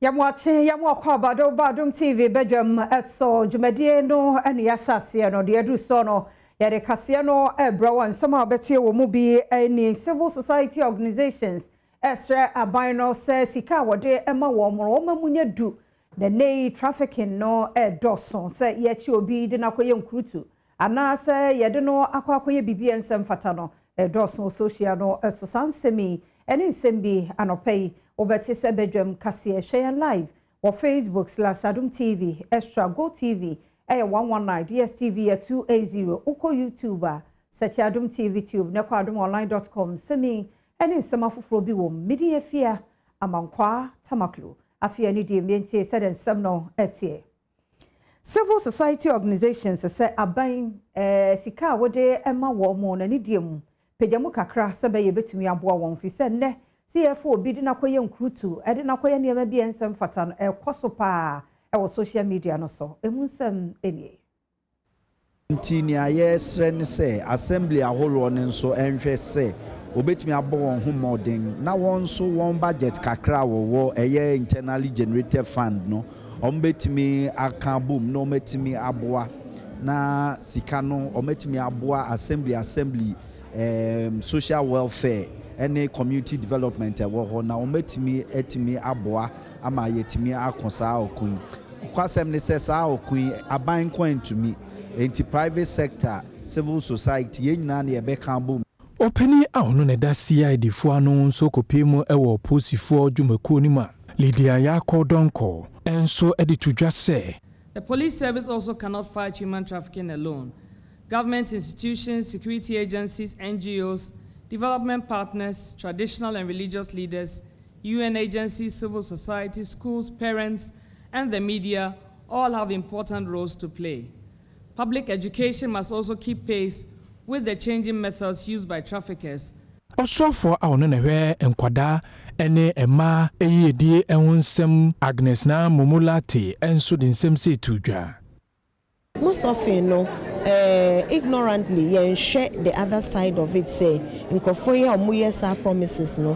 Yamwache yamwakwa Badom TV Badwam eso dwumadie no ene ya hyase no de adu so no yare kase no ebra nsema betie wo mu bi eni civil society organizations esre aban no se sika wode ema wo mro mamunya du na nei trafficking no edoso se ye chi obi de nakoye nkrutu ana se yede no akwakoye bibie nsem fata no edoso social no eso sansemi eni nsembi anopei obeti se Badwam kase share live or Facebook/Adom TV extra Go TV 119 DSTV 280 uko YouTuber search Adom TV tube na kwa AdomOnline.com semi eni nsema foforo bi wo media fia amankwa tamaklo afia ni die mientie said nsem no etie civil society organizations say aban sika wode ema wo mo na ni die mu pejamu kakra se be ye betumi aboa won fi se ne CFO bi di nakoye nkrutu edi nakoye niema bi ensem fata no ekoso pa e social media no so emunsem enie ntini ayesre ne se assembly ahoro ne nso enhwe se obetumi abo won ho modern na won so won budget kakra wo eye internally generated fund no ombetumi aka boom no metumi aboa na sika no ometumi aboa assembly social welfare any community development wo na ometimi etimi aboa ama yetimi akosa okun kwasem ne se sa okun aban kwantumi enti private sector civil society yenyina na yebeka bom openi ahono ne da CID fo anu nso kopemu ewo posifo dwumakuo ni ma Lydia Yakodonko enso editudwa se the police service also cannot fight human trafficking alone. Government institutions, security agencies, NGOs, development partners, traditional and religious leaders, UN agencies, civil society, schools, parents, and the media all have important roles to play. Public education must also keep pace with the changing methods used by traffickers. Also for our nene enkwada ene ema eyedie enwonsem Agnes na Momolate enso de nsem se tudwa. Most often no ignorantly you share the other side of it say nkofo ye omoyesa promises no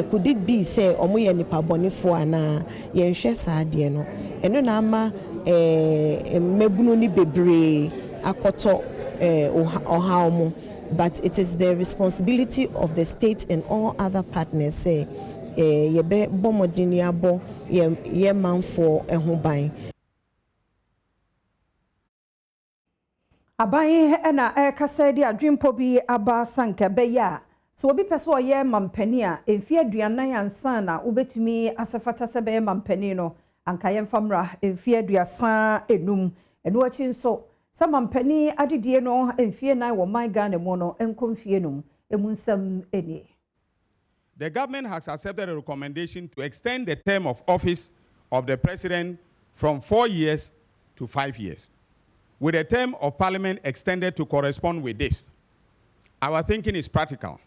could it be say omoye nipa bonifo ana ye hwe saade no eno na ama mebunu ni bebre akoto oha omo, but it is the responsibility of the state and all other partners say ye be bomodini abo ye manfo ehun ban. Aban ena kasa di adwempo bi aba sanka beya so obi pese oye mampani a emfi aduanan ansa na obetumi asefata se be mampani no anka ye mfamra emfi aduasa enum eno achi nso sa mampani adedie no emfi nan wo man Ghana mu no enkomfie num emunsam enie. The government has accepted a recommendation to extend the term of office of the president from 4 years to 5 years, with a term of parliament extended to correspond with this. Our thinking is practical.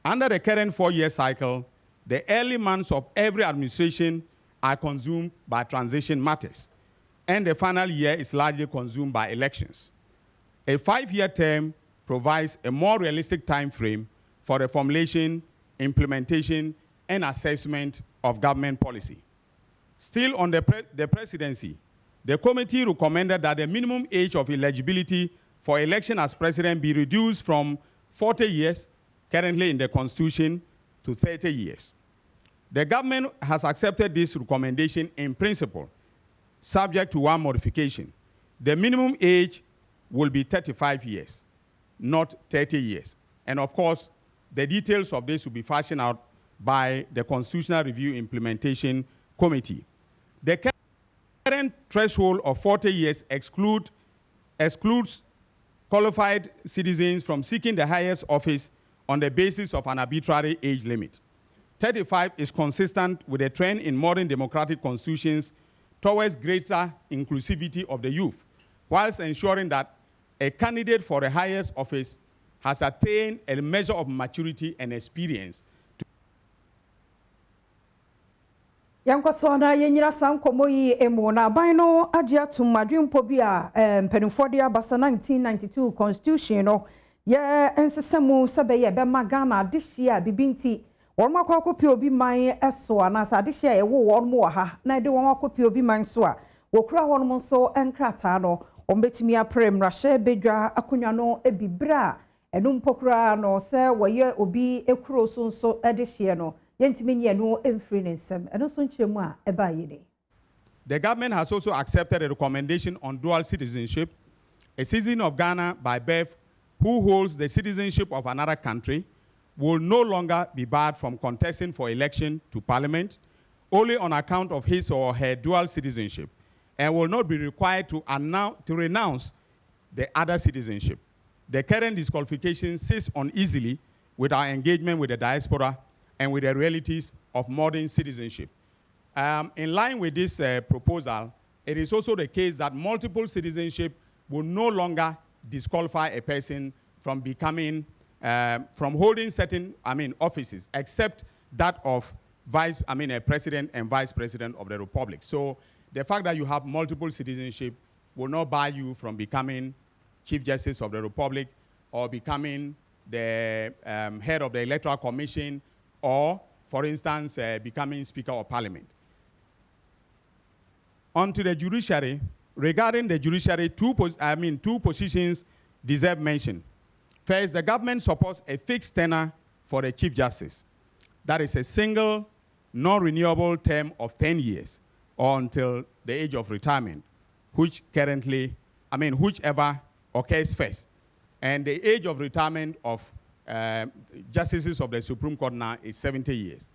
Under the current 4-year cycle, the early months of every administration are consumed by transition matters, and the final year is largely consumed by elections. A 5-year term provides a more realistic time frame for the formulation, implementation, and assessment of government policy. Still on the presidency, the committee recommended that the minimum age of eligibility for election as president be reduced from 40 years, currently in the Constitution, to 30 years. The government has accepted this recommendation in principle, subject to one modification. The minimum age will be 35 years, not 30 years. And of course, the details of this will be fashioned out by the Constitutional Review Implementation Committee. The current threshold of 40 years excludes qualified citizens from seeking the highest office on the basis of an arbitrary age limit. 35 is consistent with a trend in modern democratic constitutions towards greater inclusivity of the youth, whilst ensuring that a candidate for the highest office has attained a measure of maturity and experience. Yankoso na yenyira sankomo yi emo na aban no agye atum adwempo bi a mpenimfo de abasa 1992 constitution no ye ensesemu sebe ye be magana adehia bibinti wɔn akɔkɔpie obi man ɛso anasa adehye a ɛwɔ wɔn mo ha na de wɔn akɔpie obi man so a wɔkura wɔn mo nso nkrataa no wɔn betumi apre mmrahyɛ bedwa akonnwa no ebibra ɛno mpokura no sɛ wɔyɛ obi ekuro so nso ɛdehye no yɛntimi nyɛ no emfiri ne nsɛm ɛno nso nkyerɛmu a ɛba yɛ. The government has also accepted a recommendation on dual citizenship. A citizen of Ghana by birth who holds the citizenship of another country will no longer be barred from contesting for election to parliament only on account of his or her dual citizenship and will not be required to renounce the other citizenship. The current disqualification sits uneasily with our engagement with the diaspora and with the realities of modern citizenship. In line with this proposal, it is also the case that multiple citizenship will no longer disqualify a person from becoming, from holding certain, offices, except that of president and vice president of the republic. So the fact that you have multiple citizenship will not bar you from becoming Chief Justice of the Republic or becoming the head of the Electoral Commission or, for instance, becoming Speaker of Parliament. On to the judiciary. Regarding the judiciary, two positions deserve mention. First, the government supports a fixed tenure for the Chief Justice. That is a single, non-renewable term of 10 years or until the age of retirement, whichever occurs first. And the age of retirement of justices of the Supreme Court now is 70 years.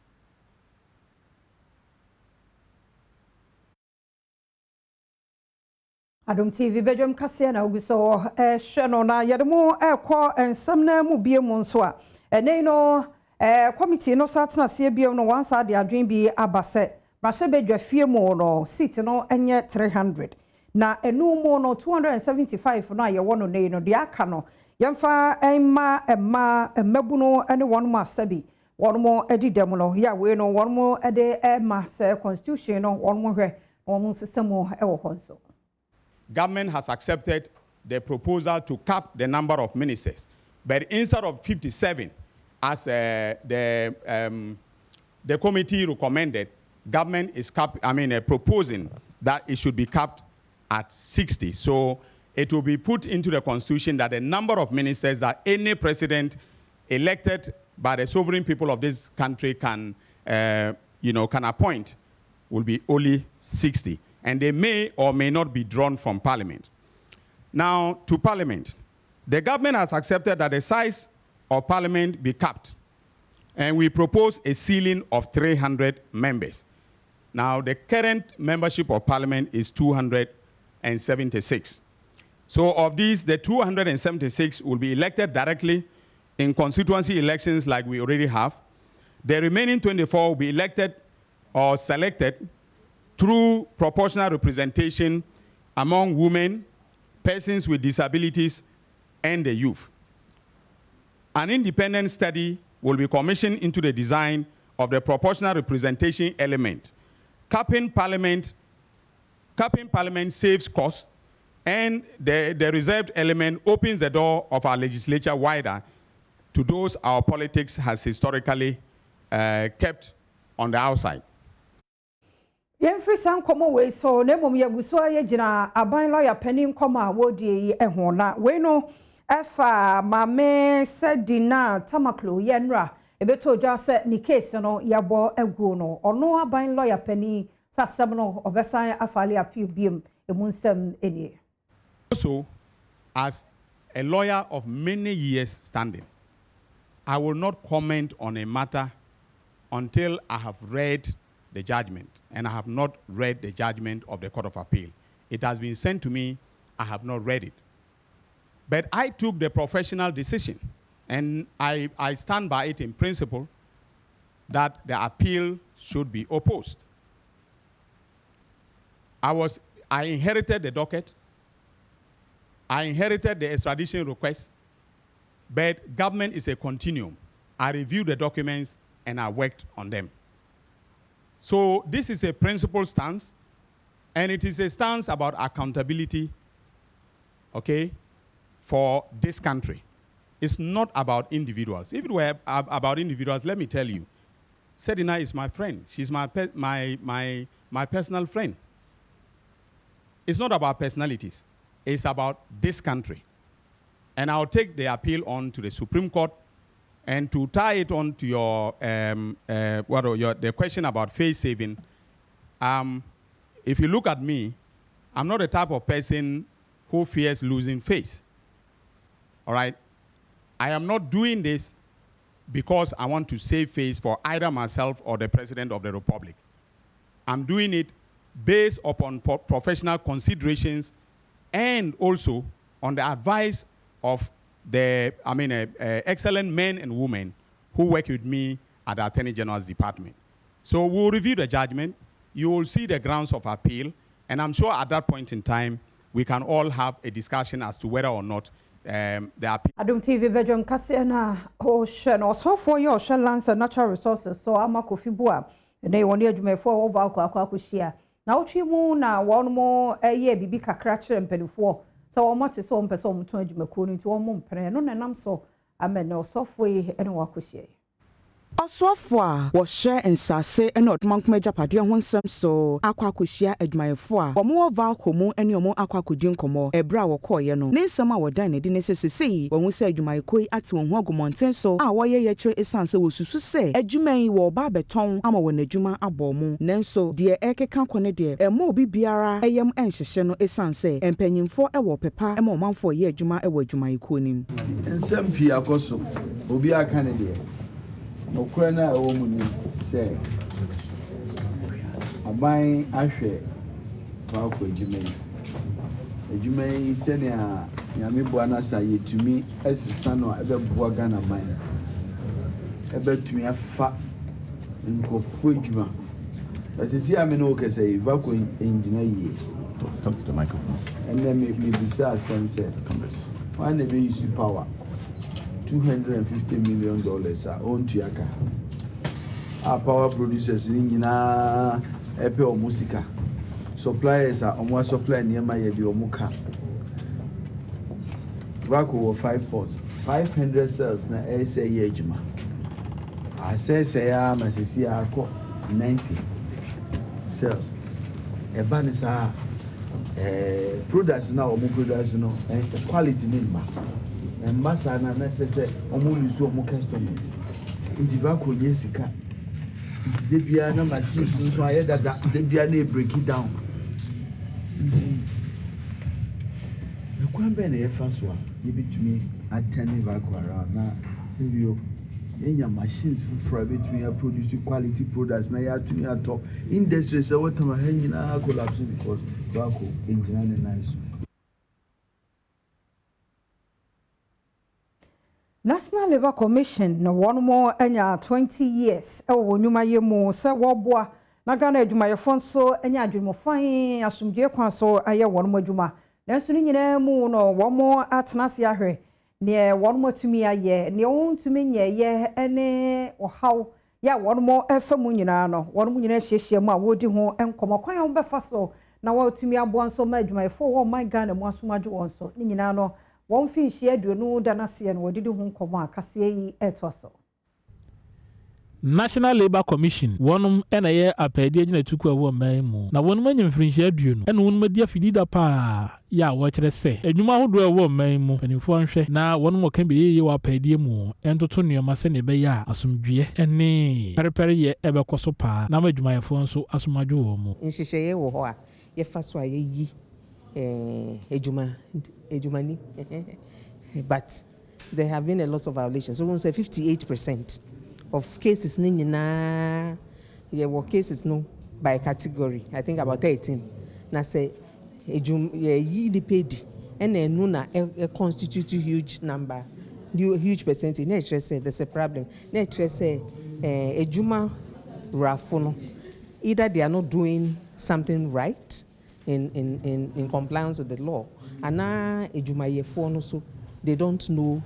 Adom TV Badwam kase na oguso hwe no na yedemo ekọ ensam na mu bie mu nso a ene no committee no satena se bie no wan sa de adwen bi abase mahye badwa fie mu no seat no enye 300 na enu mu no 275 no aye wono nei no de aka no yemfa emma emmabu no ene won mu asabi won mu edidem no ya we no won mu ede emma se constitution no won mu hwe won mu sesemo e wo konso. Government has accepted the proposal to cap the number of ministers, but instead of 57, as the committee recommended, government is proposing that it should be capped at 60. So it will be put into the constitution that the number of ministers that any president elected by the sovereign people of this country can appoint will be only 60. And they may or may not be drawn from Parliament. Now, to Parliament. The government has accepted that the size of Parliament be capped, and we propose a ceiling of 300 members. Now, the current membership of Parliament is 276. So of these, the 276 will be elected directly in constituency elections like we already have. The remaining 24 will be elected or selected through proportional representation among women, persons with disabilities, and the youth. An independent study will be commissioned into the design of the proportional representation element. Capping Parliament saves costs, and the reserved element opens the door of our legislature wider to those our politics has historically kept on the outside. Yemfri san komo we so na mom yaguso aye gina aban lawyer panin komo a wodie yi ehon na we no efa mame sedina tamaklo yenra ebeto dwa se ni case no yabo aguo no ono aban lawyer panin sasem no obesan afale appeal biem emunsem eni. Also, as a lawyer of many years standing, I will not comment on a matter until I have read the judgment, and I have not read the judgment of the Court of Appeal. It has been sent to me, I have not read it. But I took the professional decision, and I stand by it in principle, that the appeal should be opposed. I inherited the docket, I inherited the extradition request, but government is a continuum. I reviewed the documents and I worked on them. So this is a principled stance, and it is a stance about accountability, okay, for this country. It's not about individuals. If it were about individuals, let me tell you, Sedina is my friend. She's my personal friend. It's not about personalities. It's about this country. And I'll take the appeal on to the Supreme Court. And to tie it on to your the question about face saving, if you look at me, I'm not the type of person who fears losing face. All right? I am not doing this because I want to save face for either myself or the President of the Republic. I'm doing it based upon professional considerations and also on the advice of the excellent men and women who work with me at the Attorney General's Department. So we'll review the judgment. You will see the grounds of appeal. And I'm sure at that point in time, we can all have a discussion as to whether or not the appeal. Adom TV Badwam Kasiana Ocean also for your shall lands and natural resources. So I'm a coffee boa. And they want you for over Aquacushia. Now, Chimu now one more a year, Bibi Cratcher and Penny4. So much is on person to Macuni to one month, and I'm so I mean no software and Wakushia. Osofwa was share and sase and not monk major party on one some so aquacushia at my four or more valcomo and your more aquacudin como a brow or coyano. Nay, some our dine didn't say when we said you my quay at one Hogomonten so our ye tre is answer was to say a jumay war barbeton ama when a juma abomu nenso dear eke can dear a more biara am and shano is sanse and penning for a war pepper and more man for ye juma a word jumay kunim. And some Pia Cosso will be our candidate. No crana a woman say a buying ashe Falco Jimmy. A Jimmy senior Yamibuana say to me as a son or ever Boagana mine. Ever to me a fat and go Fujma. As you see, I mean, okay, say, Valco engineer. Talk to the microphone. And then make me beside some said, Congress. Why never use power? $250 million are owned to Yaka. Our power producers in Epe or Musica. Suppliers are on one supply near my Omuka. Vaco 5 ports, 500 cells na SA Yejma. I say, I'm as I see, I call 90 cells. A banisa products now, products, you know, and the quality name. And Massa and necessary only so more customers. In the Vaco, Jessica. The piano machine, so I had that the piano break it down. The Quambene first one, give it to me at 10 Vaco around now. In your machines for private, we are producing quality products. Now, you have to me at top industry. So, what am I hanging out collapsing because Vaco engineering nice. National Labour Commission no one more enya 20 years e wo nyuma ye mu se wo boa na Ghana adwuma ye fonso enya adwuma fan asomdwe kwan so aye won mo adwuma nanso ni nyina mu no wo mo atenase ahwe ne won mo tumi aye ne won tumi nye ye ene ohaw ya won mo efamu nyina no won mo nyina hyehyia mu a wodi ho enkomo kwan wo befa so na wo tumi abo nso ma adwuma ye fo wo man Ghana mu asomadwo won so ni nyina no one fish here do no danasi and what did you come on Cassie etwaso. National Labour Commission one and a year a pay the took a woman. Now one man in French you and one media fidida pa ya what I say. And you might do a woman and if one share now one more can be you are paid the moon and to turn your masene beya as some dear and nay periperi ever cosopa now made my phone so as my duo. In Shisha or ye first why ye. Ejumani. But there have been a lot of violations. So we say 58% of cases were cases no by category. I think about 13. Now say ye paid and then nuna constitute a huge number, huge percentage. Nature say there's a problem. Nature say ejuma rafono. Either they are not doing something right. In compliance with the law, and now so they don't know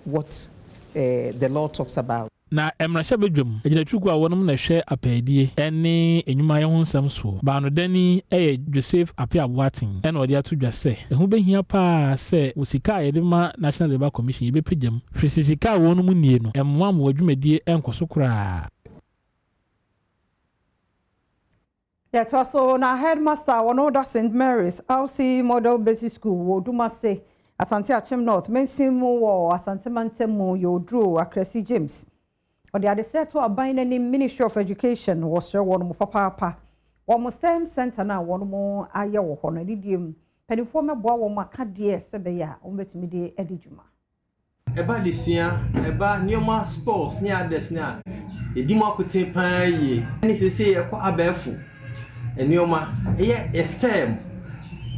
what the law talks about. Na emrasha bedwam ejina tuku a wonum na hwe apedie ene enyuma ye honsam so ba no dani Joseph Apiaboatin ene odi ato dwase ehu behia pa se osika ye de ma National Labour Commission ye bepedam frisisika wonum nie no emwa mo adwumadie enkoso kra Yeah, to also na headmaster Wanoda St. Mary's RC Model Basic School wo Dumase Asante Achim North Mensimu wo Asante Mantemu Yodro Akresi James. Or the other set to abind any Ministry of Education was sure one more papa. One more STEM center now one more aya wo hono didim. Penifome boa wo makadie sebeya umbetimi de edijuma. Eba disua eba nioma sports ni ades na edimu akote pan yi ani sese ye kwa abefu enioma ye STEM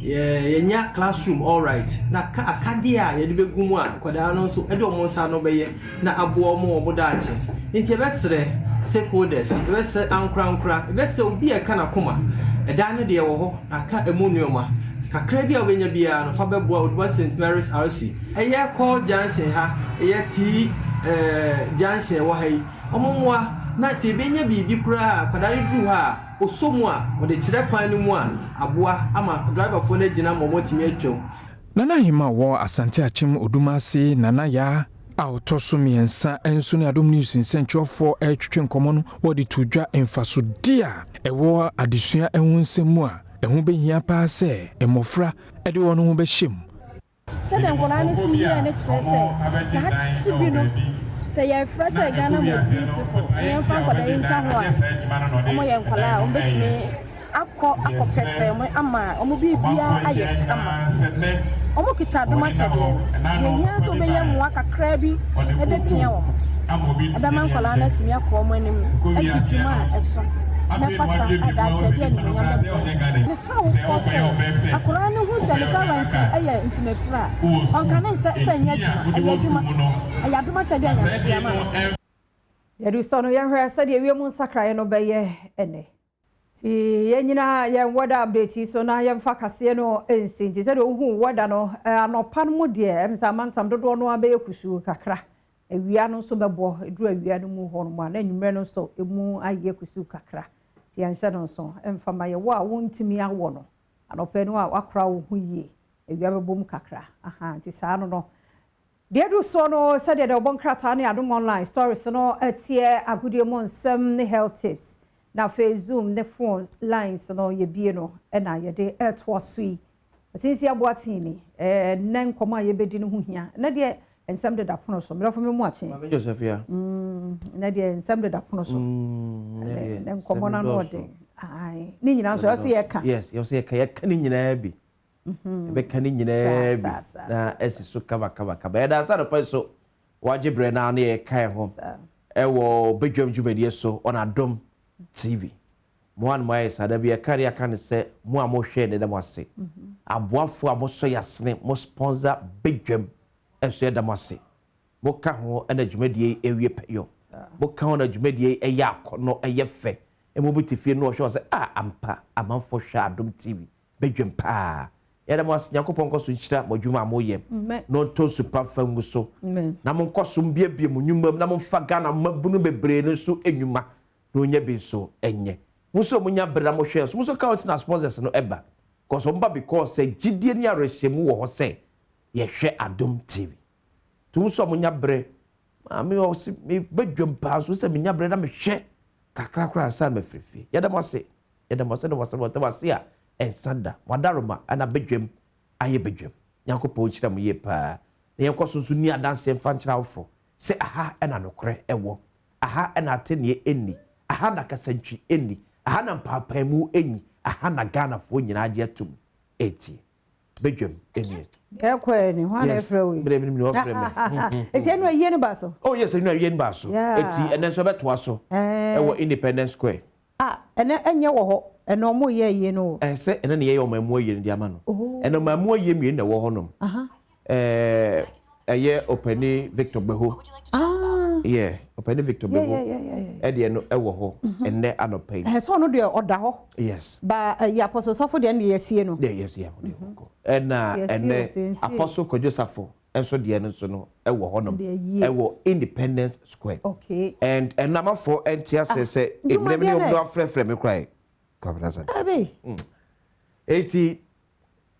ye nya classroom all right na akadia ye de begumu a kwada no so ede omo nsa no beye na abo omo dache nti ebesre stakeholders ebese ankra ebese obi e kana koma eda no de wo ho na ka emu nioma kakra bi a obenya bia no fa beboa Odua St. Mary's RC eye call Junction ha eye ti Junction wo hai omomwa na se benya bibi kura kwadare duru ha osomu a wode kire kwan no mu a aboa ama driver fo na gina momotimi atwam Nana hima wo Asante Achim Odumase nana ya autoso miensa enso ne Adom News nsentwofo etwetwe nkomo no wode tudwa emfaso dia ewo adesua ehonsemu a ehu behia pa se emofra ede wono ho behyem se den kola ne si ye ne kire se that sibi no se ye fra se Ghana mo beautiful ye fa kola yin ka ho a omo ye nkola o betime akọ pefe mo ama omo bibia aye ama omo kita Adom achede ye hia so be ye mo akakra bi e be pia wo ebe man kola na timi akọ mo anim adidwuma eso na fata adachede ni nyamba ni sawo fose akora ne hu se le talent aye intimefra onka ne se nya dwuma aye Adom achede anya bia ma ya du so no ye hwe se de wiemu nsakra ye no be ye ene ti ye nyina ye weather update so na ye mfa kase no ensi ti se de hu weather no anopa no mu de emsa mantam dodo no abe kusu kakra ewia no so bebo eduru ewia no mu ho no ma na nwumre no so emu aye kusu kakra ti anhye no so emfa ma ye wo a wontimi awo no anopa no a wakra wo hu yie ewia bebo mu kakra aha ti sa no no de du so no se de obonkrata ne AdomOnline stories no etie agudie mo nsem ne health tips na Zoom ne phone lines no ye bie no na ye de to sui since aboatini nan koma ye bedi no hia na de ensem de da pono so me me mu achen ma Joseph ya na de ensem de da pono so nan koma na no de ai ni nyina so ye ka yes yo se ye ka ni nyina bi be ka ni nyina bi na esiso kaba ya da sa do pa so wajibre na na ye kan ho ewo Badwam djumedie so on Adom TV mo mai sada bia kari aka ne se mo a mo hwe ne da mo ase aboafo a mo so yasne mo sponsor Badwam enso da mo ase mo ka ho na djumedie ewie peyo mo ka ho na djumedie eya akono eye fe e mo bitifie no hwe se ampa amanfo hwe Adom TV Badwam pa ya da mo ase yakopon koso nchira mo djuma mo ye no to super fangu so na mo koso mbie mo nwumam na mo fa Ghana mabunu bebre no so enwuma no nya bi so enye muso munya bra mo hwe so muso count na sponsors no eba cause omba because say gidie ni arehemu wo ho say ye hwe Adom TV tu muso munya bre me o si me Badwam pa so say munya bre na me hwe kakra kra san me frifi ya da mo se no wase a ensanda wadaroma ana Badwam aye Badwam yakopɔ chira mo ye pa na yenkoso so ni adanse fa nchira wofo say aha ena nokre ewo aha ena atene eni aha na kasantwi eni aha na mpapamu eni aha na Ghana fo nyina age atum eti Badwam eni ekwe ni hwa na efrewe mi no freme eti enu aye ne baso oh yes enu aye ne baso eti enen so beto aso ewo Independence Square ene enye wo ho ene omo ye aye no se ene ne ye o mamu aye ndi ama no ene mamu aye mi na wo ho no eye Openi Victor Beho yeah Openi Victor Beho de no ewo ho enne anopai so no de oda ho yes ba ya apostle safo de ne yesie no yes yeah enne apostle Kojosafo enso de no so no ewo ho no ewo Independence Square okay and namafo entia se ebremi obo afrefre me cry kwabrasa abi eti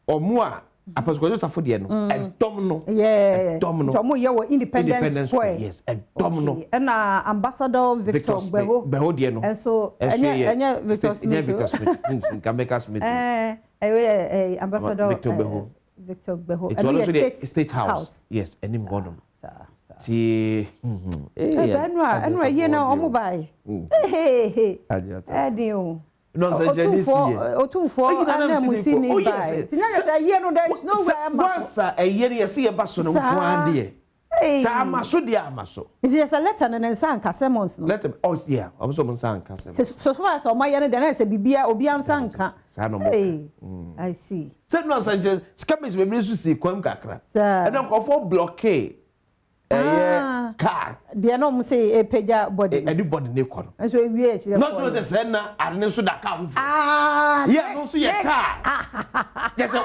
omo a Apostle Safo de no domino yeah domino tomo ye wo Independence Square yes domino and Ambassador Victor Beho de no and so enya Victor Smith Gameka Smith Ambassador Victor Beho it's also the State House yes enim godom ti enwa ye na omo bai adio no otunfo ana musini bai tinya say ye no there is no where masa e ye ne se ye ba so no kwan de sa amaso de amaso is yes a letter na nsa nka sermons no letter oh yeah amso mo nsa nka sermons so far so my ye ne de na say bibia obi ansa nka sa no mo I see say no sanche scammers be su si kwam kakra e don ko for blockade car de no mo say peja body anybody ne kono so e wie e not no say na arne so da car yeah no so ye car just a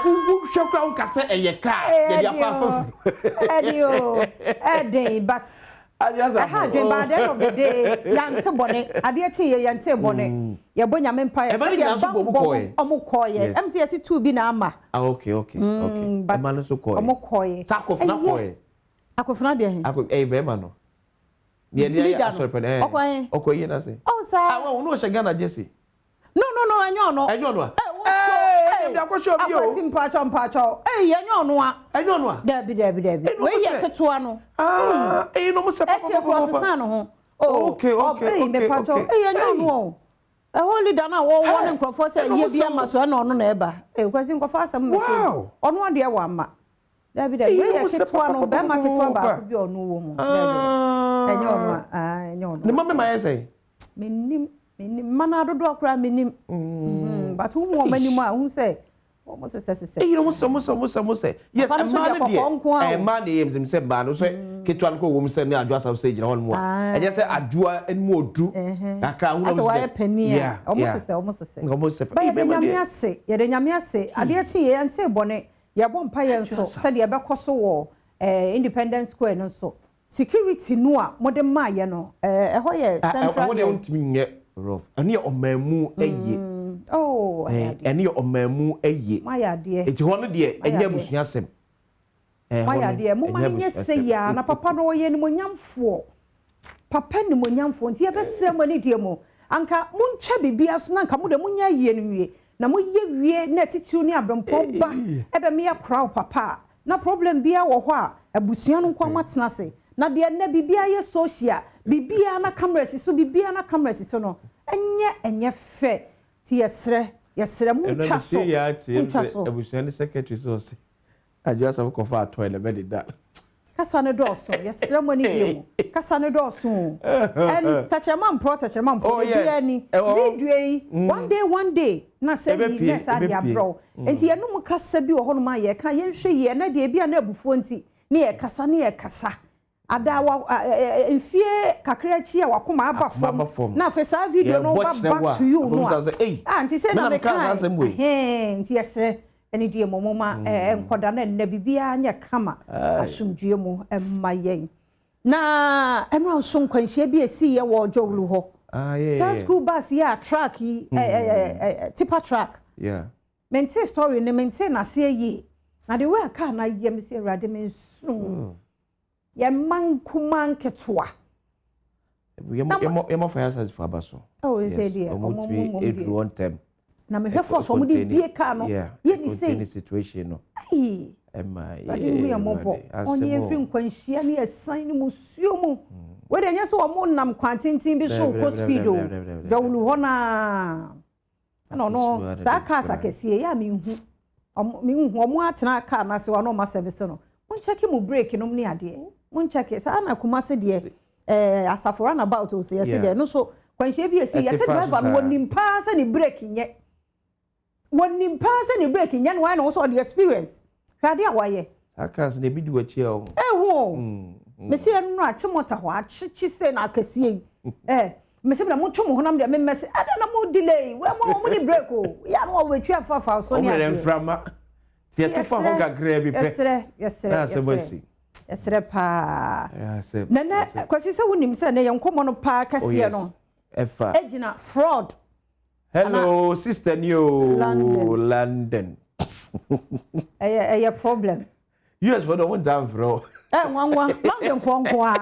shakra on kase e ye car ye dia pa fafu edio edin but I had dream by the end of the day yante bone ade chi ye yante bone ye bo nyame mpa ye omukoye MCS 2 bi na ama okay man so koye omukoye takof na koye akofuna de he be ma no ye dia sorry okoye na say oh sir we no she Ghana jesi no enyo no akwasi mpacho enyo no a dabi we ye ketua no no mo se papa no ho okay me pacho enyo no holy dana wo ne nkrofo say ye bia maso na ono na eba kwasi nkofa asem me so ono ade wa ma dabi we ye ketua no be ma ketua ba ko bi ono wo mu enyo no ne mama ma ye say menim mana dodo akura menim but who mo manim a hu say mo se mo se yes man dey em say ba no so ketuan ko wo mo se ne adwa sa say gina hon mo e je say adwa en mo odu akra hu no so why penia omo se ba ye nyame ase ade chi ye ante bone ye bo mpa ye nso se de be koso wo Independence Square no so security no a modern ma ye no ho ye central wo de untimi nye rough ani omamu eye ani omamu eye maya de eti ho no de enya busuasem maya de mo ma nye se ya na papa no ye ni monyamfo papa ni monyamfo nti ye be sere mo ni de mo anka muncha bibia so na anka mo de munya ye no wie na mo ye wie na titiu ni abrompo ba ebe me ya crowd papa na problem bia wo ho a abusua no kwa matena se na de na bibia ye social bibia na cameras so bibia na cameras so no enye fe ti yesre mucha so abusua ni secretary so se adwa so ko fa to ele be da kasa ne do so yesre mo ni biemu kasa ne do so en tachema mpo bibia ni video yi one day na say yi na sa dia bro enti ye no mu kasa bi wo ho no ma ye ka ye hwe ye na de bia na abufuo nti ne ye kasa adawa enfie kakra chi a wakoma aba fom na fe sa video no back to you no anti say na me kan nti yesre eni die momoma enkoda na nna bibia nya kama asumdue mu emma yen na emra so nkwanhia bi esi ye wo jowlu ho yeah school bus ya track tipa track maintain story ne maintain na se yi na de we aka na yem se rade men sun ye mankuman ketwa ye mo fire size for abaso is there it one time na me hwefo so mo di bie ka no ye ni say situation no emma ye mo onye efri nkwanhia ne esan ni musuo mu we de nya so mo nam kwantintin bi so ko speedo dawlu ho na no sa ka sa kesie ya mi hu omo atena ka na se wa no ma service no mun check mu break no ni ade mun check sa na kuma se de asafora na about o se yes de no so kwanhia bi esi yes driver no wonim pa se ni break nye wonim pa se ni break nye no na so the experience hwade a waye akas na bi di wachi o me se no a chimota ho a chi se na akasie me se bra mo twom ho nam de me mese ada na mo delay we mo ni break o ya no we twa fa so ni ade o me frama ti etufa ho gagre bi pe yesre pa nana kwasi se wonim se na ye nkomo no pa kase no efa ejina fraud hello sister new London A problem. US for the one time for London phone kwa.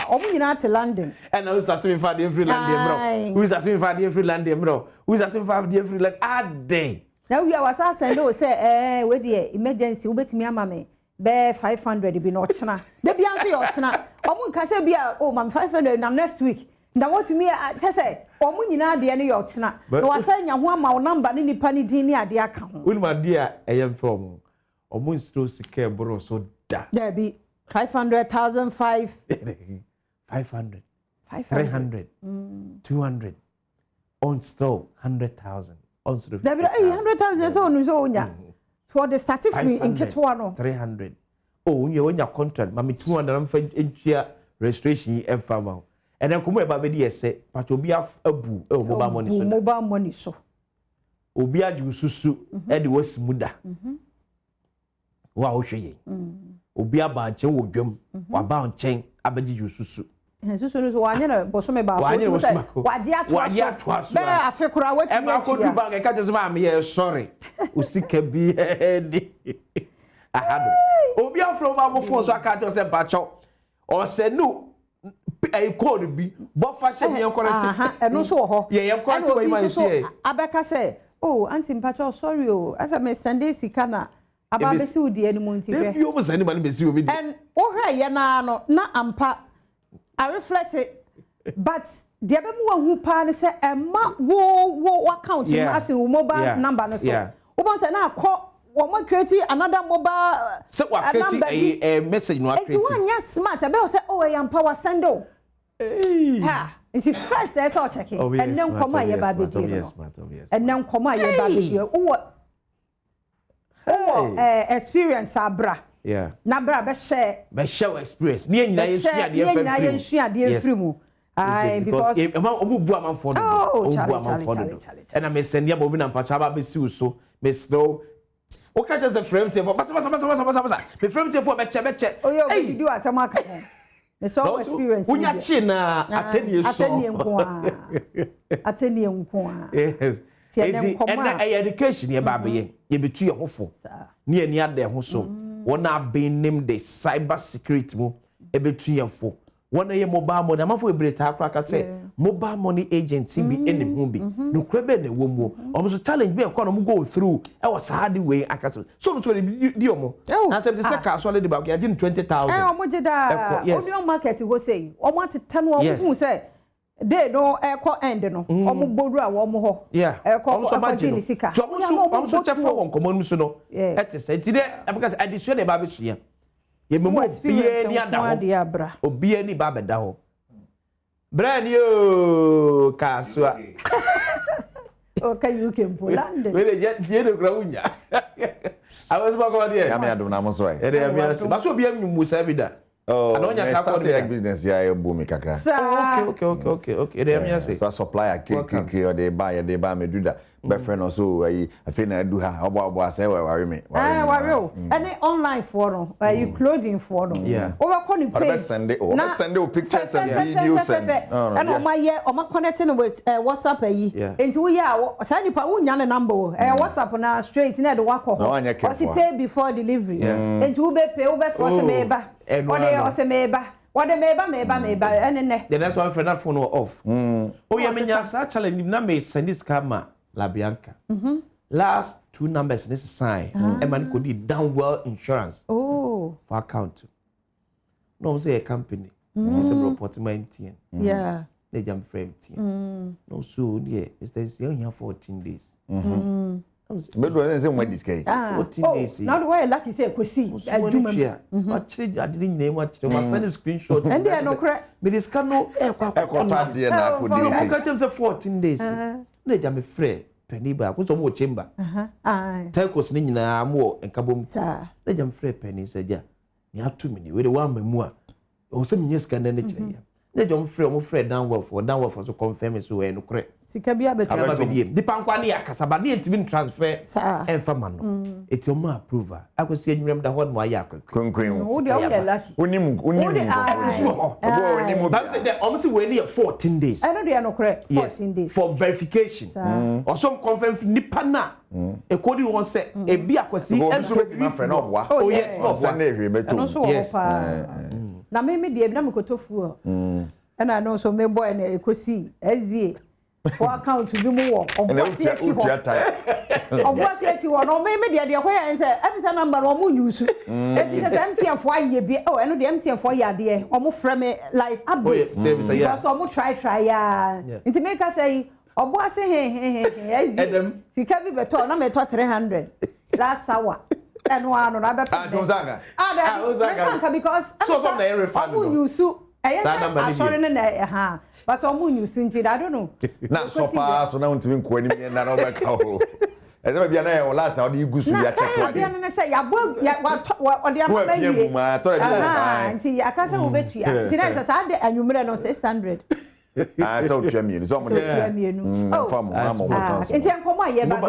Nyina to London. And I was asking for the every land, bro. Who's asking for the every land, bro? Who's asking for the every land? Day. Now we was asking, no, say, with the emergency, we bet me a mammy. Bear 500 be not chana. They be answer your chana. Can say be oh, man, 500 now next week. Now what to me, I say, Nyina the any your chana. No, I say, one my number, any penny dinner, the account. Well, my dear, I am from almost to secure borrow so that. There be 500,000, 500, 300, 200, on store 100,000, on store. There be 100,000 so on. For the starting free in Ketwano 300. Oh, you own your contract, mammy 200 inch registration and farmer. And then come about the say, but will be a boo, mobile money so. Obia Jususu, Eddie was Muda. Wow, she. Obia Banche would jump, or bound chain, Abadi Jususu. And so soon as one, Bosome about what ya twas. I feel what I could do back. I can't just mammy, sorry. Usika be I had Obia from our phone, so I can't just say Bacho or say no. A code be, but fashion, and no so. Yeah, I'm quite away my say. Abeka say, oh, Auntie Pacho, sorry, as I may send this, Sikana. About the Sue, the animal. You almost anybody be you with. And oh, Yana, not ampa. I reflected, but the other one who pan say, wo account as in mobile number. So, almost an hour call one creating another mobile. So, what a message? No, it's one yes smart. I say, oh, I am power sendo. Ha, it's the first I saw checking, and then come my baby, and then come my baby. Oh, experience abra. Yeah. Nabra be share experience. Near because and I may send you moving and Pachaba be so Miss No. Okay, just a frame table. The frame table betcha. Oh, you do at a market. It's all experience. When you're china, yes. And education, your baby, you be too hopeful. Near their home. One have been named the cyber security mo between for one year mobile money. I'm for a British cracker say mobile money agency be any movie. No crebe ne womo. Almost challenge me a go through. I was hard way I can so to diomo. I said the second solid about I didn't 20,000. Yes, market go say. I want to tell who say. They no echo end no. Omo bodu a wo mo ho. Yeah. Echo imagine sika. I'm so chef for one common so no. Yes. Today because addition e ba be so ya. Ye memo obie ni ada ho. Obie ni ba be da ho. Brand yo kaswa. Okay, you can Poland. We dey je no kra unya. I was back on there. Ya me adom na mo so e. E dey me asi. Ba so obie mu musa bi da. Oh, I don't have business here. Boom, kakra. Okay. They so supplier, or they buy me do that. My friend also, I feel I do have about say worry me. Any online forum, you clothing forum. Yeah. Over calling page. Send pictures and videos. And on my year, on my connecting with WhatsApp. Into send pa unya number. WhatsApp na straight na the work or pay before delivery. Into be pay over for meba. What they also meba. What the meba and then that's why friend that phone off. Oh yeah, me nya challenge na me send this camera La Bianca. Last two numbers this sign. Man could be Downwell Insurance. Oh, for account. No say a company. It's a report my MTN. Yeah. They jam frame MTN. No so yeah, Mr. You only 14 days. But when say when this guy 14 days. Now the way lucky say kwesi. I didn't name what I send a screenshot. And they are no correct. Me this can no na could I got him to 14 days. They jam free. Penny ba ko so mo chamber. Telcos ni nyina mo enkabom. They jam free penny say ja. Ni atu me ni we the one memu a. O se menye scan na kire ya. na jom frɛ down well for so confirm so no correct sika bia beto di pankwa ne yakasaba ne ntimi transfer enfa ma no eti omo approve akosi enwrem da ho no aye konkren wo de o ye lucky onim but say the almost we need 14 days I know they are no correct 14 days for verification or some confirm nipa na e kodi won say e bi akosi my friend obwa oh yes Sunday hwe beto yes na me de na me kotofu and I know so me boy na ekosi ezie for account bi mu wo obosi echi ho obosi echi ho no me de ko ya say ebisa number no mu nyusu eti say MTN for aye bi oh eno de MTN for ya de omo frame me like updates because omo try ya nti make us say obosi he ezie fika bi beto na me to 300 last hour eno ano na be Ozanga Ozanga because so na refund omo nyusu sorry na but omo nyusu nti I don't know na so far so na untimi nko ani me na no be ka ho eze bia na e last how dey gusu ya check wa dey na say ya bo ya odi am ba yi nti ya ka say wo betu ya nti na say sa de anwumre no 600 so tua mienu so mo tua mienu fam nti enkomo aye ba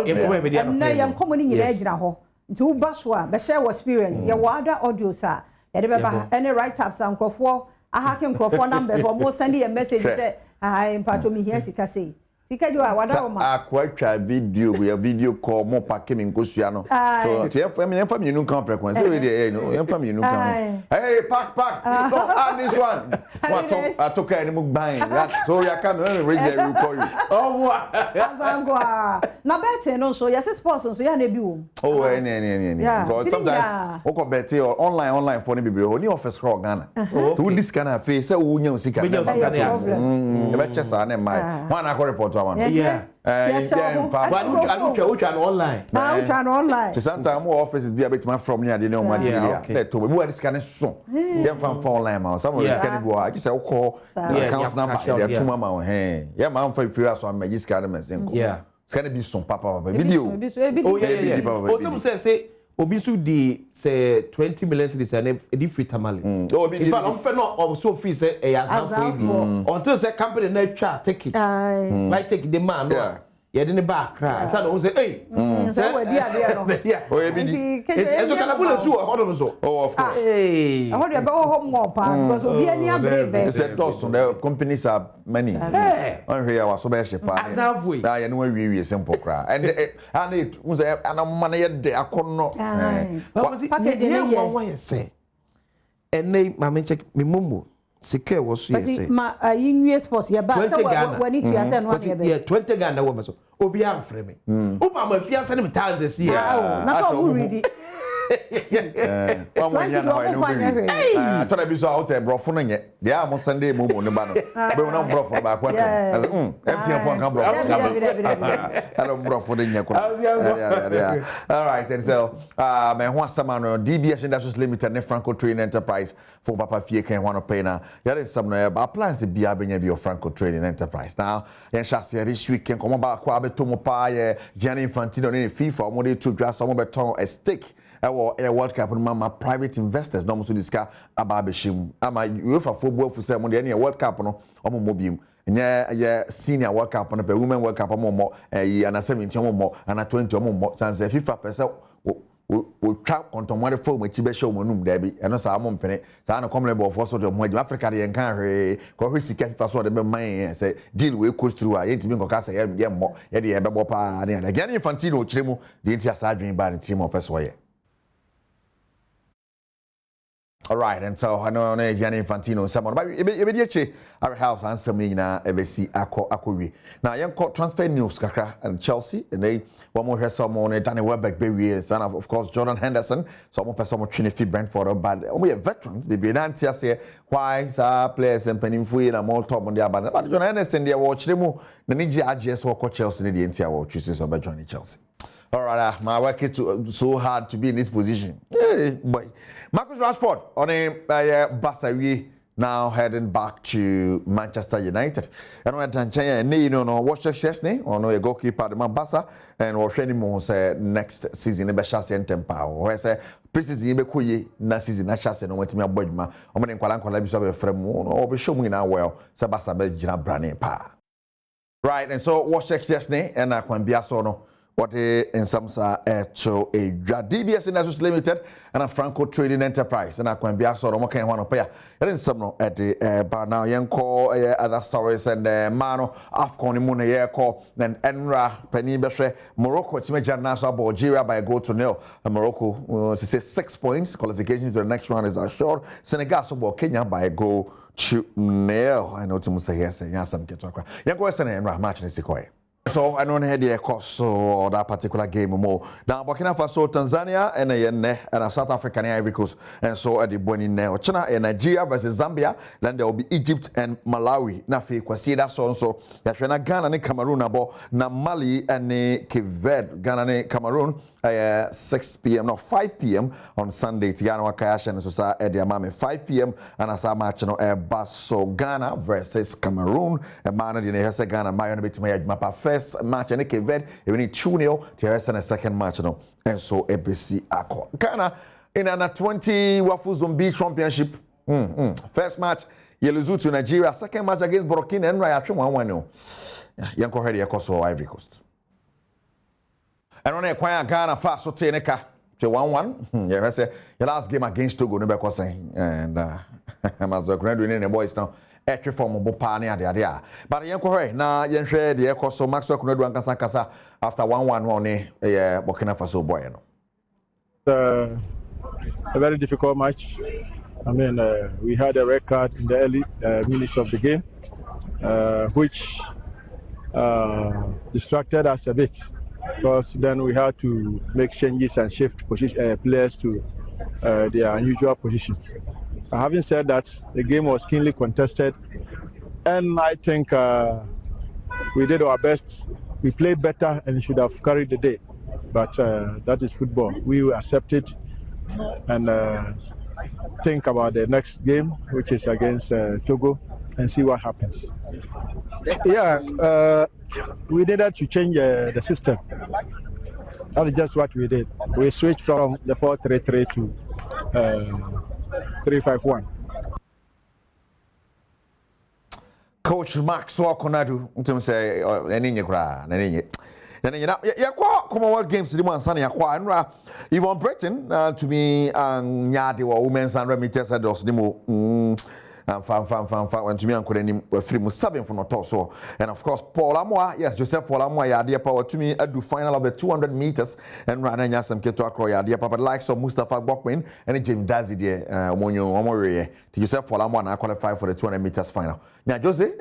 na ya enkomo ni nyina agyina ho nti wo ba so a be share experience ya wada audio sa ya de be ba any write ups ankrofo ahake nkrofo number for mo send a message say ai mpato mi here sika say sika jo wada o ma akwatwa video call mo pake mi nkosua no so tie fa mi nu kan prekwan say we dey no fa mi nu kan hey pack no this one what atoka any mo gban so ya come ready to call you oh azangwa na bet no so yes sports so ya na bi wo oh any because sometimes o ko bet online for ni bibre ho ni office call Ghana to this kind of face say wo nya usika e be chesa na mai one na report one yeah online online so sometimes more offices be a bit from near the no man there to we this kind of so dem fan online ma some of this kind of go I just say call account number there to mama yeah man for free so am just kind of message yeah it's going to be some papa video oh yeah oh some say obi so di say 20 million cedis and e free tamale in fact I'm fair no so free say e asan for until say company na twa ticket like take the man no ye de ne ba kra say no say hey say we dia no oh e bi di so kala bula so hodo so oh of course hey hodo e be ho mo pa because obi ani abrebe say those the companies are many on here was so be shepa na ye no wi simple kra and it say ana man ye de akono package ne ye one say and ma me check me momo sika wo so yes ma inwie sports ya ba say wani tu ya say no ya be yeah 20 Ghana wo so obi am frɛ me o ma ma fia say me thousands here na so mu ready one one I thought I be so out there brofo no nye they am Sunday momo ne ba no be no brofo ba kwa as MTN phone kan brofo I don't brofo de nye kwa all right and so me ho asama no DBS Industries Limited ne Franco Trading Enterprise for papa fie kan ho no pay na there is some no appliance bia benya bi Franco Trading Enterprise now yen shase this weekend come ba kwa beto mo pa ye Gianni Infantino ne FIFA mo de to dwa so mo beton a stake a World Cup no private investors no so diska aba behim ama UEFA football fu say mo de World Cup no omo mobiem nya senior World Cup no pe women World Cup mo ana 17 mo ana 20 mo sanse FIFA pesa we trap contomware for mo chi be show mo num da bi eno sa mo mpene sa na komle bo for so de mo agima Africa de kan hwe ko hwe sika FIFA so de be man say deal we coast through a yentimi ko ka say ye mo ye de be bo pa na ya Gianni Infantino chiremu de ntia sa adwen ba ne team opeso ye. All right, and so I know Gianni Infantino someone but ebediache our house and some na ebesi akọwi now young transfer news kakra and Chelsea and they one more here someone Danny Welbeck baby son of course Jordan Henderson so one person Trinity Brentford but we are veterans baby na ntia say why players and penimfu na more top on their but Jordan Henderson they watch them na niji AGS work Chelsea the ntia wo choose so be join Chelsea. All right, my work is so hard to be in this position. Hey, boy. Marcus Rashford on a Basawi now heading back to Manchester United. And when Tanchanya, you know, watch the Chesney, or no, a goalkeeper, the Mambasa, and we're training more next season, the Bashasi and Tempa, or I say, preseason, be kuyi, na season, na chassis, no, went to me a bodma, or when Kwalan Kwalabi of a frame, or be showing now well, Sabasa Bejina Brani Pa. Right, and so watch the Chesney, and I can be a sono. What in Samsa to a DBS Industries Limited and a Franco Trading Enterprise. And I can be a sort of okay one pair. And in some at the bar now, Yanko, other stories and Mano, Afcon, Mune, call, then Enra, Penny Beshe, Morocco, it's major national Algeria by a goal to nil. And Morocco, she says 6 points. Qualification to the next round is assured. Senegal, so Kenya by a goal to nil. I know to say yes, and yes, I'm getting to Yanko, Enra, match in Sequoia. So I don't head the course or that particular game more. Now Burkina Faso, Tanzania, and South Africa and Ivory Coast, and so at the Bonin China and Nigeria versus Zambia. Then there will be Egypt and Malawi. Na fi kwasi that so ya Ghana and Cameroon abo na Mali and Cape Verde. Ghana and Cameroon 6 p.m. no 5 p.m. on Sunday. Tiano Wakayash and so at the Amame 5 p.m. and as a match no Basso Ghana versus Cameroon. And man di ne Ghana mayon bit my first match and Cape Verde we need 2-0 to the second match no. And so ABC Akko. Ghana in an 20 Wafu Zombie Championship. First match Yeluzu to Nigeria. Second match against Burkina and Raya 1-1. Yanko Hedi Akoso Ivory Coast. And on a quiet Ghana fast so Teneka to 1-1. Yeah, I say your last game against Togo, no back saying, and I'm as the graduating the boys now. Every form of Bopani and the idea. But Yanko, now you share the echo so Maxwell Kunedu and Kasakasa after 1-1 on a Burkina Faso boy. A very difficult match. I mean, we had a red card in the early minutes of the game, which distracted us a bit. Because then we had to make changes and shift players to their unusual positions. Having said that, the game was keenly contested, and I think we did our best. We played better and should have carried the day, but that is football. We will accept it and think about the next game, which is against Togo, and see what happens. Yeah. We needed to change the system. That is just what we did. We switched from the 4-3-3 to 3-5-1. Coach Maxwell Konadu, say, Commonwealth Games, the one Sunny Aqua, Yvonne Breton, to me, and Yadi or women's 100 meters at Dosnimo. When to me and couldn't free 7 for not so. And of course, Paul Amoa, yes, Joseph Paul Amoa, dear power to me at the final of the 200 meters and ran and Yasam Keto Akroya, dear Papa likes of Mustafa Bokmin and Jim Dazi, dear Monyo Omore to Joseph Paul Amoa and qualify for the 200 meters final. Now, Jose,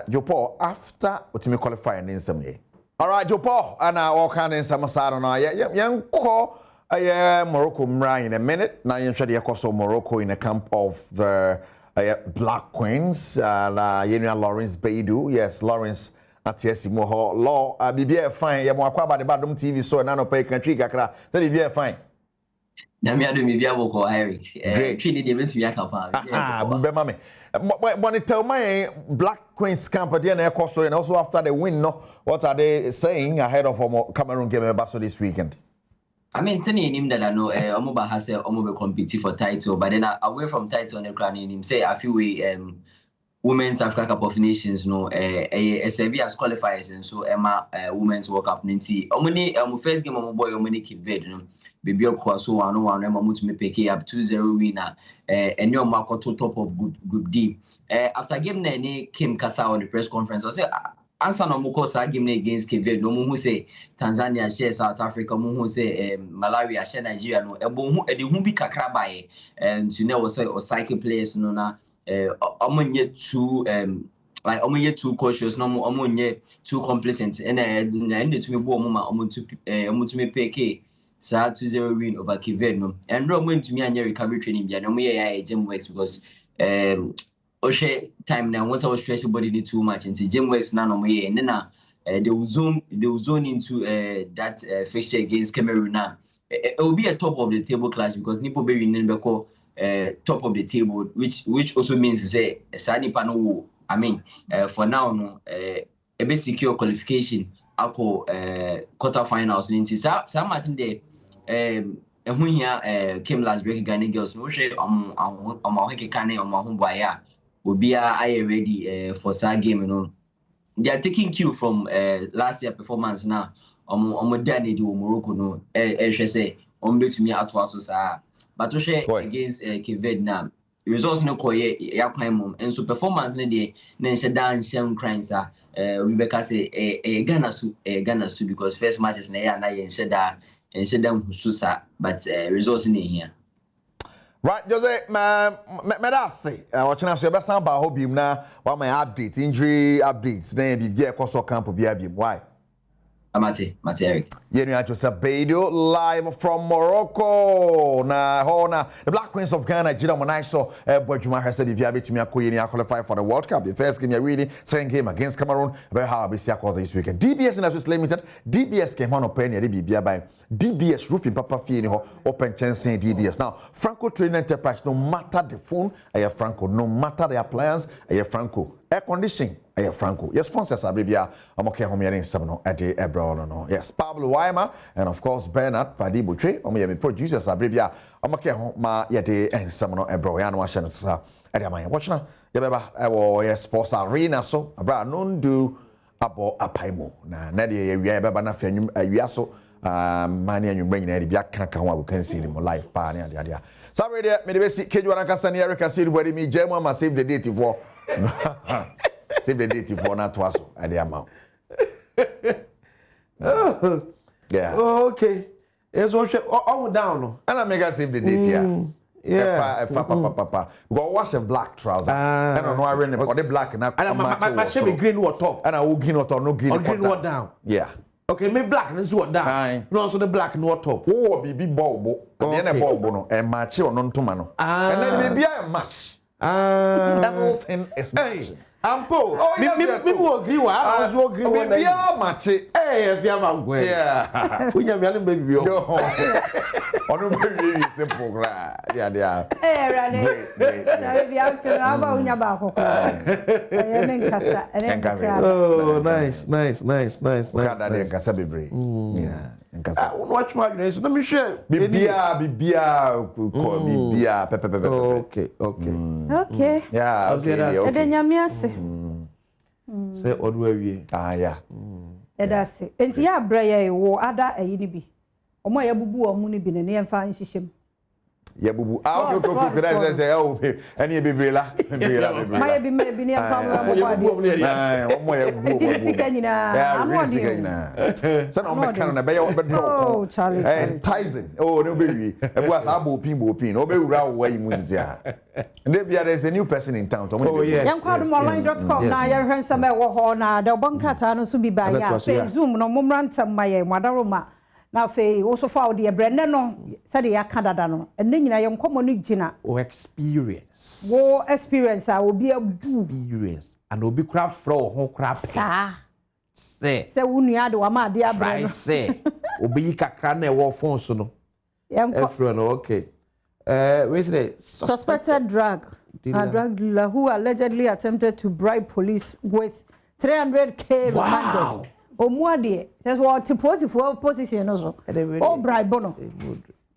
Joe Paul, after what me qualify in some day. All right, Joe Paul, and I all can in some Sarana, young call Morocco Mra in a minute. Now, you should also Morocco in the camp of the Black Queens, Yenia Lawrence Baidu, yes, Lawrence Atiesi Moho, Law, BBA fine, Yamuakwa, the Badom TV, so nano pay country, Kakra, that BBA fine. Namia do Mibia Woko, Eric, Trini David Yakafa. Mammy. When it tell my Black Queens camp at the end, and also after the win, no, what are they saying ahead of Cameroon game Basso this weekend? I mean, Tony him that I know, Omoba has a Omoba compete for title, but then away from title on the ground, him say a few Women's Africa Cup of Nations, no, SAB as qualifiers, and so Emma Women's World Cup 90. Omoni, first game of boy, Omoni Cape Verde, no, baby, Kwaso, 1-1, Emma Mutme PK up 2-0 winner, and your Marco to top of Group D. After game, Nene Kim Kasa on the press conference, I say, answer no more game against Cape Verde. No more who say Tanzania share South Africa. No who say Malawi share Nigeria. No, the who be kakrabaye and you know was cycle players. No na yet too yet too cautious. No yet too complacent. And end to me bo to me PK. So 2-0 win over Cape Verde. No, and no went to me and recovery training. No me gym works because Oshe time now once I was stressed body need too much and see Jim West now no way and then they will zone into that fixture against Cameroon now. It will be a top of the table clash because Nipo Baby Nembeko top of the table, which also means say Sani Pano. I mean, for now, no, a bit secure qualification. Ako quarterfinals. Ninti sa matching day. When here came last break Ghana girls. No share heke kane boya. Will be ready for that game. You know, they are taking cue from last year performance now. Dani do Morocco no. Say bet me at was sa. But to share against Cape Vietnam. Results no koye ya kwan mum and so performance ne de na nhyɛ dan hyɛm crying sa we beka say Ghana su because first matches na ya na nhyɛ da husu sa but results ne here right Jose me da say watching so be san ba hobim na wa my update injury updates na bi bia koso camp bia bi why Mate Eric. Yenu Joseph Bedio live from Morocco. Na the Black Queens of Ghana Nigeria Monaiso Badwam has said if you betimi akoye qualify for the World Cup. The first game you really second game against Cameroon. Very hard be see this weekend. DBS Industries Limited. DBS came on open here be by DBS roofing papa fee ni ho open chance DBS. Now Franco Trading Enterprise no matter the phone, aye Franco, no matter the appliance, aye Franco. Air conditioning, aye Franco. Your sponsors are Bibia, I'm okay home here in Sabino at the Ebro no. Yes, Pablo Weimer and of course Bernard Paddy Boutre, my producers are Bibia, I'm okay home ma yete and Sabino Ebro, and Washington sa at the my watch now. Yabeba, sports arena so abra non do abo apaimo. Na Nadia we are na fenum awiaso mani and you bring any biak can we can see him live pa ne ade. Sorry there, me be see keju wana kasa ne Erica see where me German ma save the date for. Save the date for not was at the amount. Yeah. Oh, okay. It's all down. And I make us save the date here. Yeah. Papa. Because what's a black trouser? I don't know. I really or the black and I should be green or top. And I will green or no green or green or down. Yeah. Okay, me black and what down. No, also the black and what top. Oh, be ball. And then a ball bono and match or non to mano. And then maybe I match. Hamilton is matching. Ampo. Me will agree with. I also agree with. We are matching. Hey, if you have a way. Yeah. We have a baby. On very simple. Yeah. Hey, Rani. Sorry, the outside. How about unya bako? Oh, nice. Kada de kasa bebre. Yeah. Watch my grace. Let me share. Bibia. Okay. Yeah. Okay. Say odwe yeah. That's it. Enti ya braya wo ada ayi ni bi. Omo ya bubu omu ni bi ne yemfa nhihiem. Ya bubu. Okay. Say oh, any bebrela. My be me bi ne yemfa omo ya bubu. Enti sika nyina. Amo di. Say no me kan na be ya obedro. Oh, Charlie. Tyson. Oh, no baby. Ebu asabo pin. Obe wura wo yi muzia. There's a new person in town. Oh, yes. AdomOnline.com na ya hwensa me wo ho na da bonkrata no so bi ba ya. Zoom no momrantam maye mwadaroma. Na fe wo so fa wo de brenne no se de ya kadada no. Enne nyina ye nkomo no gina. O experience. Wo experience a obi abu. Experience. And obi craft flow ho craft. Se wo nua de wa ma de abre no. Se obi kakra na e wo phone so no. No okay. We say suspected drug dealer who allegedly attempted to bribe police with 300k remanded. Omuade says what to pose for position also. Oh, bribe bono.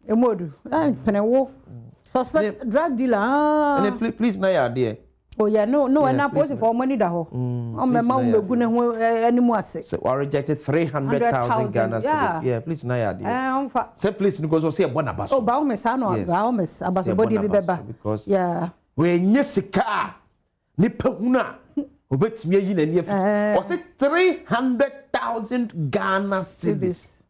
Emodu. Penewo. Suspect drug dealer. Please na ya there. Oh yeah, no, and I pose for money da ho. On my mount we guna ho anymore say. So I rejected 300,000 Ghana cedis. Yeah, please na ya there. Say please because say bona baso. Oh, ba o mesa no, ba o mesa abaso body bi beba. Because yeah. We nye sika nipa huna obetimi ayi na ni afi. O say 300,000 Ghana cedis.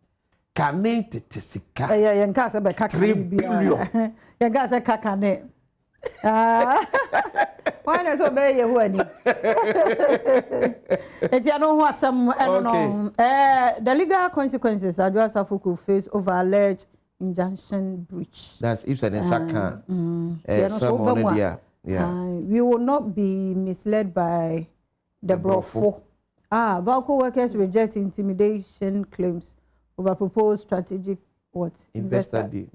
Kanete sika. Yeah, yenka se be kaka 3 billion. Yenka se kaka ne. Why not obey you? It's no who some no. The legal consequences Adwosafu could face over alleged injunction breach. That's if said in Saka. We will not be misled by the brofo. Valco workers reject intimidation claims over proposed strategic investor deal.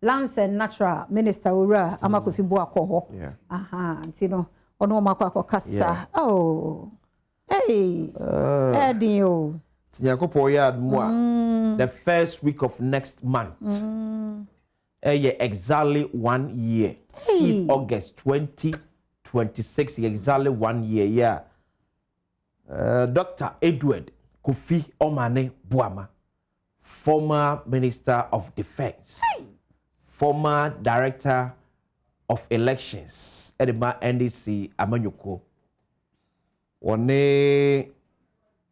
Lands and Natural Minister Ura Amakofi Boakoho. Aha, Tino, ono Makako Kasa. Oh, hey, Edio. Tinyakopo yard moi. The first week of next month. Exactly 1 year. See August 2026, exactly 1 year. Yeah. Dr. Edward Kofi Omane Boama, former Minister of Defense, former Director of Elections, Edema NDC Amanyoko. One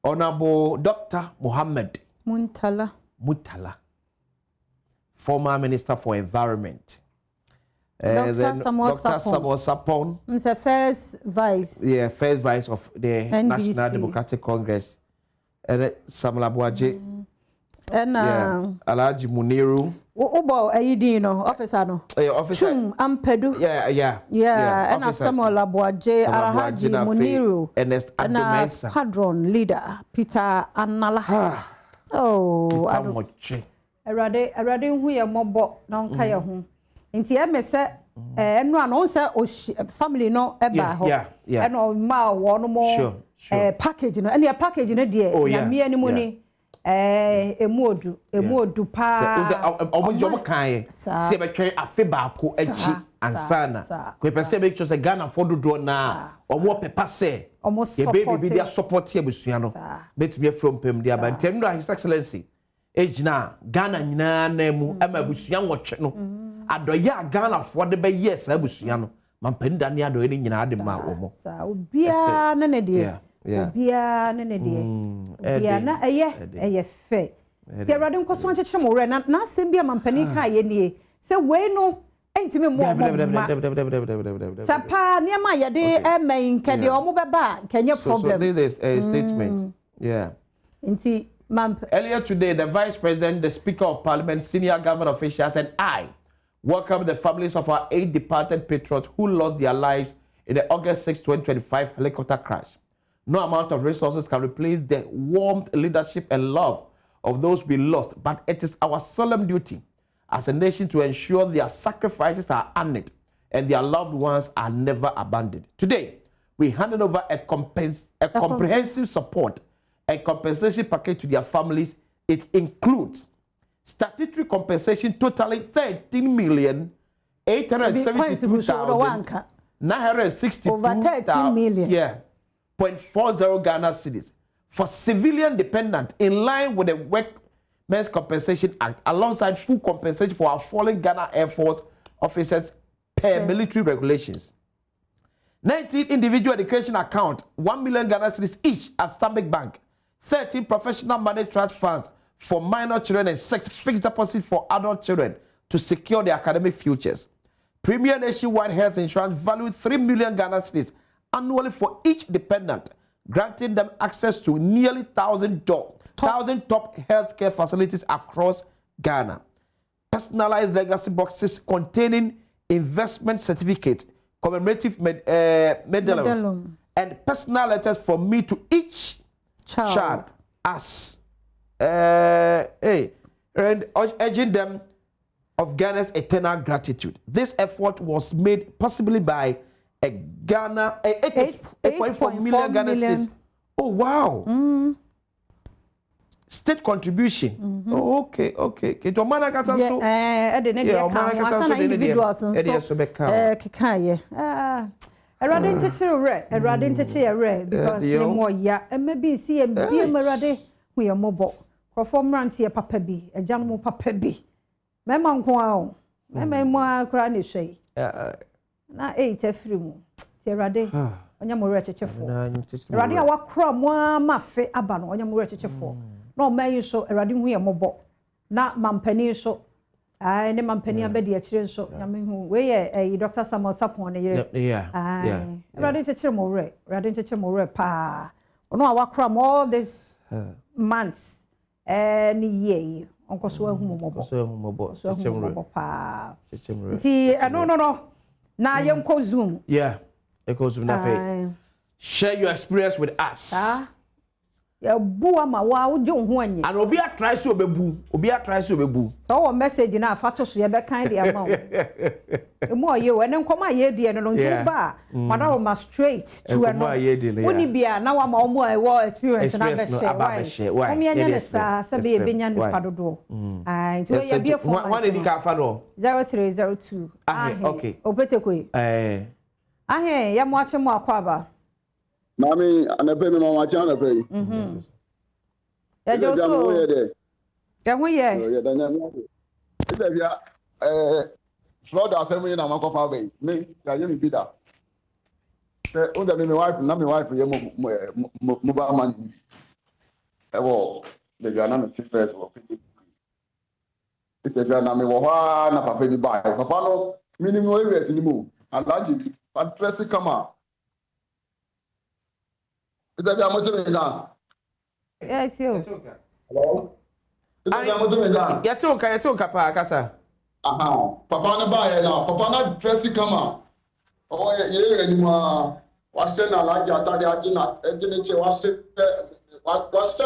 Honorable Dr. Mohammed Mutala, former Minister for Environment. Dr. Samuel Sapon. The first vice. Yeah, first vice of the NDC. National Democratic Congress. And Samuel Abuaje. And Alaji Muniru. Ubo Aidino, officer no. Officer. Chum Ampedu. Yeah. And Samuel Abuaje, Alaji Muniru. And squadron leader, Peter Anala. Oh, I don't. Erade hu ye mobo na nka ye ho nti e me se eno ano se family no e ba ho eno ma wo no mo package no ene package no de na me ani mu ni emuodu pa omo kan se be twen afe ba ko achi ansana ko pese be cho se Ghana fododo na omo pepa se ye baby dia support ye busua no betime from pem dia ba ntem no His Excellency ejina Ghana nyina na mu ama busua nwotwe no adoya Ghana for de be yes abusua no mampenda ne adoye ni nyina ade ma wo mo sa obia na ne de obia na ne de obia na eye fe ti Awurade nkoso ankyekye mo re na asem bia mampani ka ye nie se we no entime mo sapa ne ma ye de emen kede o mo beba kenye problem so this is a statement nti earlier today, the Vice President, the Speaker of Parliament, senior government officials, and I welcome the families of our 8 departed patriots who lost their lives in the August 6, 2025 helicopter crash. No amount of resources can replace the warmth, leadership, and love of those we lost, but it is our solemn duty as a nation to ensure their sacrifices are honored and their loved ones are never abandoned. Today, we handed over a comprehensive support and compensation package to their families. It includes statutory compensation totaling 13,872,962.40 Ghana cedis for civilian dependent in line with the Workmen's Compensation Act, alongside full compensation for our fallen Ghana Air Force officers per military regulations. 19 individual education accounts, 1 million Ghana cedis each at Stanbic Bank. 13 professional managed trust funds for minor children and 6 fixed deposits for adult children to secure their academic futures. Premier nationwide health insurance valued 3 million Ghana cedis annually for each dependent, granting them access to nearly 1,000 top healthcare facilities across Ghana. Personalized legacy boxes containing investment certificates, commemorative medals, and personal letters from me to each child as and urging them of Ghana's eternal gratitude. This effort was made possibly by a Ghana 8.4 million Ghana cedis. Oh wow! State contribution. Oh, okay. To mana kasa so. Individuals Erade ntechere re because ne mo ya maybe see em bi emerade hu ye mobo krofo mrante papa bi agyan mo papa bi mema nko a o mema mo akra ne hwei na 8 afiri mu ti erade onya mo re chechefo erade a wakra mo amafe aba no onya mo re chechefo na o mayi so erade hu ye mobo na mampani so ne mampani abedi akire so nyame hu we ye Dr. Samuel Sapon ne yere Radin chechire mo re pa ono awakra all this months ni ye onko so ahu mo mobo pa ti no na yenko zoom eko zoom na fe share your experience with us ya bu ama wa wo jo ho anye and obi a try so obebu so message na afato so ye be kan de ama wo emu oye we ne nkoma ye die no ntu ba mana ma straight to eno woni bia na wa ma omo e wo experience na be share why omi anya ne sa se be benya ni padodo ai to ye bia for one dey ka fa do 0302 okay opetekwe ya mo ache mo akwaba mami anape me mama ache anape ya jo so ya ho ye ya danya mi ida bia flood asemu na makofa be me ya ye mi bida unda me wife ye mo ba man ewo de bia na me tifes wo pidi ise bia na me wo ha na papa bi ba papa no minimum areas ni mu alaji bi patresi kama ise bia mo teme ga it's you hello ise bia mo teme ga ya tonka pa kasa papa na ba ye na papa na dresi kama o ye ni ma wase na alaji atade agina egine che wase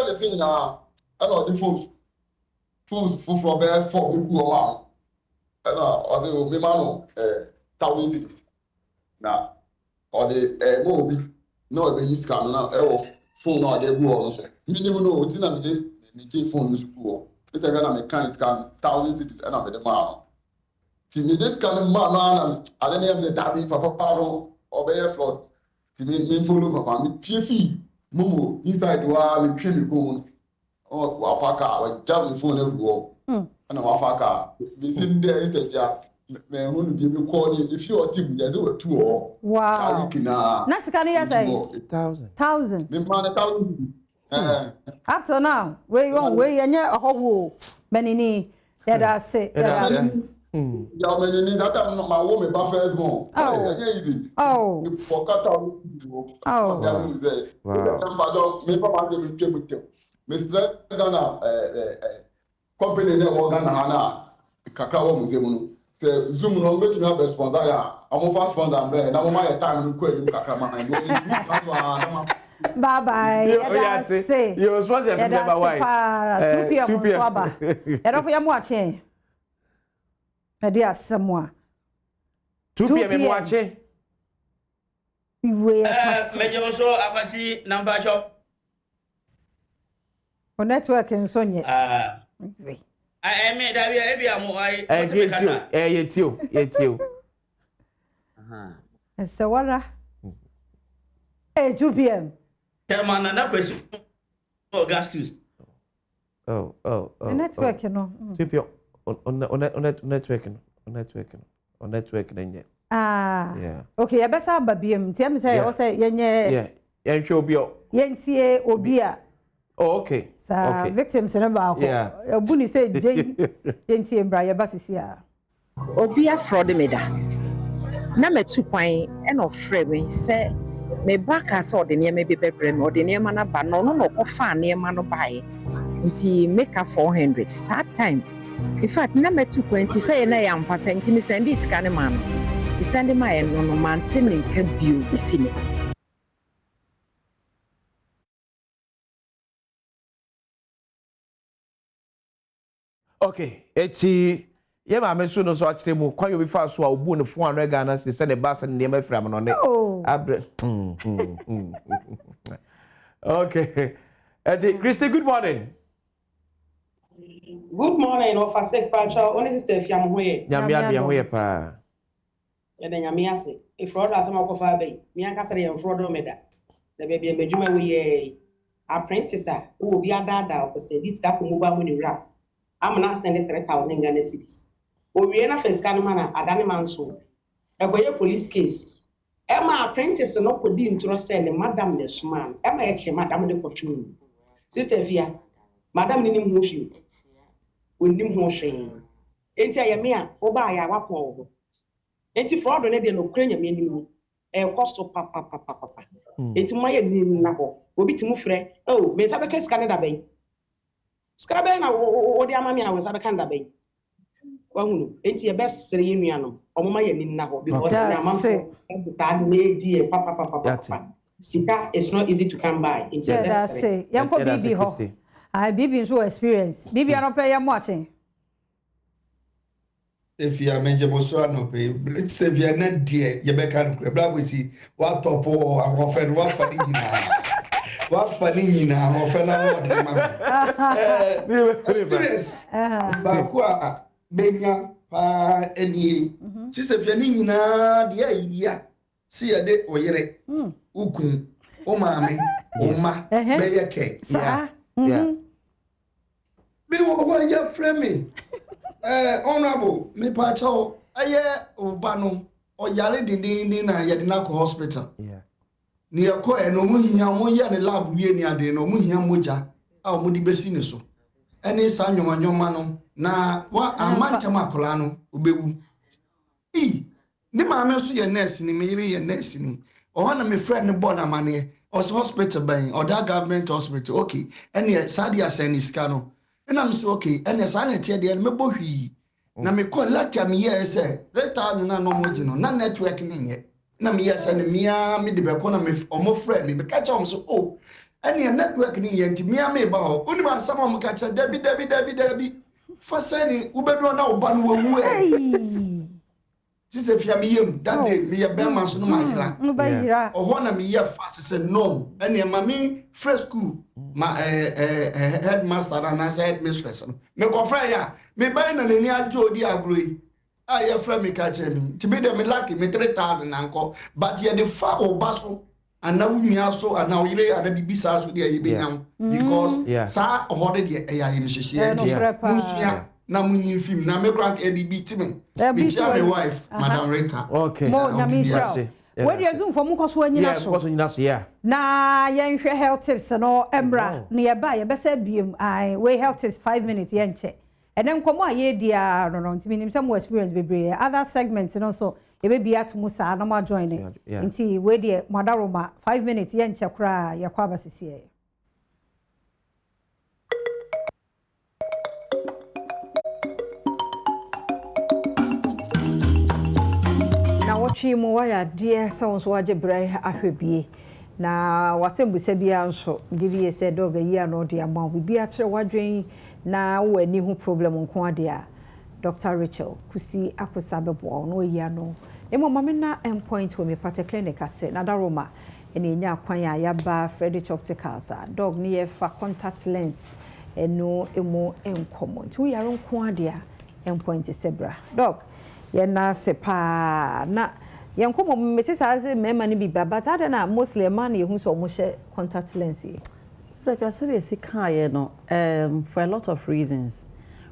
ne sin na ana odi phones for be for ku o ma ana odi o me ma no 1000 cities na odi mo bi no be use can na phone na odi gu o no so minimum no odi na me je phone no ku o ite ga na me kan scan 1000 cities ana me de ma ti me this can ma na ale ne am da bi papa paro obey flood ti me follow papa me pfi mumu inside wa me twi me go o wa faka wa jam phone e go ana wa faka bi sin there instead ya me hunu bi me call ni if you team there so we two o wow na sika ni yes 1000 me man 1000 up to now we yenye ohowo menini ya da say ya menini that time my wo me ba first born easy for kata me papa de me twem me stress Ghana company ne wo Ghana hana kakra wo museum no se zoom no make me have sponsor ya amo fast sponsor be na mo ma ye time no ko enim kakra ma no bye bye say you sponsor from number 1 2 p.m. so ba era fo ya mo ache ade asemwa 2 p.m. mo ache iwe mejo so afasi number chop o network nso nye me da bia e bia mo ai yetio so wala 2 p.m. Temana na kwesi Augustus network no 2 p.m. on network nenye okay ya besa babiem tiam say o say yenye yenhwe obio yentie obia okay okay victims na ba ko obuni say yentie mbra ya basisi a obia fraud meda na metu kwan e no frɛ me say me baka so de niam be bebre me de niam na ba no no ko fa niam no bae nti make 400 sad time in fact na metu kwan ti say na ya mpasa nti me send this kan man me send my no no man tin nka bio isini okay eti ye ma me so no so akire mu kwan yo bi fa so a obu ne 400 Ghana se ne ba se ne ma fira me no ne abre okay eti Christy, good morning. Good morning, of a 6 Pacha, only sister Fiam Hoye. Yamia Hoye pa. And then Yamiasi, if fraud as a mock bay, Miancasari and fraud meda. The baby and Benjamin we apprentice who will be a dada, or say this cap move when you rap. I'm not sending 3,000 Ghana cities. Or we enough as Canamana, Adaniman so. A police case. Emma apprentice no could be to sell Madame the Schman. Emma actually Madame the Cochon. Sister Fia, Madame Ninim Mushu. We nim ho hwe enti ayamia oba ya wapo enti fraud no de no kranya me nim e kosto papa enti moye nim na ho obi timu frɛ oh me sabe ka scan da ben scan ben na wo de amami na wo sabe kan da ben wahunu enti e best sere yenu ano omo ma ya nim na ho because na amamfo ta me di papa Sika is not easy to come by. That's it. Yanko Bibi ho. I Bibi so experience. Bibi I don't pay you watching. If you are major Bosso, no pay. If you are not dear, you can black with you. What top or our friend, what funny what funny now, or fellow experience. Bakwa, Benya, any. Since if you're Nina, dear, yeah. See a day or yere. Ukun, o mami, oma, beyake. Yeah. Be what you frame me. Honorable, me pacho, aye, Obano, or Yale di na Yadinako Hospital. Yeah. Near Ko and Omuya Moya and lab Yenia de Nomuya Moja, our Mudi Besiniso. Any son, your mano, na what a manchamacolano, Ubewu. E. Nima mesu ye nurse ni me ye nurse ni. O wana me friend born amane or hospital by or that government hospital. Okay. Any sadia send scanner. And I'm so okay. And as I tell the me bohi. Na me call like am here say. Reta na no mojino. Na network ni ye. Na me yes and me me de be na me omo friend me catch am so oh. Any network ni ye nti me ba ho. Oni ba sama mo catch Debbie. For saying ubedo na oba no wu e. Just if you are me, that day, me a bear man, so no my or one of me, fast said no. And your mammy, fresh school, my headmaster and I said, mistress. Me go fire, me buy an any Jody agree. I have friend me catch me. To be them lucky, me 3,000 uncle, but you're the far or bustle. And now we are so, and now you lay at the BBC with the because, sir, already a him, na munyi film na me grant ADB time me tell my wife Madam Rita okay mo na me show where you zoom for mu koso anyina so yeah na yen hwe health tips no embra na ye ba ye be say biem I we health tips 5 minutes yen che and then komo aye dia no ntimi nim some experience bebre other segments no so e be bia to musa na ma join nti we dia madaroma 5 minutes yen che kra ye kwa basisi watchi mo waya dear sounds waje brai ahwebie na wasembusa bia nso give you say dog year no dia ma bi a kire wadwen na wani hu problem nko ade a Dr. Rachel kusi akosa bebo no year no emo mama na endpoint we me pate clinic ase na daroma ene nya kwan ya yaba Frederick Opticals dog ni ye fa contact lens eno emo enkomo nti we yaro nko ade a endpoint sebra dog na sepa na yankomo metisa se mema ni bi baba ta na mostly man ye hu so mo she contact lens so if you serious kan no for a lot of reasons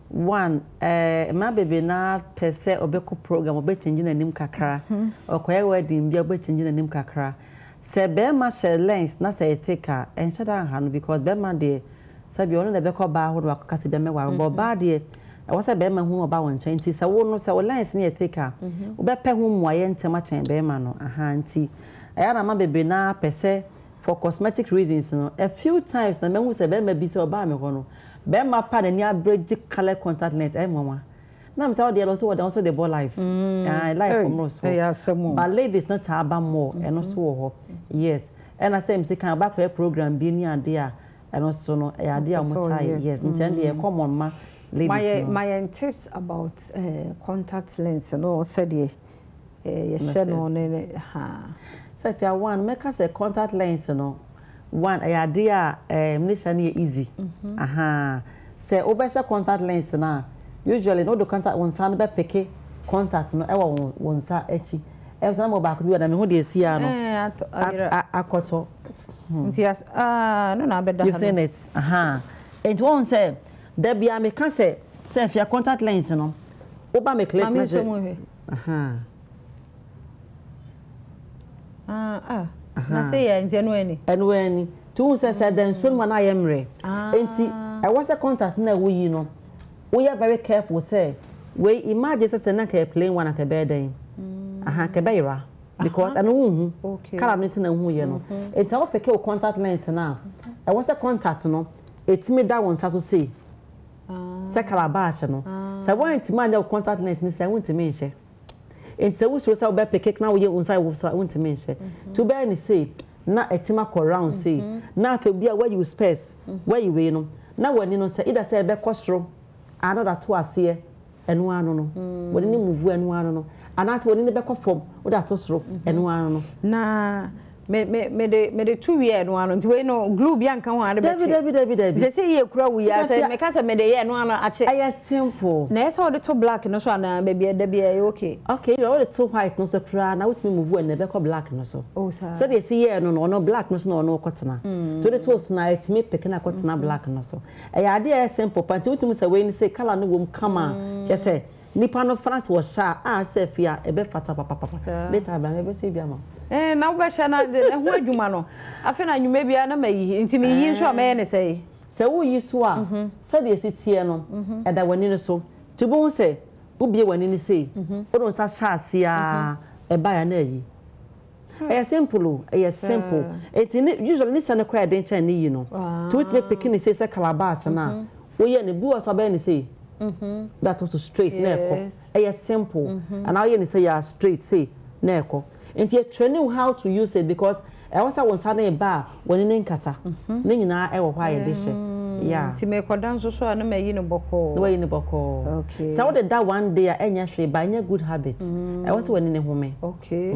one my baby na pese obeko program obe change na nim kakra okoye wedding bi obe change na nim kakra se be ma she lens na se take en shada han because be ma de se bi ono na be ko ba ho do akase be me wa bo ba de I was a bear man who about 1 change. So, no, so lines near thicker. Ubepe whom my entema chain bearman, a hanty. I had a man baby na per se for cosmetic reasons. A few times the man who said, Bear be so by me. Bear my pad and near bridge color contact lens, mama. Now, I'm sorry, also the ball life. I like from Rose. But ladies not about more and also, yes. And I say, I'm sick back to a program being near dear and also no idea more yes, intend a common ma. My tips about contact lens no said ye said on so if you one make us a contact lens no one idea nation easy say obesha contact lens na usually no the contact one san be peke contact no e won sa echi e san mo back do na me hu de sia no akoto yes no na beda you seen it and one say there be a me can say if your contact lens no oba me click measure na say ya nje no any two say then so man I am re enti I was a contact na we you know we are very careful say we imagine say na ka plane one ka be den ka be ira because I know okay kala me na hu ye no enti I pick your contact lens na I was a contact no etimi da won sa so say sekala batch no so when it man your contact lens ni say won't me nche enti say we so say we pick na we unsa we so won't me nche to be any say na etima ko round say na afa bia where you space where you we no na wani no say either say be kosro another to ase enu anu no wani ni move enu anu no anata wani ni be kofom wo da to soro enu anu no na me de 2 year no anu nti we no glue bia nka ho ade be David je say ye kura wu ya say me ka say me de ye no anu ache aya simple na ese ode to black no so ana be bia da bia okay you ode to white no so kura na wutimi move enu be ko black no so so they see ye no black no so no kotena to the toast na etimi pick na kotena black no so aya ade simple panti wutimi say we ni say color no wom kama je say nipa no France was sha say fia e be fata papa later ba me be say bia ma na wo be sha na ho adwuma no afi na nwuma bia na mayi nti me yi nso me ne say se wo yi so a se de sitie no e da wani no so ti bo se wo bie wani ni say wo don sa sha sia e ba ya na yi e simple it usually ni chane kwa den chan ni yi no to it me pikin say se calabash na wo ye ne bu o so ba ni say that was straight neko simple and now you say you straight say neko and you training how to use it because I was one sana ba when in nkata ni nyina e wo hwa ye de yeah ti me kodan so so na me yi no boko no yi no boko okay so what that one day enya hwe ba enya good habits I was when in home okay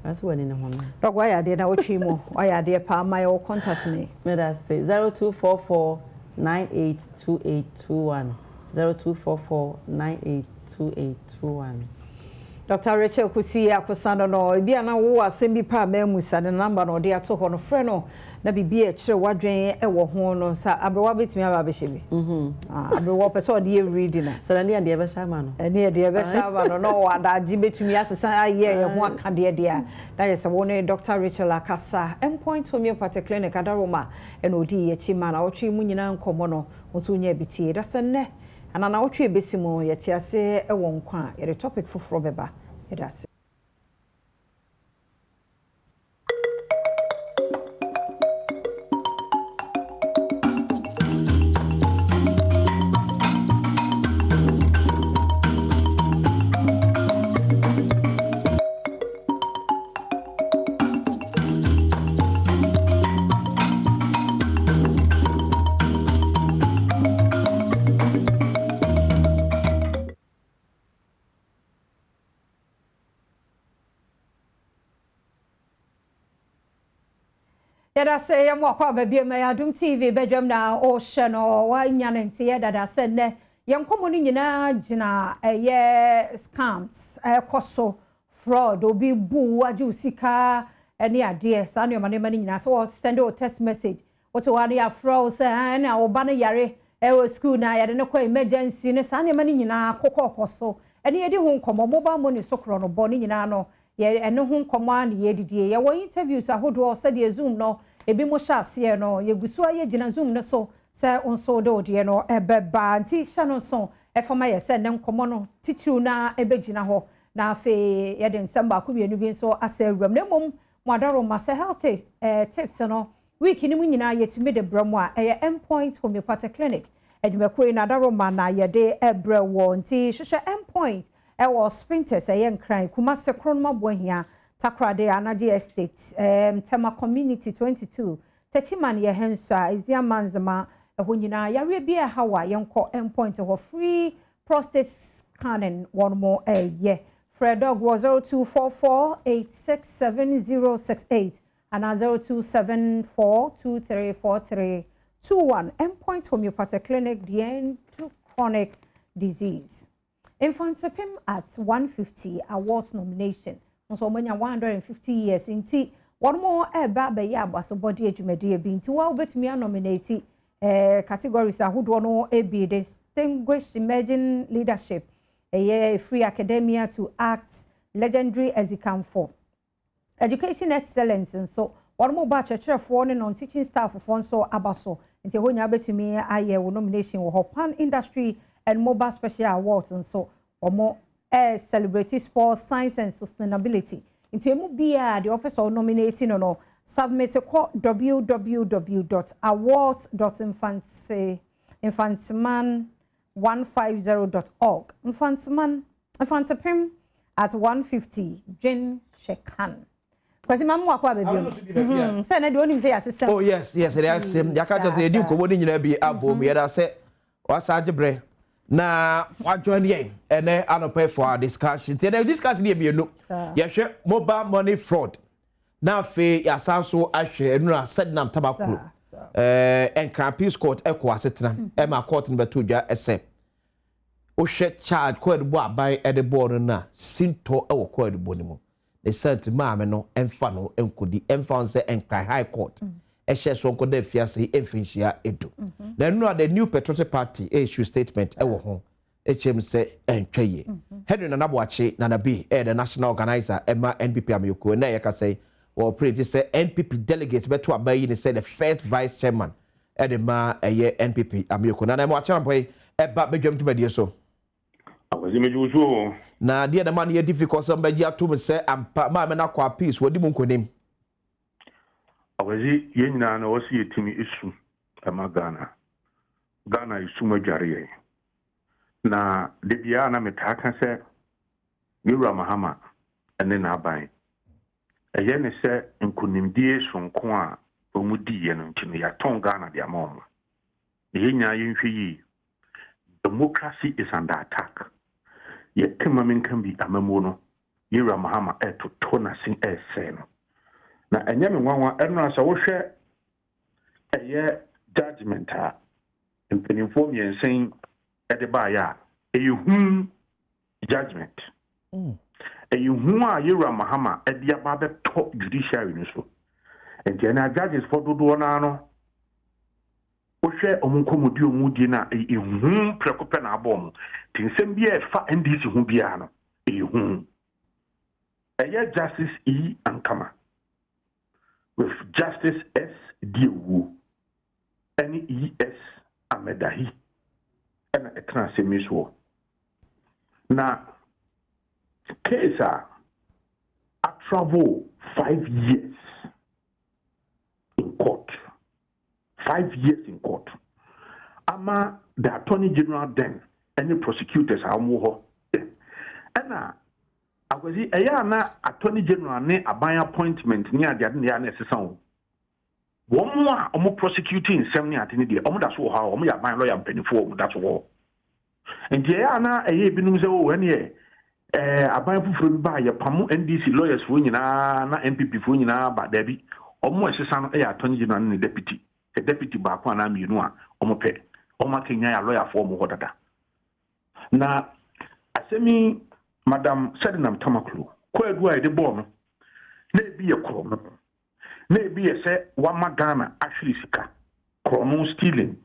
that's when in home dog why are they na otwi mo why are they pa my contact me that say 0244 982821 0244982821 Dr. Rachel Kusi akusano no bia na wo asem bi pa ma musa ne number no de ato ho no frɛ no na bibi e kire wadwen e wo ho no sa abrewa betimi aba be hyebi abrewa pɛ sɛ ɔde reading na so na ne de be sha ma no ne de be sha ma no wada agi betimi asesa aye ye ho aka de na ye sɛ wo ne Dr. Rachel akasa endpoint homeopathic clinic adaroma e no di ye chi ma na wotwe mu nyina nkomo no wotu nya bitie da sɛ ne ana na wotwe besimo ye ti ase e wo nkwa ye topic foforo beba ye da se Yada say ya mo kwa babie ma Adom TV Badwam na o hye no wa nya ne nte yada da se ne yenkomo ni nyina gina scams koso fraud obi bu aju usika ene ade sa ne ma ne nyina so send o text message what to wari ya fraud say na oba ne yare wo school na yade ne kwa emergency ne sa ne ma ne nyina kokoso ene yedi hu nkomo mobile money sokro no bo ne nyina no ye ene hu nkomo an ye didie ye wo interviews ahodo se de zoom no ebi mo sha ase no ye gusu aye gina zoom ne so se onso de ode no ebeba nti sha no so efoma ye se ne nkomo no titiu na ebegina ho na afi ye de nsamba ko bienu bi so ase awram ne mom mwadaro ma se health tips no week ni mu nyina ye tumi de bramo a ye endpoint homeopathic clinic edwumekoi na daro ma na ye de ebrewo nti hwehwe endpoint ewo sprinters ye nkran kuma se kronma bohia takrade anaji estate tema community 22 techiman ye hensa izia manzama eho nyina yare bia hawa yenko endpoint ho free prostate scanning one more ye Fredog was 0244867068 and 0274234321 endpoint homeopathic clinic the end to chronic disease. Infantsepim at 150 awards nomination. So many 150 years inti one more eba be ya baso body adwumade bi nti wa obetumi nominate categories ahodo no ebi distinguished emerging leadership free academia to act legendary execam for education excellence and so one more batch for non teaching staff for so abaso nti honya betumi aye nomination wo pan industry and mobile special awards and so omo celebrity sports science and sustainability nti emu bia the office of nominating no submit to www.awards.infantsman150.org infantsepim at 150 Jin Shekan Kwasi mamu akwa baby. Say na de onim say asesem. Oh yes, there are same. Yaka just say di ko woni nyina bi abom ye da say wasaje bre. Na wa join yen ene anope for our discussion. The discussion here be no. Ye hwe mobile money fraud. Na fe ya sanso ahwe enu na said nam tabakuro. Enkran peace court ekwa setena. Ema court no beto dwa ese. O hwe charge ko edbo aban edebo no na sinto ewo ko edbo ni mu. The sent maame no emfa no enkodi emfa on se enkran high court. Ehye so nko da fiase emfinhia edu. Na no the new patriotic party issue statement ewo ho. Echem se entwaye. Henry Nanaboache Nanabi the national organizer Emma NPP Amyoko na yeka say or pray this say NPP delegates beto abayi ni say the first vice chairman Edema eye NPP Amyoko na mo acha boy eba bedwam to bedie so. Na dia the man here difficult somebody to me say ampa ma me na kwa peace wodi mu nkonim. Awazi yenyina na wasi yetimi isu ama Ghana isu madware na de bia na metaka se Yura Mahama ene na aban eye ne se nkonimdie sonko a omudi ye no ntino ya ton Ghana de amom yenya yenhwe yi democracy is under attack ye temamen kan bi amamo no Yura Mahama to na sin ese no na enye me nwanwa eno asa wo hwe eye judgment a mpenimfo miensen edeba ya eyehun judgment eyehun a Yura Mahama edia ba be to judiciary no so enti na judges for dodo na no wo hwe omunkomudi omudi na eyehun prekope na abom tinsem bia efa NDC hu bia no eyehun eye justice E ankama with Justice S. Diewu and E.S. Amedahi and a transmission. Now, case I travel 5 years in court. 5 years in court. Ama the Attorney General then, any prosecutors are more. And I was na Attorney General ne aban appointment ni ade ne ya na sesan wo mo a omo prosecuting nsem ne ade ne de omo da so ha omo ya ban lawyer mpanifo omo da so wo enti ya na binum se wo ne aban fufuro bi ba ya pamo NDC lawyers fo nyina na MPP fo nyina ba da bi omo sesan no Attorney General ne deputy ba kwa na mienu a omo pe omo akenya ya lawyer fo omo hodada na asemi Madam Sadinam Tamaklu, Kwedwa de Bon, maybe a chrono, maybe a say one Ghana actually sika, chrono stealing,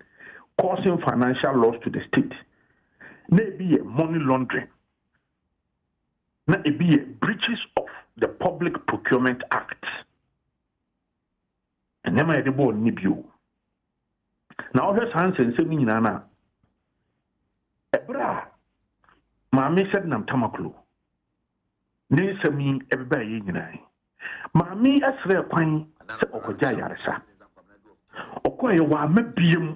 causing financial loss to the state, maybe a money laundering, maybe a breaches of the Public Procurement Act, and never the Bon Nibu. Now, there's Hansen saying, Nana, Ebra. Maame said nam tamaklo ne sami everybody nyinaa maame asre kwan se okoja yaresa okoye wa mabiem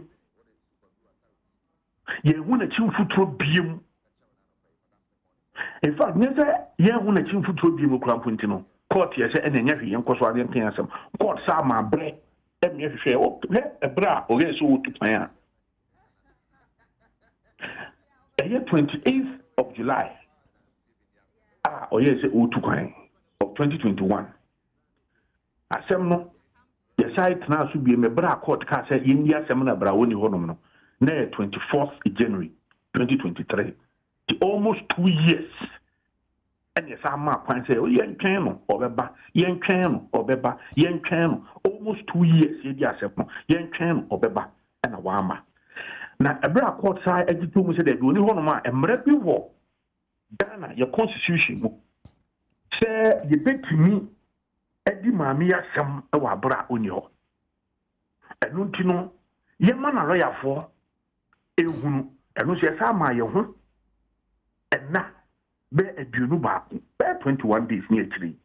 ye hu na chimfuturo biem in fact ne se ye hu na chimfuturo biem kura mpunti no court ye se enenya hwe yenkoso ade nkan asem court sa ma bre eme hwe o ebra o ye so wotu pan a 28th of July. Yes, of 2021. Assemno, the site now should be a bra court case India Semana Brawoni Honomo, near 24th January 2023. Almost 2 years. And yes, I'm not quite say, oh, yen channel or beba, yen channel or beba, yen channel. Almost 2 years, yen channel or beba, and a wama. Na ebra court side ejitu mu se de oni ho no ma emra bi wo Ghana your constitution mu se ye betimi edi maami asem e wa bra oni ho enu ntino ye ma na lawyer fo ehunu enu se sa ma ye ho enna be aduonu ba be 21 days ni akiri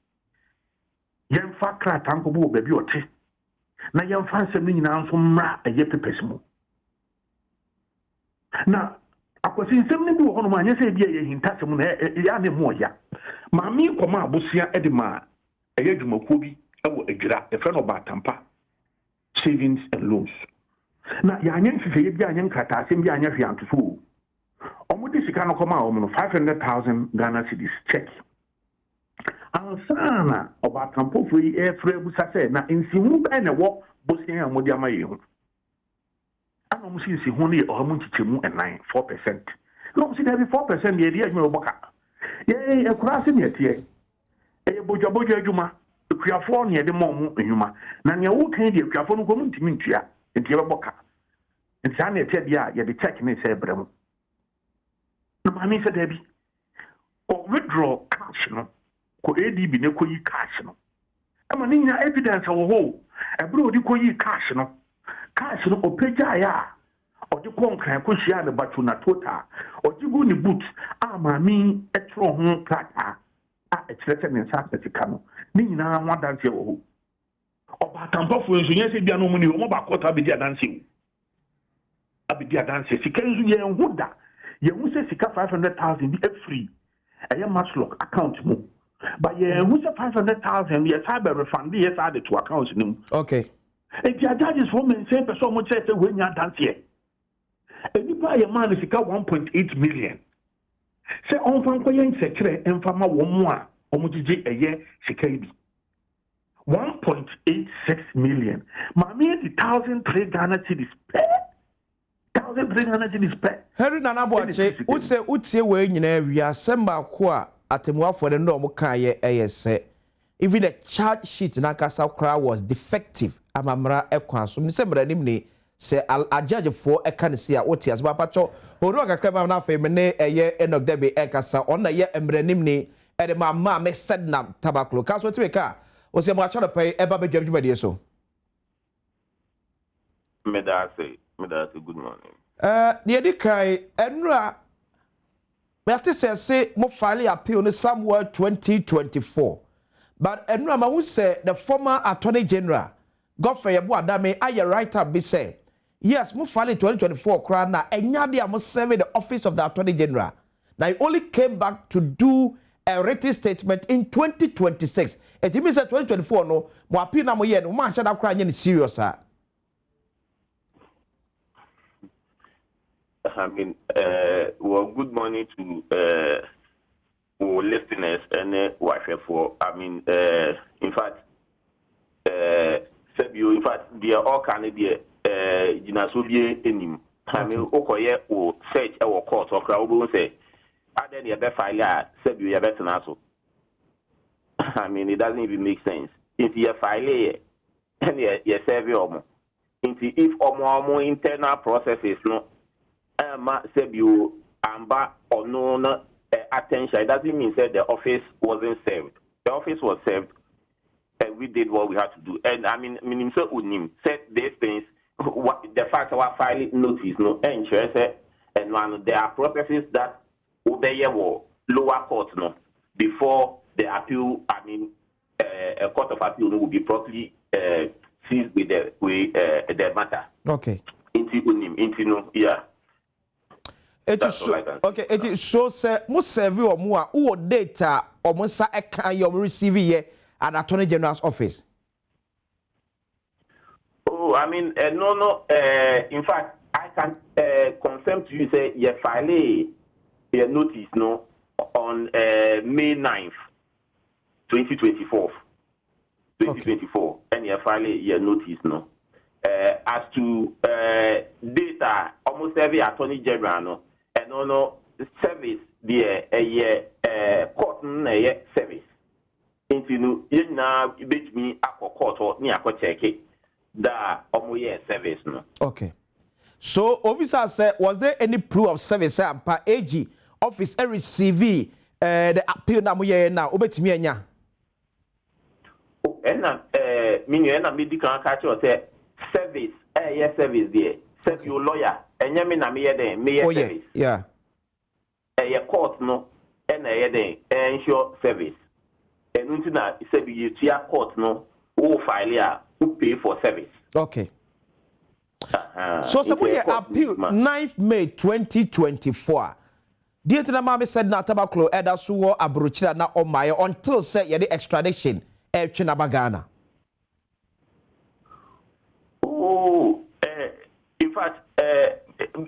ye mfa kra tanko bo ba bi ote na ye mfa nsem ni nyina nso mra eye pepes mu na akwasi nsem ne bi wo hono ma anya se bia ye hintasem na ya ne mo ya maami koma abosia edema ɛyɛ dwumakuo bi ɛwɔ adwira ɛfrɛ no Batampa savings and loans na yɛanyɛ nhwehwɛeɛ bi anyɛ nkrataasɛm bi anyɛ hwɛ antofo o ɔmo de sika no kɔma ɔmo no 500,000 Ghana cedis check ansana Batampa yi ɛfrɛ busa sɛ na nsihu bɛn na ɛwɔ bosia a mo de ama yɛ ho ana ɔmo si nsihu no yɛ ɔmo nkyekyɛmu 4%. No, see, there be 4% the idea you boka. Yeah, a cross in yet, yeah. A boja juma, a creafor near the mom, huma. Nanya who can you creafor come to Mintia, and Tia Boca. And Sanya said, yeah, the checking is a brem. No, mammy said, Debbie. Or withdraw cash, no. Could AD be no cash, no. I'm an evidence of a whole. A broad you cash, no. Cash, no, or peja, or the conquer kushia the batuna tota or you go in the boots mammy etro home plata a threatened in Sassicano. Nina one dance your or Batampa for yes, if you are no money, or about Abidia dancing. Abidia dances, she can you and Wooda. You will say 500,000 be free. A much lock account move. But yeah, who's a 500,000 yes, I better refund yes added to accounts. Okay. If your judges woman say so much says when you dance here. And you buy a man is 1.8 million. Say on Fankoyan secret and Fama 1 more, Omujiji a year, Shikabi. 1.86 million. Mammy, the 1,003 Ghana cedis pay. 1,300 cedis pay. Harry Nanaboache, would say, when in area, Semba Qua, Atemua for the normal Kaye AS. Even the charge sheet in Akasa crowd was defective. Amamra Equan, so December Nimni. Say a judge for a canisia otias bapacho oroka krema na fe mene eye enok debe ekasa on na ye emrenimni e de mama me said na tabaklo kaso tibeka o se mo acho pay eba be dwabdwade so me da say good morning ne di kai enra me ate say mo file appeal no somewhere 2024 but enra ma who say the former attorney general Godfrey Badwam aye right up be say yes, mo file in 2024 crown na enyade am serving the office of the Attorney General. Now he only came back to do a written statement in 2026. It means that 2024 no mo appeal na mo ye no man shada crown any serious ah. I mean well good morning to our listeners and watch for I mean in fact in fact they are all Canadian Jinasobie enim. I mean, Okoye or search our court or crowd will say, I then you better file said you better also. I mean, it doesn't even make sense. If you file and you serve your if more internal processes no, said you amba or no attention, it doesn't mean that the office wasn't served. The office was served, and we did what we had to do. And I mean, so unim said these things. What the fact of our filing notice no interest and one there are processes that obey lower court no before the appeal I mean a court of appeal will be properly seized with the matter. Okay. Into no yeah. It is so, okay, it is so say most serve or more who data or most you receive here at Attorney General's office. Oh, I mean, no. In fact, I can confirm to you say you file a notice no on May 9th, 2024. 2024, and you file a notice no. As to data, almost every Attorney General no, and no service the court service. Into you now bet me a court or near check it. That service no. Okay. So officer said, was there any proof of service per AG office receive the appeal na mo ye na obetimi anya? Oh, and medical catch or say service yes service there. Serve your lawyer and me na me service. Yeah. Court no and ensure service. And until na say you court no who file who pay for service. Okay. So suppose appeal 9th May 2024. Dear to the mama said na tabaklo eda suwo abrochira na omaye until say the extradition twenaba Ghana. Oh, in fact,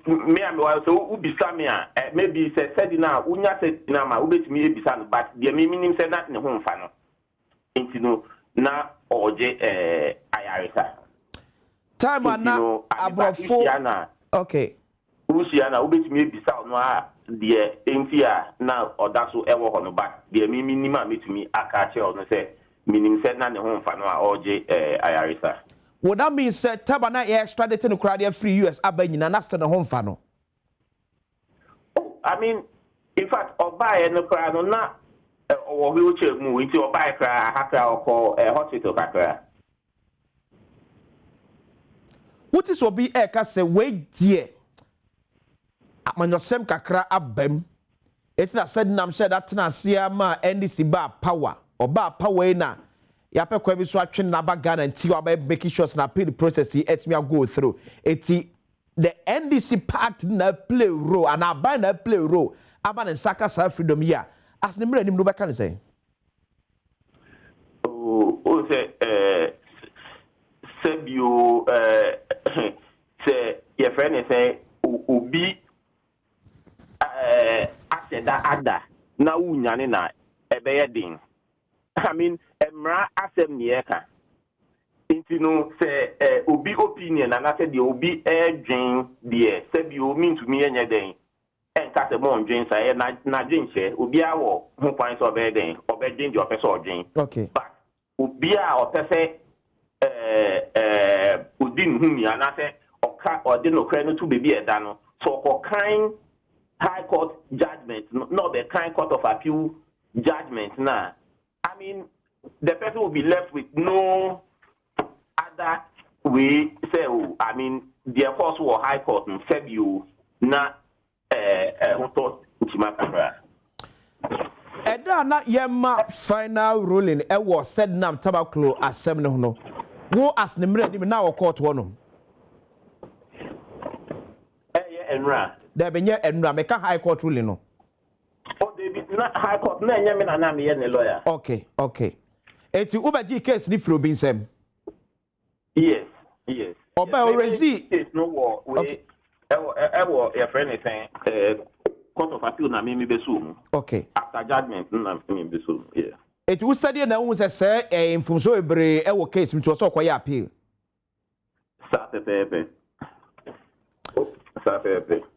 me and my so Ubisamia, maybe said now, Unya said Nama, Ubit me Bisan, but the meaning said that in the home funnel. Into na oje ayaresa. Time and now Abrafo. Okay. Usiana Ubit me Bisan no the Intia now or that's so ever on the back. The minimum me to me a catcher on say meaning said na the home funnel oje ayaresa. What that means said Tabana extradited to crowd free US Abany and after the home funnel. I mean, in fact, or buy no crowd or not. Or wheelchair move into a bike, hacker, or call a hospital hacker. What is will be a case wait, dear? When your sem kakra abem, it's not said, I'm said that Nasia ma NDC bar power or bar power na. Yapa kwabi swatching naba Ghana and Tiwa by making sure na appeal process it's me go through. It's the NDC part na play role and I buy na play role. Aban and Saka self freedom here. As the mirror, no can say. Oh, say you say your friend is say ubi after that ada na unyane na ebeye din. I mean, emra asem nieka. Inti no say ubi opinion and I said the ubi dream the say you mean to me any day. And cast a more dreams I na dream share ubia wo who points of everything or bedin your person dream. Okay. But ubia or pese udin humi and I say or didn't credit to be a dano. So for kind high court judgment, not the kind court of appeal judgment now. I mean the person will be left with no other way say I mean the course or high court and said you not Eda na yema final ruling e was said nam tabaklo asem ne no wo as ne mre ni na wo court wono enra there be nye enra make high court ruling no o dey be na high court na enya me na me ye ne lawyer. Okay eti ubaji case ni fro binsem yes oba already no war we ewo your friend is saying court of appeal na me be so. Okay. After judgment na me be so. Yeah. It will study na who say information ebre ewo case me to so kwaya appeal. Sapepe.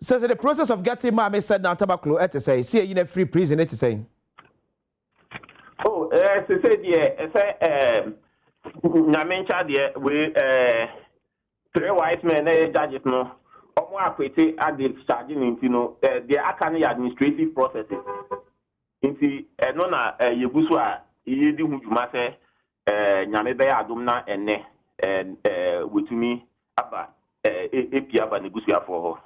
Says the process of getting my said now tabaklo et say see you in a free prison et say. Oh, say say na mencha there we three white men judges no. Omo akwete ade charging into no the akane administrative processes inti no na yegusu a yedi huduma se nyame be adom na enne wetumi aba epi aba negusu afo ho.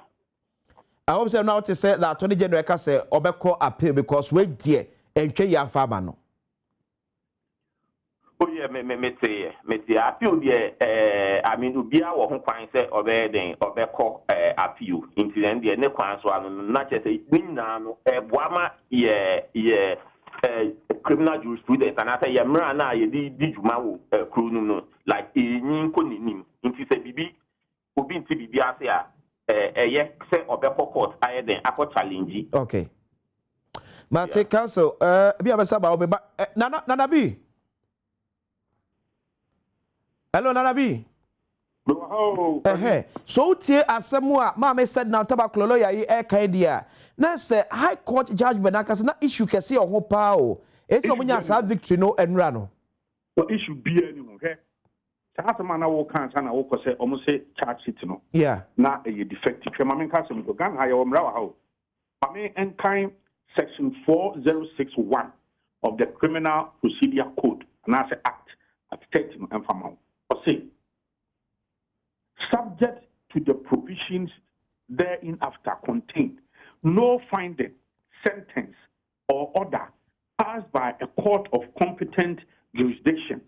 I hope say now to say that Attorney General ka say obekọ appeal because we die entwe ya fama no. Oh yeah, me say appeal there I mean ubia wo ho kwan say obeden obekọ appeal into then there ne kwan so anu na che say ninna no boama ye criminal jurisprudence and I say ye mra na ye di juma wo kru no like yin ko ninim into say bibi obi nti bibi ase a ye say obekọ court ayeden akọ challenge. Okay. Mate council bi abasa ba obi nana bi. Hello, Nanabi. So, tie asemua, Mamma said now tabaclo lawyer, air candia. Now, say High Court judgment, I can issue can see on power. It's no means victory, no, and rano. What issue be anyone, okay? Tasamana will can't and I will say almost say charge it, no. Yeah. Not a defective. Mamma Castle to gun higher on Rawa. I mean, and kind section 4061 of the Criminal Procedure Code, and I say act at 13 and from say, subject to the provisions therein after contained, no finding, sentence, or order passed by a court of competent jurisdiction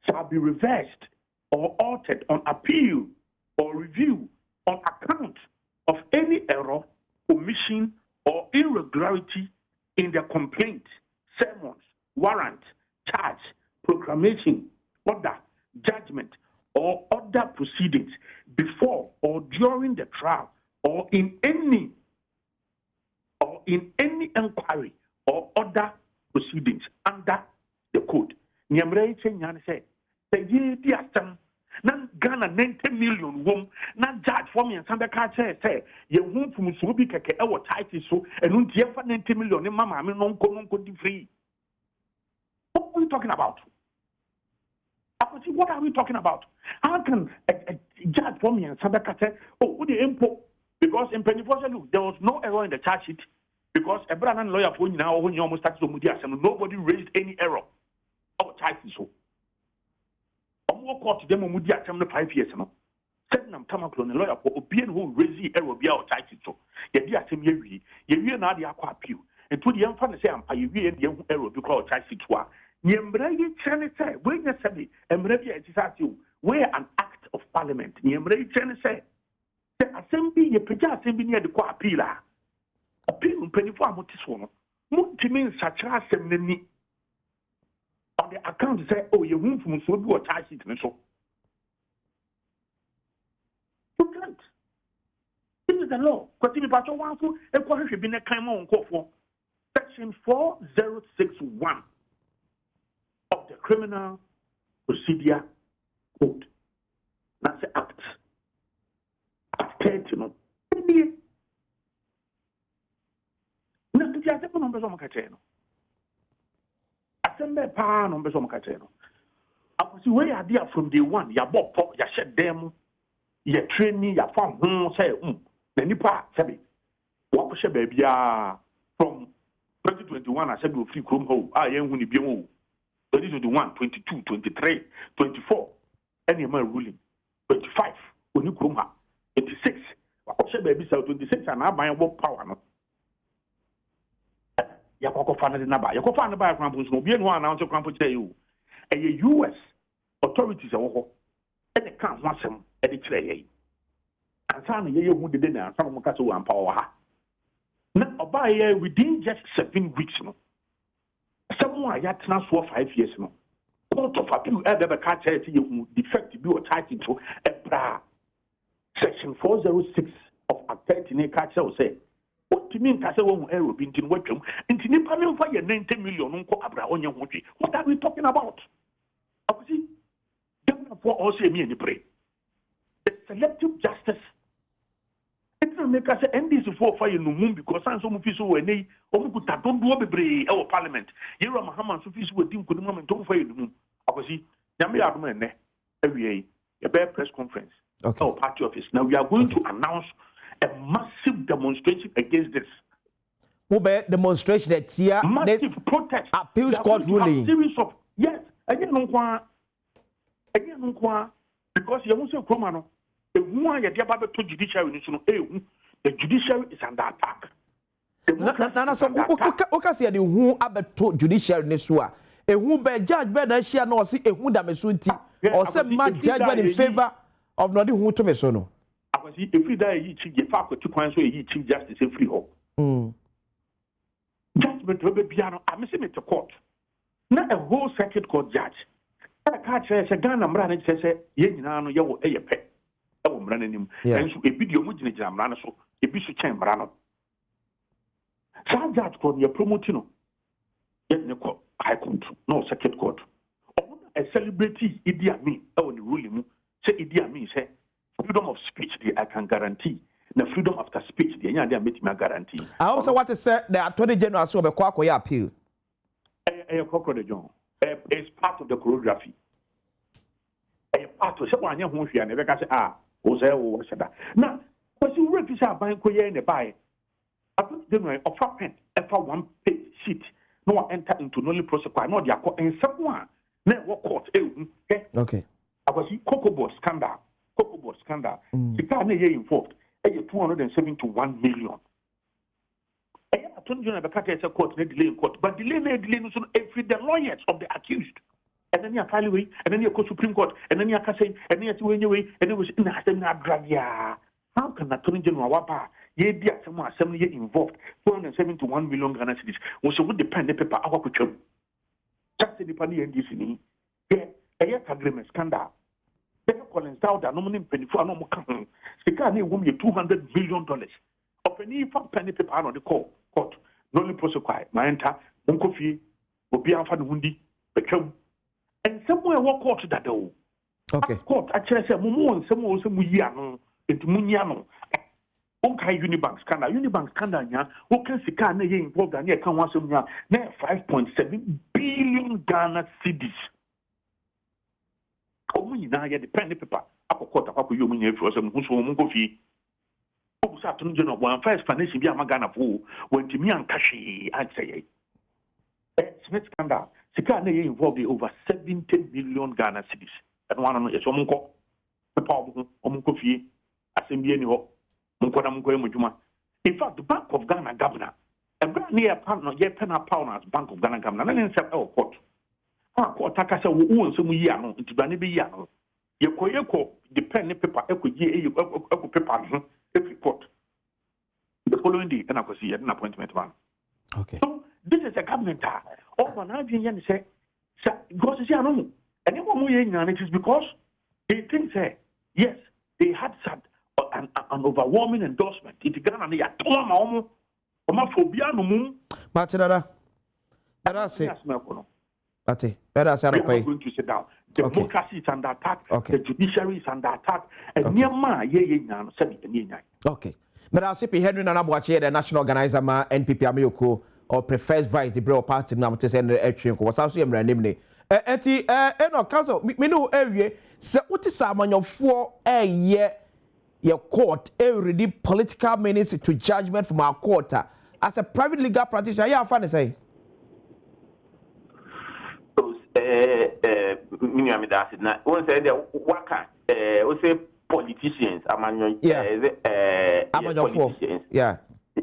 shall be reversed or altered on appeal or review on account of any error, omission, or irregularity in the complaint, summons, warrant, charge, proclamation, order, judgment, or other proceedings before or during the trial or in any inquiry or other proceedings under the code. Nyamre nyane say ye di asem na Ghana 90 million wom na judge for me and Sanda ka say ye hu fum so bi keke e wo title so enu ntie fa 90 million ni mama me no nko di free. What are we talking about? What are we talking about? How can a judge for me and Sanda ka say, oh, what the info? Because in Pennyforce, there was no error in the charge sheet. Because a brand lawyer for now, when you almost started to media, nobody raised any error. Oh, charge so. Omo court them media 5 years no. Said nam tamaklo lawyer for obien who raise the error be out charge so. Ye di asem ye na dey akwa appeal. And to the emfa say ampa ye wie dey error be call charge sheet wa. Nyemra ye chene say when you say emra bi etisati where an act of parliament. Nyemra ye chene say assembly ye peja assembly near the kwa appeal a. Appeal mpanyifo amotiso no. Mutimi nsachira asem nani. On the account say, oh, you won't from so do a charge sheet and so. You can't. This is the law. Continue, but one for a quarter should be a crime on call for section 4061 of the Criminal Procedure Code. That's the act. Act 30, no. Now, the other numbers on my channel. Assemble pa no beso makache no akosi we ya dia from day one ya bop ya shed them ya training ya farm say na nipa sabi wa ko she bia from 2021 I said we free chrome ho yen hu ni bi mo 2021 22 23 24 any man ruling 25 oni chrome ha 86 wa ko she bia 26 and aban bo power no yakoko fa na naba yakoko na ba kwampo so obi enu announce kwampo kire you e US authorities e wo ho e de kan ho asem e de kire ye ansa na ye hu de na ansa mo ka so ampa wo ha na oba ye within just 7 weeks no someone ya tena so 5 years no court of appeal e be ka kire ti ye hu defect bi o title so e bra section 406 of act 30 ne ka kire o say what do you mean? Kase wo error bi ntin watwam ntin nipa me fa ye 90 million nko abra onye hotwe. What are we talking about? Abusi government for also me any pray. The selective justice. It's not make us NDC for fire no mum because some of us were nay omu kuta don do bebre e parliament. Yero Mahama so fisu we dim ko moment don fire no mum. Abusi nyame adom ene awie a bear press conference. Okay. Our party office. Now we are going to announce a massive demonstration against this. Mobile demonstration that here massive protest. Appeals court ruling. Series of yes, again no kwa because you want to come on. The one you get to judiciary the judiciary is under attack. Na so o say the who abeto judiciary ne so a who be judge be na share no say who da me so nti or say ma judgment in favor of no the who to me so no. If we die, you chief, you fuck with 2 points, so you chief justice and free hope. Judgment will be piano. I'm missing it to court. Not a whole circuit court judge. I can't say, Ghana, Mran, says, Yenano, you a pet. I will run him. And so a video moving jam, so a bishop chamber. Some judge called your promotino. Yet no court, high court, no circuit court. A celebrity, Idi Amin, oh, the ruling, say Idi Amin, say. Freedom of speech, I can guarantee. The freedom after speech, they make me guarantee. I also want to say the Attorney General so be kwa appeal. It's part of the choreography. Part of someone who you never can say that. Now, because you read this about in the buy, I put them on offer pen, offer 1 page sheet. No one enter into no process. No, they are and someone network court. Okay. I was Cocoa Board scandal. The car is involved. 271 million. I told you the cat is a court, delay in court, but delay so every the lawyers of the accused. And then you are and then you go Supreme Court, and then you are saying, and then you are anyway, and it was in a how can Attorney General Wapa, ye dear someone assembly involved, 471 million Ghana cedis, was would depend the paper our kuchum. Just the penny and this. ɛyɛ agreement scandal ɛyɛ Collins Dowda no ne mpanifo ano mo ka ho sika na ɛwom yɛ $200 million ɔpani fa penny paper no de call court no only protocol ma enter monko fie obi amfa ne hundi betwam ensɛm a ɛwɔ court dada o okay court akyerɛ sɛ mo nsɛm o sɛ mo yi ano enti mo nyi ano onkai Unibank scandal nya o kan sika na yɛ involved na yɛ kan ho asɛm nya na 5.7 billion Ghana cedis omu nyinaa yɛ de pen ne paper akɔ court akɔ yɛ omu nyinaa fi ɔsɛ mo so mo nkɔ fie obu sa tunu general one first explanation bi ama Ghana fo wantimi anka hwee akyɛ yɛ Smith scandal sika na yɛ involved in over 70 million Ghana cedis and one no yɛ so mo nkɔ pepa omu nkɔ fie asɛm bi ani hɔ mo nkɔ na mo nkɔ yɛ mo dwuma in fact the Bank of Ghana governor ɛbra ne yɛ partner yɛ penal partners Bank of Ghana governor na ne nsɛm ɛwɔ court court aka sɛ wo nsɛm yi ano ntibra ne bi yi ano yɛkɔ the pen ne paper ɛkɔ paper no every court the following day and I could see an appointment man. Okay. So this is a government all one Adrian say because you know anyone who it is because they think yes they had such an overwhelming endorsement. It Ghana they are homophobia no mum. Matinada. Better say going to sit down. The democracy is under attack. The judiciary is under attack. And Myanmar okay. But I'll say Henry Nanabuachi, the national organizer, NPP Amiyoko, or prefers vice the Bro Party now to send the action. Was also a name. No, council, me know area. So, what is someone your 4 year your court already political menace to judgment from our court as a private legal practitioner? Yeah, I find to say. Politicians, politicians. Yeah.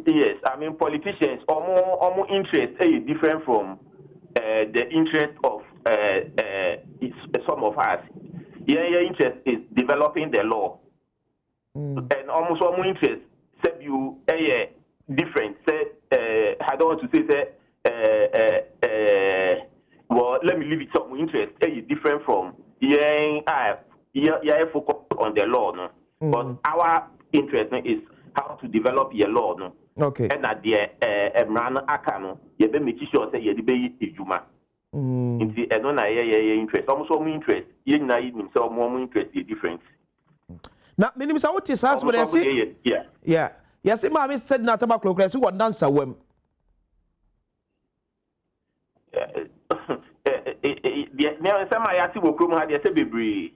Yes, I mean politicians are more interest different from the interest of some of us. Your interest is developing the law, and almost all more interest. Say you different. Say I don't want to say well, let me leave it some interest. Different from focus on the law, no. But our interest is how to develop your law, no. Okay. And at the Emran Akano, you be making sure say you be ijuma. Inti enona interest. Almost more interest. You na himself more interest is different. Now, minimum sa what is as what I say? Yeah. Yes, Mami said na tabaklo kra so what dance awem. Now some I see wo krom ha dey say bebre.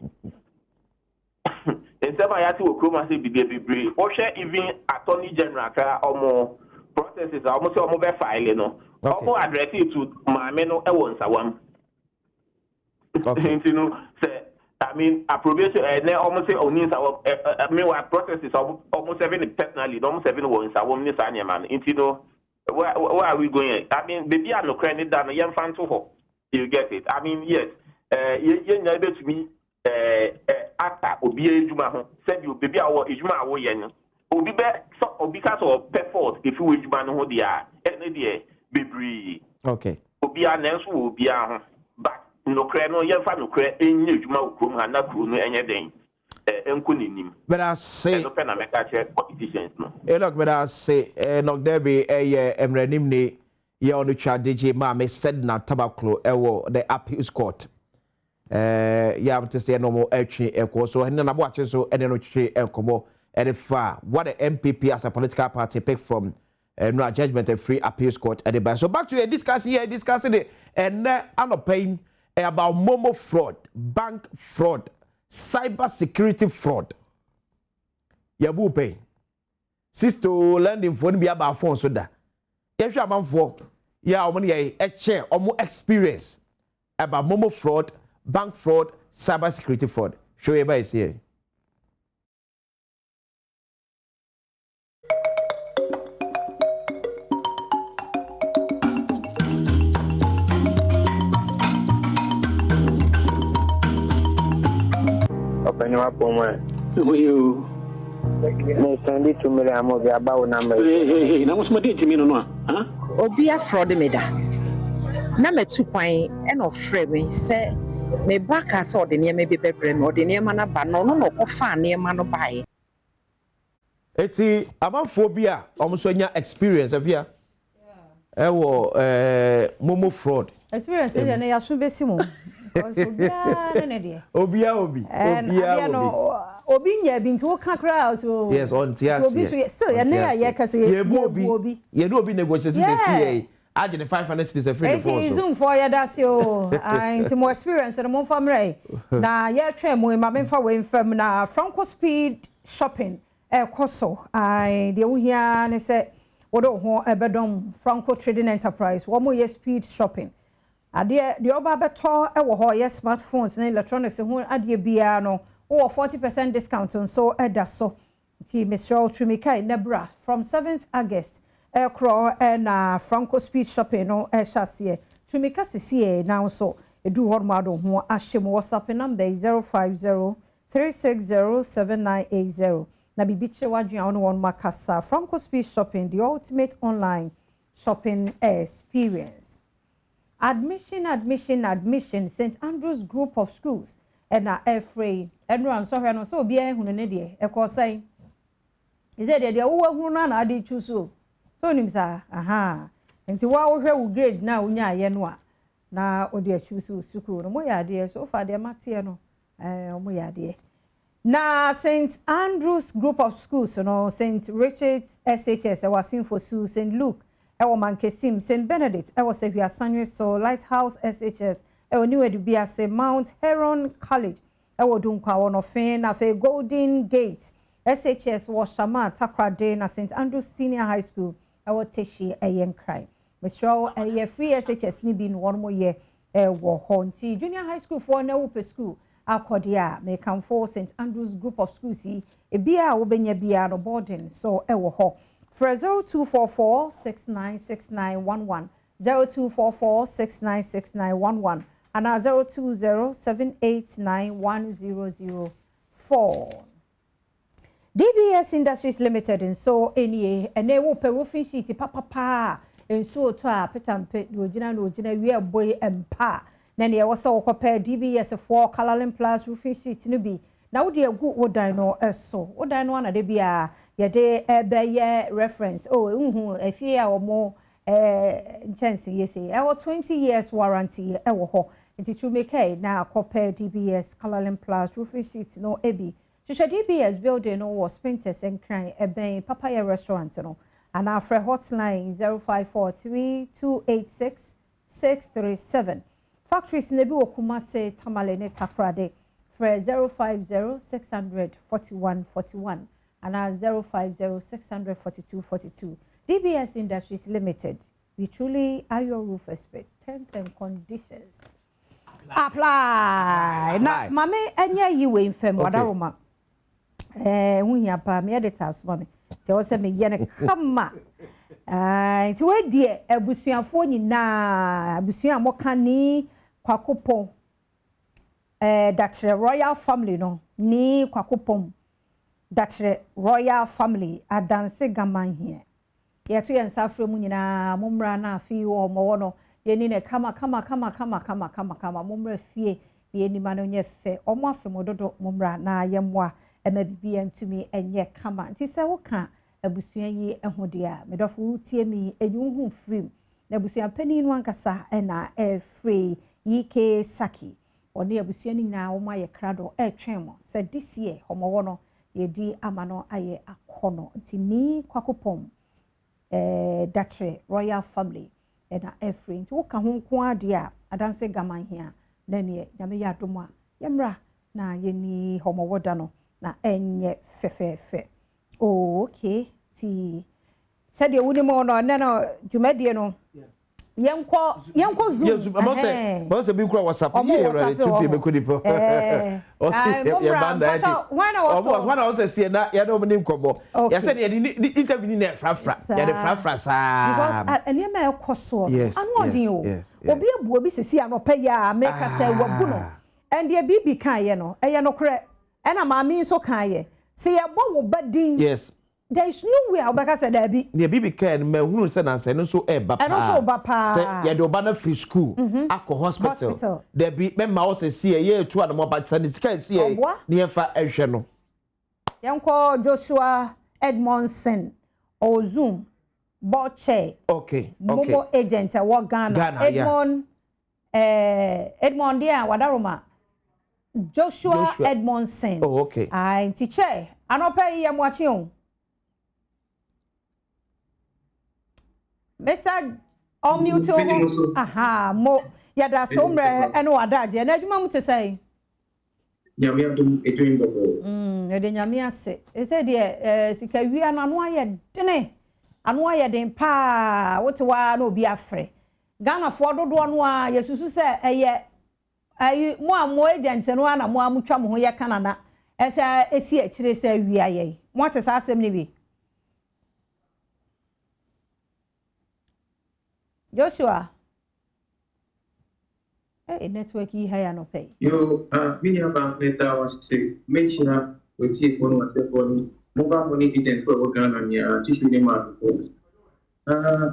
Some I see wo krom ha say bebre. O share even attorney general ka omo processes almost omo be file no. Omo address it to maame no e won sawam. Okay. You know, say I mean approbation na almost say oni sawam me wa processes almost 7 personally, almost 7 won sawam ni sa nyama. You know, where are we going? I mean baby no credit down yam fan to ho. You get it. I mean, yes. You able to me ata obi ejuma ho. Said you baby awo ejuma awo yen. Obi be so obi ka so perforce if you ejuma no ho dia. E dey bebre. Okay. Obi anenso obi a ho. But no kre no yen fa no kre enye ejuma okrom ha na kro no enye den. Enko ninim. But I say no pen na make check politicians no. Look, but I say no there be emrenim ni ye onu twa DJ ma me said na tabaklo ewo the appeals court ya am to say no more etwe ekwo so ene na bo ache so ene no twe enkomo ene fa what the MPP as a political party pick from no judgment and free appeals court and by so back to a discussion here discussing it and anopin about momo fraud, bank fraud, cyber security fraud yabu pay sister lending phone be about phone so da yes, I'm for yeah, I'm a share or more experience about momo fraud, bank fraud, cyber security fraud. Show you by here. Open your up on you. Send it to me. I'm about number. Hey, now what's my date to me? No, huh? Obia fraud me da. Na metu kwan e no frɛ me sɛ me back as or the near maybe bebrem or the near man ba no no fan near man buy. Eti amaphobia almost experience of here. Momo fraud. Experience na ya so besimo. Obia. Obi nya bi nti wo ka kra so. Yes, on tias. Obi still ya na ya ka say ye obi. Ye do obi negotiate say agene 500 cities a free for. Eti zoom for ya das yo. Nti mo experience na mo famre. Na ye twa mo ma memfa we mfam na Franco Speed Shopping koso. De wo hia ne say wodo ho Badwam Franco Trading Enterprise. Wo mo ye speed shopping. Ade de oba beto wo ho ye smartphones na electronics ho ade bia no wo 40% discount so eda so ti Mr. Trimikai Nebra from 7th August cro na Franco Speed Shopping no chassis Trimika CCA now so edu hormado ho ahyem WhatsApp number 050360790 na bibiche wadwan on one makasa Franco Speed Shopping the ultimate online shopping experience. Admission St. Andrews Group of Schools and na free everyone sorry no so bia ehunu ne de e ko sai is it de wo ehunu na ade choose so nim sa aha enti wa wo hwe wo grade na unya aye no a na o de choose school no mo ya de so fa de mate no mo ya de na St. Andrews Group of Schools no St. Richard's SHS e wasin for St. Luke e wo Mankesim St. Benedict e wo Sevia Sanwe so Lighthouse SHS e wo New Edubia se Mount Heron College e wo Dunkwa wono fin na fe Golden Gate SHS wo Shama Takrade na St. Andrews Senior High School e wo Teshi Eyenkrai Mr. e free SHS ni bi no wono mo ye e wo honti Junior High School for na wo pe school akodia me come for St. Andrews Group of Schools e bia wo benya bia no boarding so e wo ho for 0244696911 0244696911 and 0207891004 DBS Industries Limited and so any and they will pay roofing sheet papa and so to a petampe original we boy and pa then there was so compare DBS for Colourland Plus roofing sheet no be now they good what dino so what dino na de bia ye de be reference if you or more chance yes e 20 years warranty e wo ho nti Trumike na compare DBS Colourland Plus roofing sheet no ebi DBS building no was painters and crying ben Papaya restaurant no and our hotline 0543286637 factories nebi Okumase Tamale ne Takrade for 0506004141 and our 05064242 DBS Industries Limited. We truly are your roof experts. Terms and conditions apply. Now, mame, anya you in fem wadaroma. When you pa me the task, mommy. Tell us me yene kama. To where dear ebusuafo nyina abusuan mokani kwakopon. That royal family no ni kwakopon. That royal family adanse gaman here. Yetu yensa fremu nyina mumra na afi wo mo no yeni ne kama mumra fie yeni ma no nye fe omo afi mododo mumra na yemwa emabibia ntumi enye kama nti se wo ka abusuan yi ehode a medofo utie mi enyuhu frim na abusuan pani no ankasa na free yike saki oni abusuan nyina wo ma ye krado twemo se this year omo no yedi amano aye akono nti ni kwakopom datre royal family na every nti wo ka ho nko ade a adanse gaman hia na ne nyame ya doma yemra na yeni homowoda no na enye fefefe okay ti said you woni mo no na no dwumadie no yenko zoom mo se bi kura WhatsApp ye ready to be kodi po o si ye banda eti wana o se sie na ya do mnim kobo ya se ye di interview ni na frafra ya de frafra sa because ene ma ekoso anu odin o obi ebu obi sisi anopa ya make say wabu no and ye bibi kan ye no eye no kre ena ma mi so kan ye se ye bo wo badin yes there is no way Obaka said there be. The baby can me who say na say no so e ba pa. And also ba pa. Say ye de oba na free school, akọ hospital. There be me ma o say see ye tu na mo ba say the sky see ye. Ne fa ehwe no. Yanko Joshua Edmondson or Zoom Boche. Okay. Momo agent at Ghana. Edmond dia wadaroma. Joshua Edmondson. Oh, okay. I teacher. Anope ya mwachion. Mr. Omute. Aha, mo yada sombre eno wadaje. Na adwuma mu te say. Nyame adom edwin bobo. Ede nyame ase. E say de sika wi anano aye dene. Ano aye den pa wote wa na obi afre. Ghana fo dodo no a yesusu se eye ayi mo agent no ana mo amutwa mo ho ye Canada. Ese esi a kire se wi aye. Mo te sa asem ni bi. Joshua. Network yi haya no pay. Yo, mini about neta was say mention we take one what the mobile money agent for Ghana near tissue name out.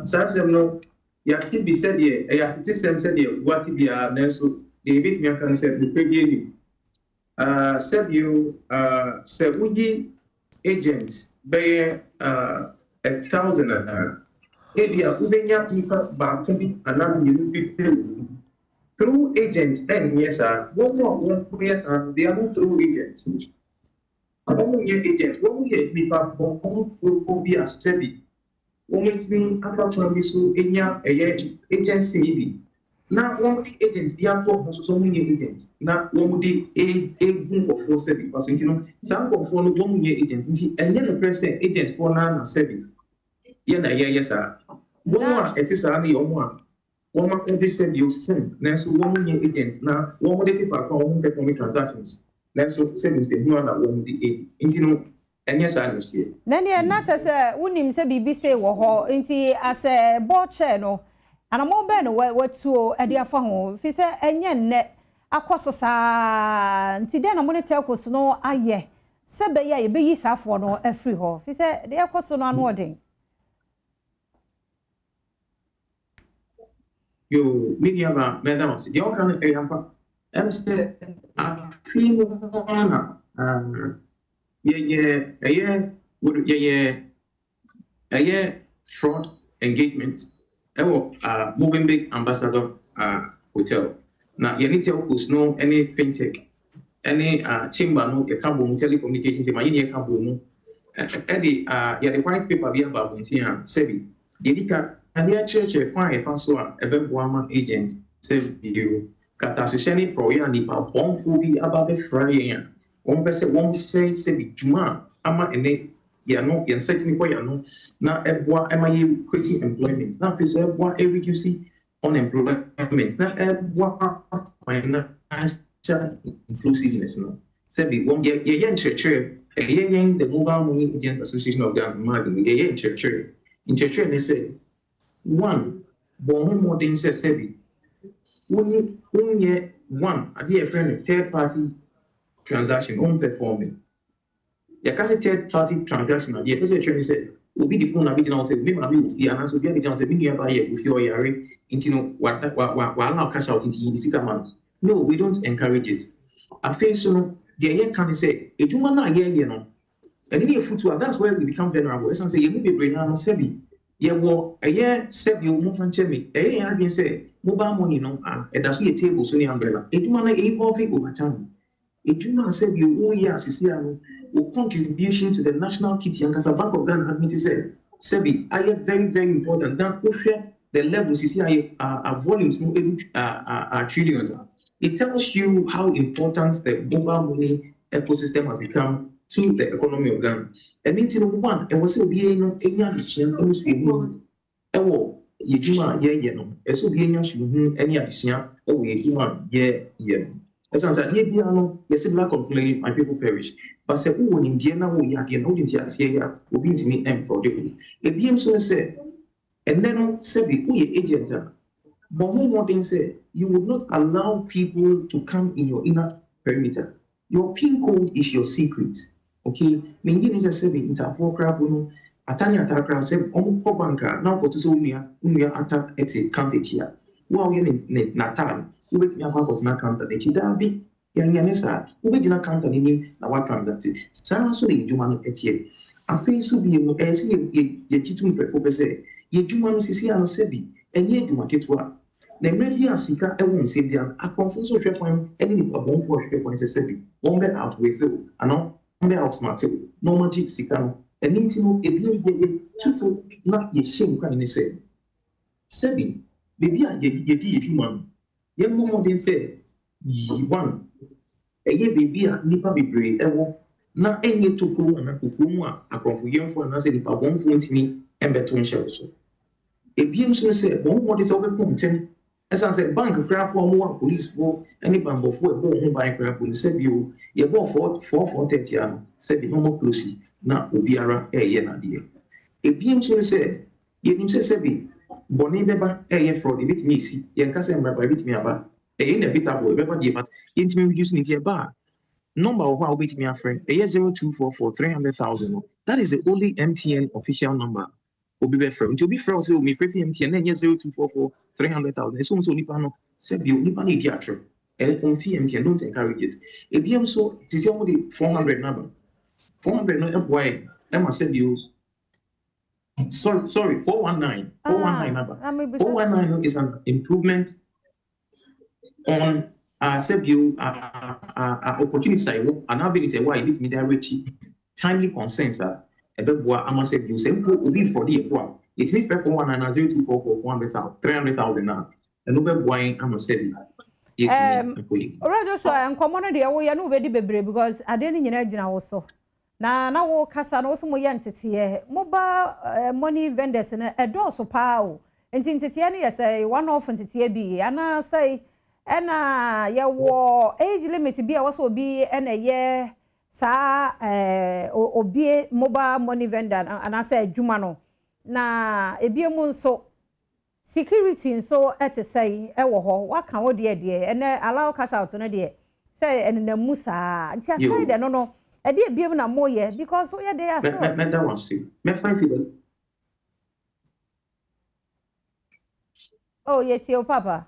Sasem no ya ti bi said ye ya ti sem said ye what be a neso the bit me can say the pay said you say we agents by 1,000 area ubenya people ba to another you people through agents and yes sir one yes sir they are not through agents one agent one people who be a steady one mean aka plan so enya agency bi na one agents they are for so many agents na one dey a for for steady because you know some for no one agents nti enye no present agent for na steady ye na yes sir one it is an one ma ko said you send na so one agents na one dey take account perform transactions na so savings dey no na one dey nti no enye sa no sie na ne na chese wonim se bibi se wo ho nti as a board chair no ana mo be no watuo ade afa ho fi se enye nne akoso sa nti de na mo ne telcos no aye se be ye be yi safo no afri ho fi se de akoso no anu odin. Yo, media madam, the all kind of area. And say, I feel one. Fraud engagement. Moving big ambassador hotel. Now, you need to know any fintech, any chamber, no, you can't boom telecommunications, you can't boom. Eddie, the white paper we have about Sebi. Yedika. And the church quite a fast one, a Badwam agent, save you. Catasociani proya nipa, one phobia about the frying. One person won't say, Juma, Ama and they, no, and certainly why no. Now, am I quitting employment? Now, if you what every you see unemployment, now, what financial inclusiveness, no. Sebi, one year church, a year the Mobile Money Agent Association of Ghana, a year church. In church, they say, one, bon modern says sebi. Only one, a dear friend of third party transaction on performing. Ya kasi third party transaction, the person said, will be the phone I've been on say, maybe I'll see an answer, be on say, maybe I buy it with your yari, into what now cash out into the second man. No, we don't encourage it. I feel so, the year can say, a woman, you know, and in your foot, that's where we become vulnerable. As I say, you will be brain on sebi. Yeah, well, a year said you move and chemi. A year again say mobile money no, and that's a table so the umbrella. It man involving over time. It man said you will contribution to the national kitty and Bank of Ghana admitted said Sebi, I am very, very important. Then the levels you see are volumes no are trillions. It tells you how important the mobile money ecosystem has become to the economy of Ghana. And means one, and was be no any addition, Yejuma, no, as will be any addition, or Yejuma, As I said, Yebiano, yes, black complain, my people perish. But say, oh, in Indiana, we are getting audience here, will be to me and for the A BM so say, and then Sebi, we agent. But more than say, you would not allow people to come in your inner perimeter. Your PIN code is your secret. okay mingi ni se bi intafo kra no atani atakra se omo ko banka na ko to so unua ata eti counter here wo ye ne natal wo beti akwa ko na counter de chida bi ya sa wo beti na counter ni na wa transact sa so de juma no etie afi so bi no e se ye titum preko pese ye juma no sisi ano se bi enye juma ketwa na mmefi asika ewo nse bia akonfo so hwe kwan eni ni babon fo hwe kwan se bi won be out with you ano won be out smart no magic sika no eni ti no ebi ye tufo na ye shem kwan ni se sebi bebi a ye di juma no ye mo den se one eye bebi a nipa bebre ewo na enye toko na kokomu a akonfo yemfo na se ni babon fo ntimi embeto nhye so ebiem so se bon mo de se obekontem esa se bank kra ko mo police fo any bambo fo e bo ho bank kra police se bio ye bo 430 ano se bi no mo close na obiara eye na de ebiem so se ye nim se bi boni beba eye fraud e bitimi isi ye nka se mbaba e bitimi aba e inevitable e beba de but ye ntimi reduce ni tie ba number of how bitimi afren eye 0244 300,000 that is the only MTN official number obi be frɛ nti obi frɛ sɛ o me frɛ MTN na nyɛ 0244 300,000 so so nipa no sɛ bi nipa no di atro on fee MTN don't encourage it ebiem so tisi omo de 400 number 400 no boy e ma sɛ bi sorry 419 number 419 is an improvement on sɛ bi opportunity side and avenue say why bit me direct timely consents ebeboa amase bi se mpo obi for the ekwa it means 419 0244 300,000 na eno beboa en amase bi Orejo so enkomo no de wo ye no obedi bebre because ade ni nyina gina wo so na wo kasa no so mo ye ntete mobile money vendors na edo so pa o ntete ne ye say one off ntete bi ana say ena ye wo age limit bi a wo so obi ena ye sa obie mobile money vendor anasa adwuma no na ebie mu nso security nso say ewo ho waka wo de ene allow cash out no de say enna musa nti aside de no e de ebie mu na moye because we dey are still me that one see me find it oh yeti o papa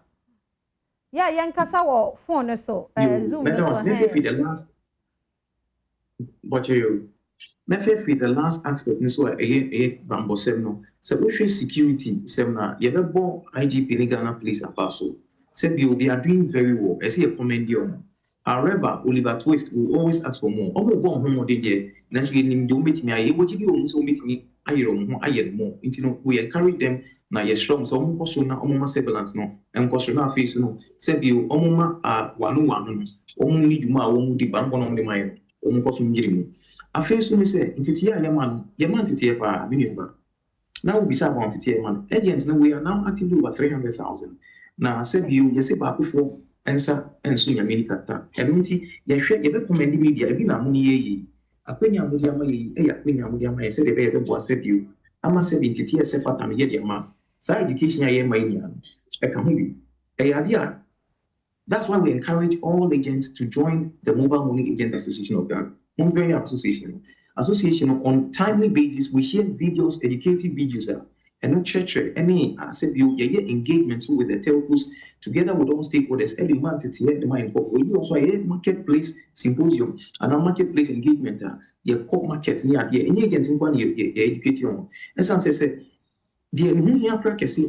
yeah yankasa wo phone so zoom so the last but you me fit the last aspect ni so bambo sem no se we security sem na ye be bo IGP ni Ghana police abaso se bi they are doing very well I see a comment you however Oliver Twist will always ask for more omo bo ho mo de je na so nim do metimi aye wo gi o so metimi ayero ho aye mo nti no we encourage them na ye strong so omo koso na omo ma surveillance no enkoso na face no se bi omo ma wanu no omo ni djuma a omo di banko no de mayo omo koso ngiri mu afesu mi se ntiti ya man ntiti pa bi ba now we say about ntiti man agents now we are now actively over 300,000 na se bi you say ba kofo ensa enso nya mini kata emti ye hwe ye be commend media e bi na mo ni ye akwenya mo dia ma ye e ya kwenya mo dia ma ye se de be ye bo se bi ama se bi ntiti se pata me ye dia ma sa education ya ye ma nya e ka ho bi e ya dia. That's why we encourage all agents to join the Mobile Money Agent Association of Ghana. Money Association on timely basis. We share videos, educative videos, and not church any engagements with the telcos together with all stakeholders. Every month it's here. We also a marketplace symposium and a marketplace engagement. The core market near the agents in one educate you. As I said, the new practice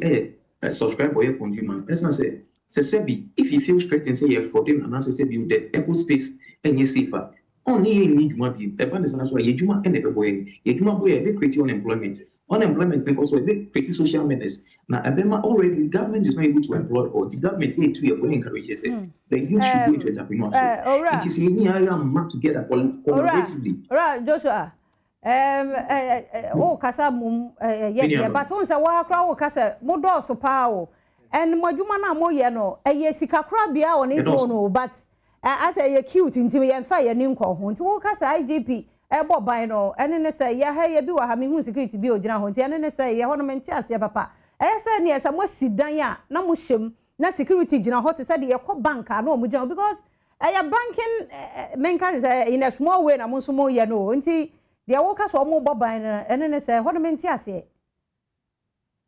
subscribe for your consumer. As I said. If you feel threatened, say you're frauding and answer you the echo space and you're safer. Only you need to be a banner as well. You and a boy, you create unemployment. Unemployment because we create social menace. Now, already the government is not able to employ or the government need to encourage it. The youth should go into entrepreneurship. It is in here I am together collaboratively. Right, Joshua. Kasa mum but once a wa kra kasa mo do so pa and moduma na moye no eye sika kra bia on it no but as a cute nti me yemfa ye ni nko ho nti wo kasa IGP bo ban no ene ne say ye ha ye bi wa ha me hu security bi ogina ho nti ene ne say ye ho no menti ase papa say ne esa mo sidan a na mo hyem na security gina ho te say de ye ko bank na o mo gina because banking men say in a small way na mo so mo ye no nti de wo ka so mo boban ene say ho no menti ase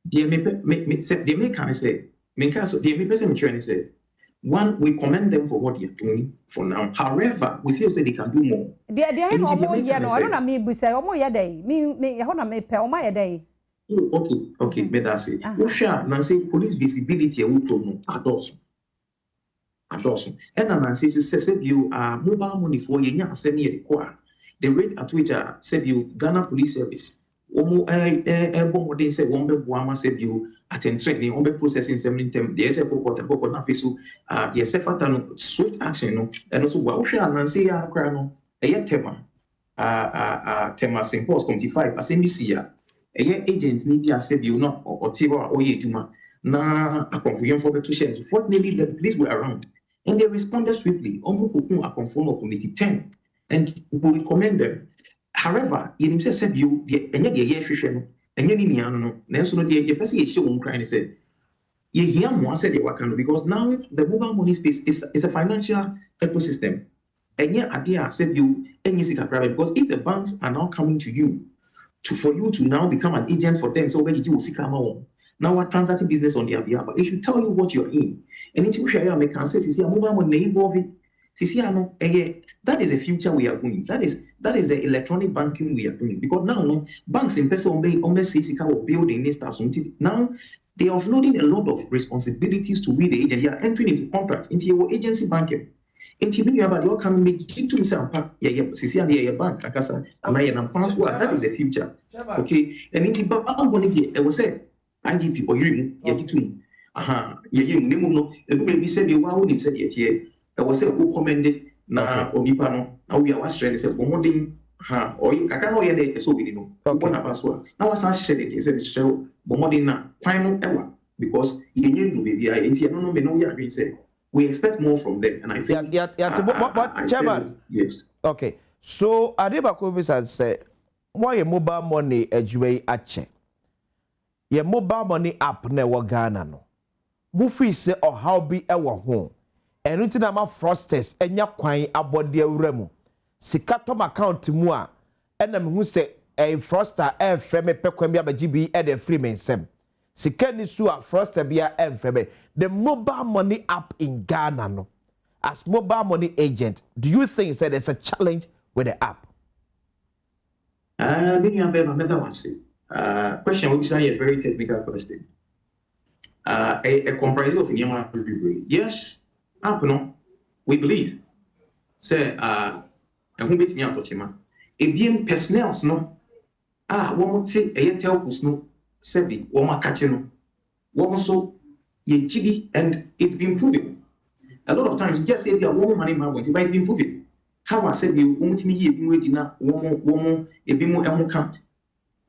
de me can say men can so de me person me say one, we commend them for what they are doing for now. However, we feel that they can do more. They no more ye no. I don't me be say omo ye dey. Me ho na me pe omo ye dey. Okay, me that say. Usha Nancy police visibility e wo to no adoso. And Nancy to say you mobile money for ye nya asem ye de kwa. The rate at which say you Ghana Police Service omo bomodin say won be boama say you attend training on be processing some term there is a pokota na fiso yes fata no swift action no and also wa hwe ananse ya akra no eye tema tema simpos 25 asembisi ya eye agent ni bi ase bi no otiwa oye juma na akonfuyen for beto shares fortunately the police were around and they responded swiftly omo kokun akonfo committee 10 and we commend them. However, you said you enye de ye hwehwe no enye ni nia no nanso no de ye pese ye hye won kran say ye hia mo said ye waka no because now the mobile money space is a financial ecosystem. Enye ade said you enye sika private because if the banks are now coming to you for you to now become an agent for them so where did you sika ma won now what transacting business on their behalf it should tell you what you're in and it will share make can say see mobile money involve it. That is the future we are going. That is the electronic banking we are doing. Because now, no banks in person on building this stuff. Now they are offloading a lot of responsibilities to we the agent. You are entering into contracts into your agency banking. Into you about your can make it to some bank. Bank. That is the future. Okay, and into bank I will say IGP or you maybe said you wow said yet. I was recommended na onipano na we are strength say bomodin or you kaka no ye so we no na password na was share it say show bomodin na final ever because you need to be no me no we agree say we expect more from them and I think but chairman yes okay so Adebako bisa say why your mobile money adwuma ache your mobile money app na wo Ghana no mu free say or how be e wo ho enu ti na ma frosters enya kwan abode awura mu sika tom account mu a ena me hu se froster frame me pekwan bi abaji bi e de free me nsem sika ni su a froster bia frame the mobile money app in Ghana no as mobile money agent do you think say there's a challenge with the app question which is a very technical question a comparison of yes app no we believe say who bet me atochima ebiem personnel no won te telcos no sebi won akache no won so ye gidi and it's been proven a lot of times just say there won money man want but it's been proven how I said you won timi ye bi we dina won ebi mu emuka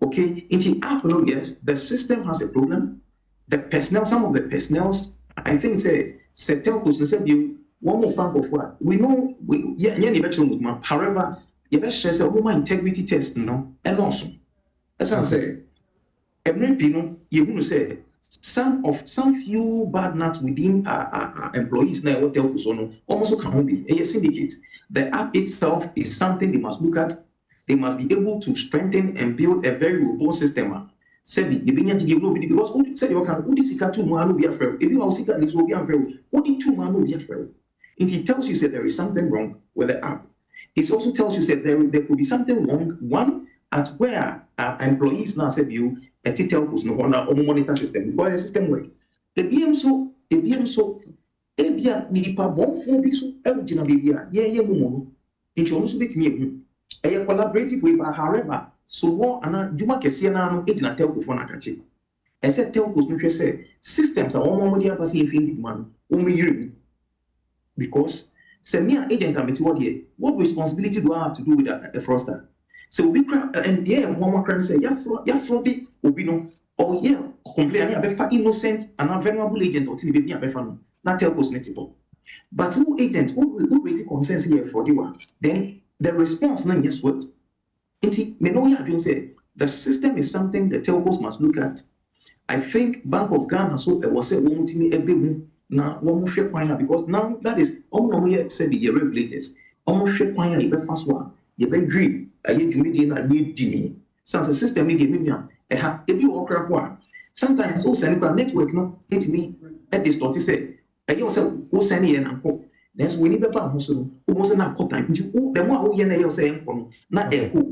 okay into app no yes the system has a problem the personnel some of the personnels I think say telcos said you one more fan of what we know however you best stress a woman integrity test no and also as I say every pino you will say some few bad nuts within employees now what telcos no also can be a syndicate the app itself is something they must look at they must be able to strengthen and build a very robust system Sebi, the Binya develop because who said you can who this two man be afraid. If you are sick and this will be afraid, who the 2 man will be afraid. It tells you that there is something wrong with the app. It also tells you that there could be something wrong. One at where employees now say you a telcos no one or monitor system because the system work. The BM so ebia nipa bon fo bi so e gina bibia ye mumu. It also bit me a collaborative way but however so what ana juma kese na no ejina telco for na kache e say telcos no say systems are one more dey say fin big man o me yiri because say me agent am ti what responsibility do I have to do with a fraudster so we and there one more crime say ya fraud obi no or yeah complain abi fa innocent and vulnerable agent or tin be abi fa no na telcos netable but who agent who raise concerns here for the one then the response na yes what the system is something the telcos must look at. I think Bank of Ghana so was a woman na wɔn hwɛ kwan because now that is wɔn yɛ sɛbi yɛ regulators wɔn hwɛ kwan yɛ bɛ fa so a yɛ bɛ dwi ɛyɛ dwumadie na yɛ di ni sanse system ni deɛ mi nua ɛha ebi wɔ ɔkura ko a sometimes o sɛn kura network no etimi ɛdistɔti sɛ ɛyɛ sɛ o sɛn yɛ nankɔ nanso wɔn ni bɛ ba ahosuo no o bɔ sɛ na akɔ tan nti o dɛm a o yɛ na ɛyɛ sɛ ɛnkɔ no na ɛkɔ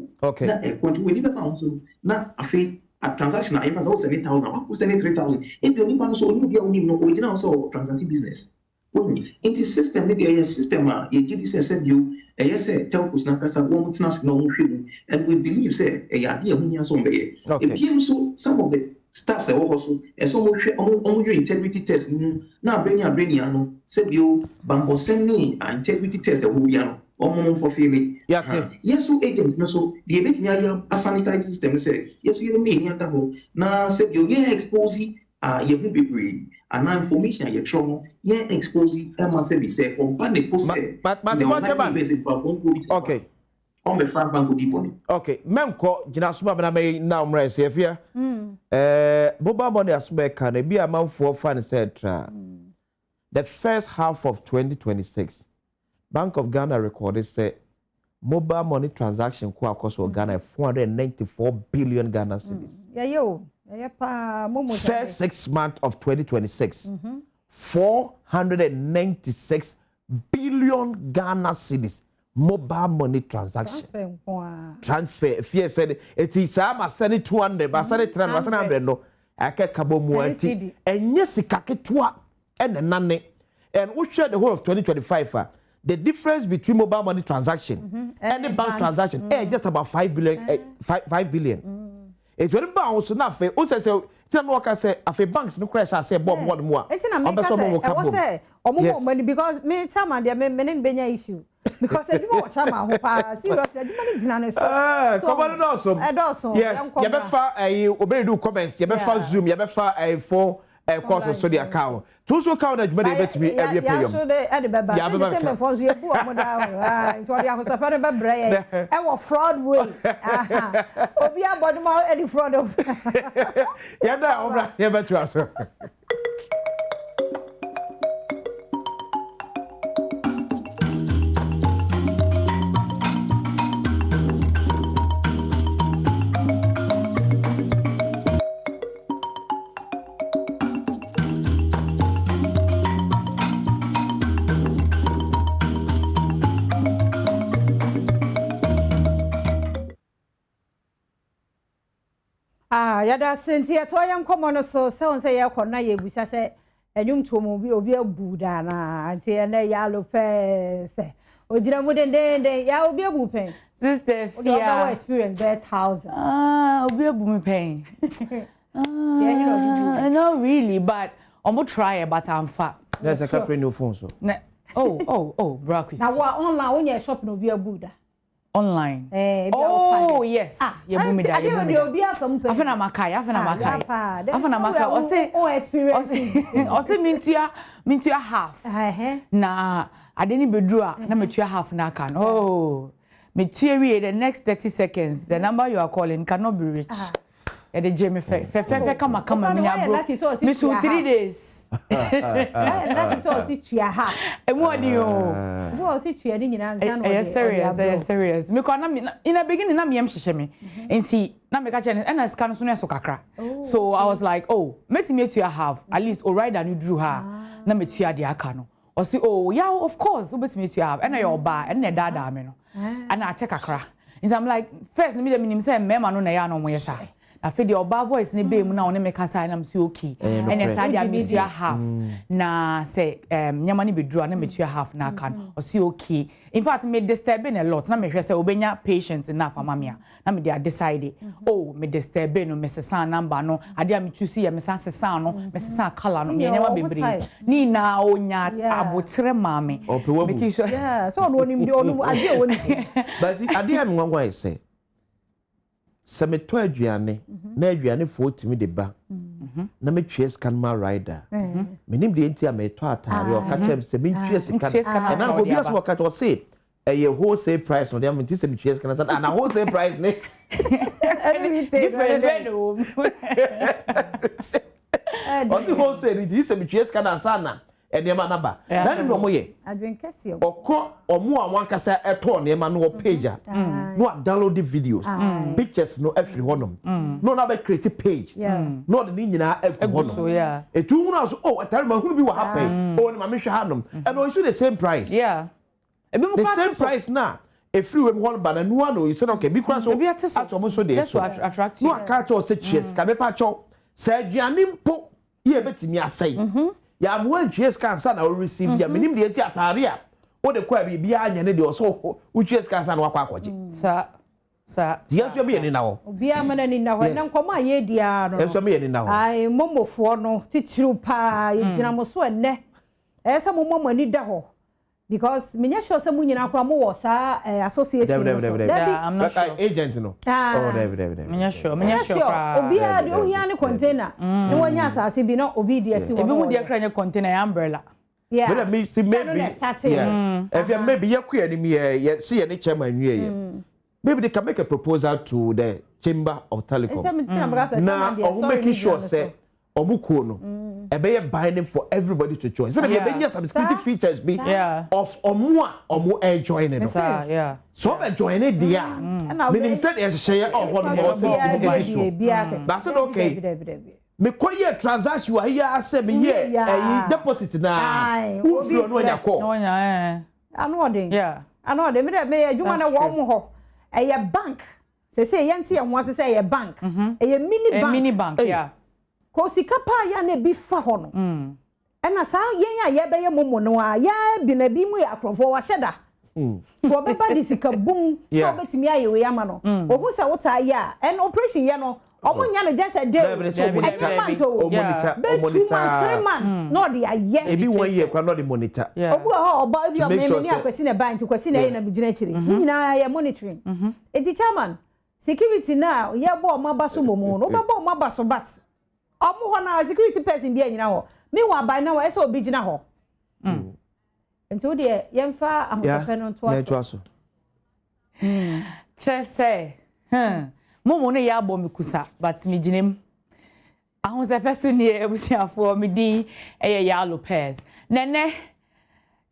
na ɛkɔ nti wɔn ni bɛ ba ahosuo na afei a transaction a yɛfa sɛ o sɛn 1,000 o sɛn 3,000 ebi onipa no so onimu bi a onim no o gyina sɛ o transacting business nti system ne deɛ ɛyɛ system a yɛgye di sɛ sɛbio ɛyɛ sɛ telcos na kasa wɔn tena ase na wɔn hwɛ mu and we believe sɛ ɛyɛ adeɛ a ho nya so mbɛyɛ ebiem so some of the staffs ɛwɔ hɔ so ɛsɛ wɔn hwɛ integrity test mu na abrɛnia no sɛbio bambɔsɛm ne integrity test ɛwɔ bia no wɔn mfɔfeele yɛso agents no so deɛ ebetumi ayɛ asanitize system sɛ yɛso yɛn mu yɛn ada hɔ na sɛbio yɛn expose yɛn ho bebree ana information a yɛtwerɛ no yɛn expose ɛma sɛ bi sɛ ɔba ne post okay ɔmɛ fanfan ko di bɔne okay mɛnkɔ gyina so ma na mɛ na ɔmra ɛsɛ afia mobile money asoma ɛka na bi amanfoɔ fa ne sɛ tra the first half of 2026 Bank of Ghana recorded say mobile money transaction ko akɔso Ghana 494 billion Ghana cedis first 6 months of 2026 496 billion Ghana cedis mobile money transaction transfer fear said it is ama send 200 ba send 300 ba send 100 no akeka bo mu anti enye sika ketua enenane and we share the whole of 2025 the difference between mobile money transaction and the bank transaction just about 5 billion 5 billion it's very bound so na fe o say tina no ka say afi banks no crash say bomb what mo a say omo money because me chairman there me no benya issue because eduma o chairman ho pa serious eduma ni gina ne so come on also yes you be fa obere do comments you be fa zoom you be fa phone course so the account to so account eduma dey betimi every pay you so dey e dey beba e dey tell me for so you bu omo da into the house for be brey e wo fraud way obi abodi ma e fraud of ya da obra ya betu aso yada senti ya to yam komo no so se on se ye kɔ na ye busa se enwum to mo bi obi abu da na anti na ya lo pe se ogira mu den ya obi abu pen sister fia obi experience be 1,000 obi abu me pen no really but omo try but I'm fat there's a couple new phone so oh bro na wa online when you shop no obi abu da online oh yes yebu me da afena makai o say experience o say mintua half na adeni bedru a na metua half na aka no metua we the next 30 seconds the number you are calling cannot be reached e de jeme fe kama me abro me so 3 days that is all sit you ha emodi o wo sit you ni nyina nsa no serious me ko na in the beginning na me yam hihye me nti na me ka che na scan so no so kakra so I was like meti me to have at least o rider no drew her na me tua de aka no o say yeah of course o beti me to have and na your ba and na dada me no and I check kakra nti I'm like first me dem nim say mema no na ya no mo yesa I feel the oba voice ne be mu na one make say na am say okay and yes I dey media half na say nyama ni bedru na metua half na kan o say okay in fact me disturbing a lot na me hwe say obenya patience enough amamia na me dey decide me disturbing no me sesa number no ade am choose ya me sesa no me sesa color no me nyama bebre ni na onya abotre mame make sure so no nim de onu ade woni but see ade am ngwa say se me to aduane na aduane fo timi de ba na me twie scan ma rider me nim de enti a me to atare o ka chem se me twie scan na go bias wo ka to say a wholesale price no dem enti se me twie scan na wholesale price ne different o si wholesale enti se me twie scan na enema naba na no mo ye adwenkese okọ omo a wankasa eto nema no page no download the videos pictures no every honom no na be create page no the nyina every honom etu hu na so oh atare ma hu bi wa happen oh ni ma me hwe hanom and no issue the same price the same price na if you want banana no you say okay bi kura so at almost so dey so no aka to say cheers ka be pa cho say aduane mpo ye betimi asai ya mo cheers kan sa na receive ya minim de ti atare a wo de kwa bibia anya ne de so wo cheers kan sa na wakwa akwaje sa dia so be ni na ho obi amana ni na ho na nkomo aye dia no so be ni na ho ai momofo no titiru pa ye gina mo so enne esa mo momo ni da ho because menya sure say munyina akwa mo wo sa association I'm not sure agent no David menya sure obi a de ohia ne container ne wonya asase bi na obi de asi wo ebi mu de kra nya container umbrella but me see maybe if you maybe you queer me see any chairman maybe they can make a proposal to the chamber of telecom now or make sure say omuko no ebe binding for everybody to join so there be some security features be of omo join it so be join it there meaning said e share of one more that's it okay me koye transaction wa here ase me here deposit na who feel no nya call no nya anode me adwuma na wo mo ho e bank say yente e ho say e bank e mini bank ko sika pa ya na bi fa ho no na sa yen ya ye be ye momo no a ya bi na bi mu ya krofo wa hyeda to be ba di sika bum so betimi aye we ama no ohun se wota ya en operation ye no omo nya no just a day monitor 3 months no dey aye e bi 1 year kwa no dey monitor obu ho oba bi o me ni akwasi na bank kwasi na ye na bi gina chiri nyina ya monitoring enti chairman security na ye bo mabaso momo no ba bo mabaso bat omo ho na security person bi anyina ho me wa by na wa so obi gina ho ento de yemfa ahosope no to aso chese momo ne ya bo me kusa but me ginem ahosope so ne ebusiafo me din ya Lopez nene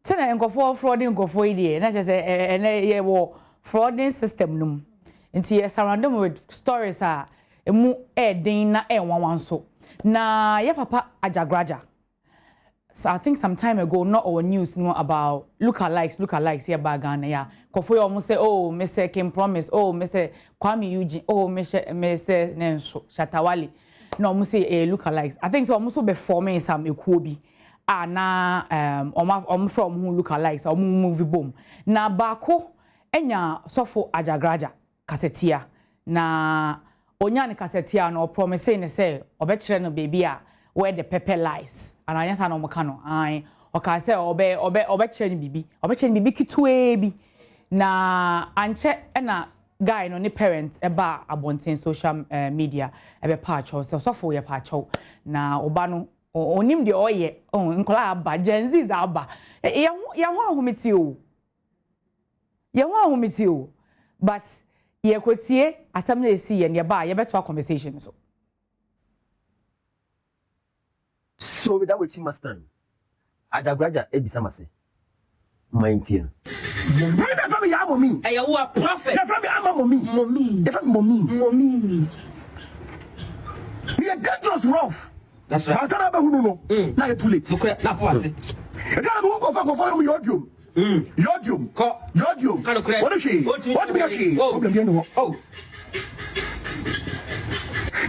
tena nkofo frauding nkofo ide na chese ye wo frauding system num nti ye surround them with stories emu din na enwanwan so na ya papa ajagraja so I think some time ago not our news about lookalikes here by Ghana ya kofo yo mo say oh me say Kim Promise oh me say Kwame Eugene oh me say Nenso Shatawale no mo say lookalikes I think so mo so be forming some ekuo bi na from who lookalikes movie boom na bako enya sofo ajagraja kasetia na onya ne kasetia no promise ne say obekire no baby a where the pepper lies and anya na omka no ai oka say obekire ni bibi kitwe bi na anche na guy no ne parents eba abonten social media ebe pacho so for ye pacho na oba no onim de oye nkola aba genzies aba ye ho ahometi o but ye kwotie asam na esi ye ne ba ye beto conversation so that we master adagraja ebisamase maintain you never me am mommy eh you are prophet never me am mommy never mommy we are dangerous rough that's right I can't be no na you too late na for us e can't go for yodium yodium what is she what be she problem be no oh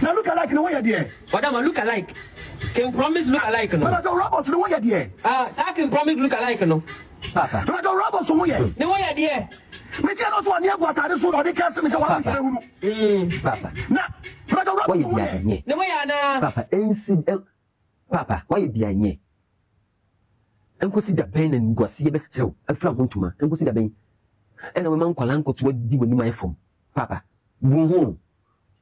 now look alike no way there madam look alike can promise look alike no but the robots no way there that can promise look alike no papa but the robots no way there me tell us one near what are so the case me say what we do papa na but the robots no way no way na papa NC papa why be anye enkosi da ben na ngwase ye befetew afra hontuma enkosi da ben ena we man kwala nkoto di woni mai fom papa bunhu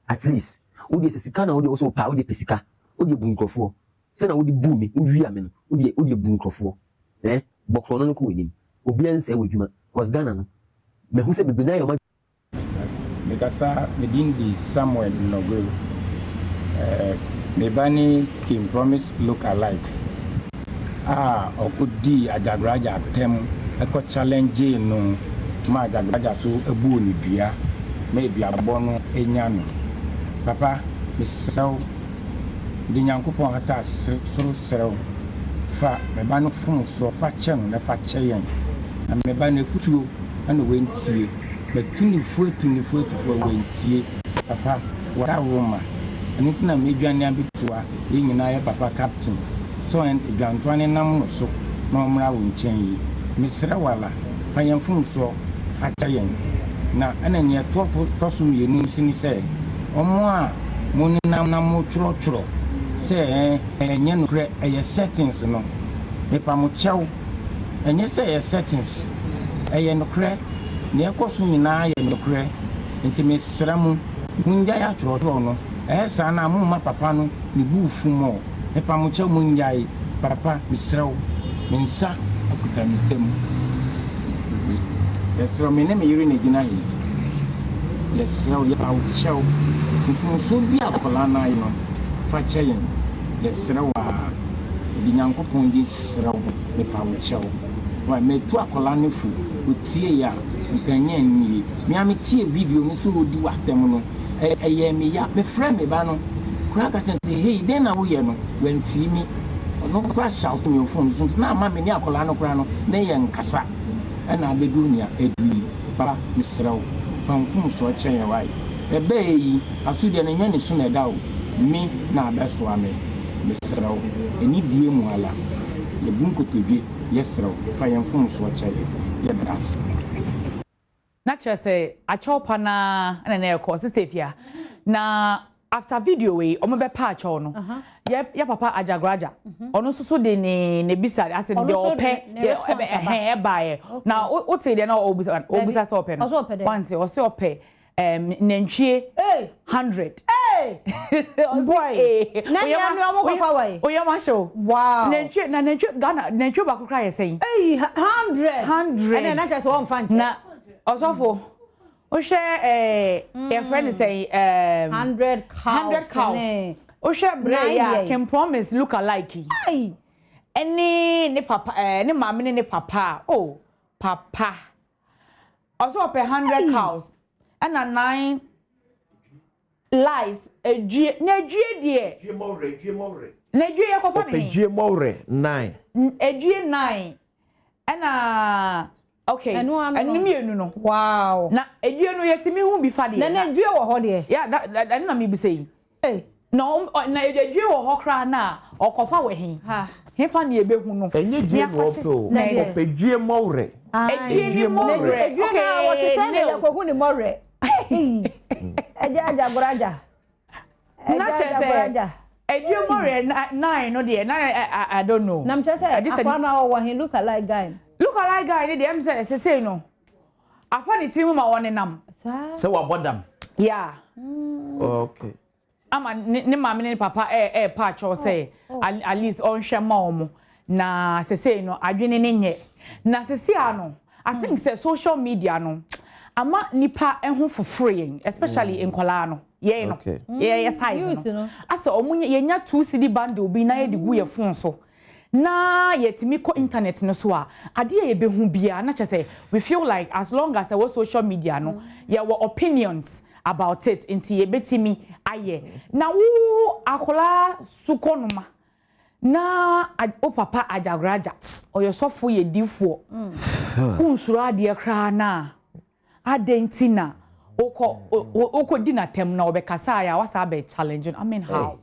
at least wo de sesika na wo de so pa wo de pesika wo de bunkrofo se na wo de bu me wo wi ame no wo de bunkrofo bokro no ko wenim obi anse wadwuma cause Ghana no me hu se bebe na yo ma because within the Samuel Nogro me bani Kim Promise look alike okudi ajagraja tem eko challenge no ma ajagraja so ebu ni dua maybe abono enyano papa misaw di nyankopon ata soro sero fa me ba no fun so fa chen na fa cheyen na me ba na futuo na wentie betuni fuetu wentie papa wara woma ani tina me dwane abetua ye nyina ye papa captain so en dwantwane nam no so na omra wo nchen yi misra wala fa yan fun so fa cheyen na ana nye to so mienu sini se omo a mo ni nam na mo chro se enye no kre eye settings no me pa mo chew enye se eye settings eye no kre ne ekoso nyina ye no kre nti me sramu munja ya chro no sa na mo ma papa no ni bufu mo me pa mo chew munja yi papa misraw minsa akuta mi sem yesro me ne me yiri ne gina yi yesro ya pa chew ifu so bi akola na yi no fa cheyen yesro wa di nyankopon di sro me pa wo chew wa me tu akola ne fu otie ya nkanye ni me ametie video ni so odi watem no eye me ya me frame me ba no kura ka tan say hey den na wo ye no wen fi mi no kura shout me phone so na ma me ni akola no kura no na ye nkasa na abedu ni edu para misrawo fanfum so chen ya wai ebe yi asudi na nya ni so na da o mi na abeso ame misrawo eni die mu ala ye bunkotodwe yesrawo fa yanfum so chen ya das na chese achopa na na ekọ sistefia na after video we omo be pa acho no ya papa ajagraja ono so de ne bisa as in de ope de bae na o say de na obusa so ope no once o say ope nantwie 100 boy na no mo fa wai o yama show wow nantwie Ghana nantwie ba kokra ye say 100 na just one fan na osofo o share your friend say 100 cows o share bread ya can promise look alike any ne papa ne mama ne papa oh papa also pay 100 cows and 9 lies edue na edue die na edue ya kofa ne edue more 9 edue 9 and okay and mienu no wow na edue no yetimi hu bi fa de na edue wo ho de yeah that na me bi say no na edue wo ho kra na okofa we hin he fa na ebehu no enye due no opo opedue more edue more edue na what say na yakohu ni more aja goraja na chese edue more 9 no de na I don't know na mchese akwa na wo hin look alike guy ni dem say no afa ni timu ma woni nam say wa bodam yeah okay ama ne mama ne papa pa cho say at least on hwema omo na say no adwene ne nye na sesi ano I think say social media no ama nipa ehun foforo especially in kola no ye no ye size no asa omunye ye nya 2 cd band obi na ye digu ye phone so na yetimi ko internet no so a ade ye behu bia na chese we feel like as long as our social media no ye were opinions about it inti ye betimi aye na wo akola sukonoma na o papa ajagraja oyosofo ye difo unsuro ade kra na adentina oko di na tem na obekasa ya wasa be challenge I mean how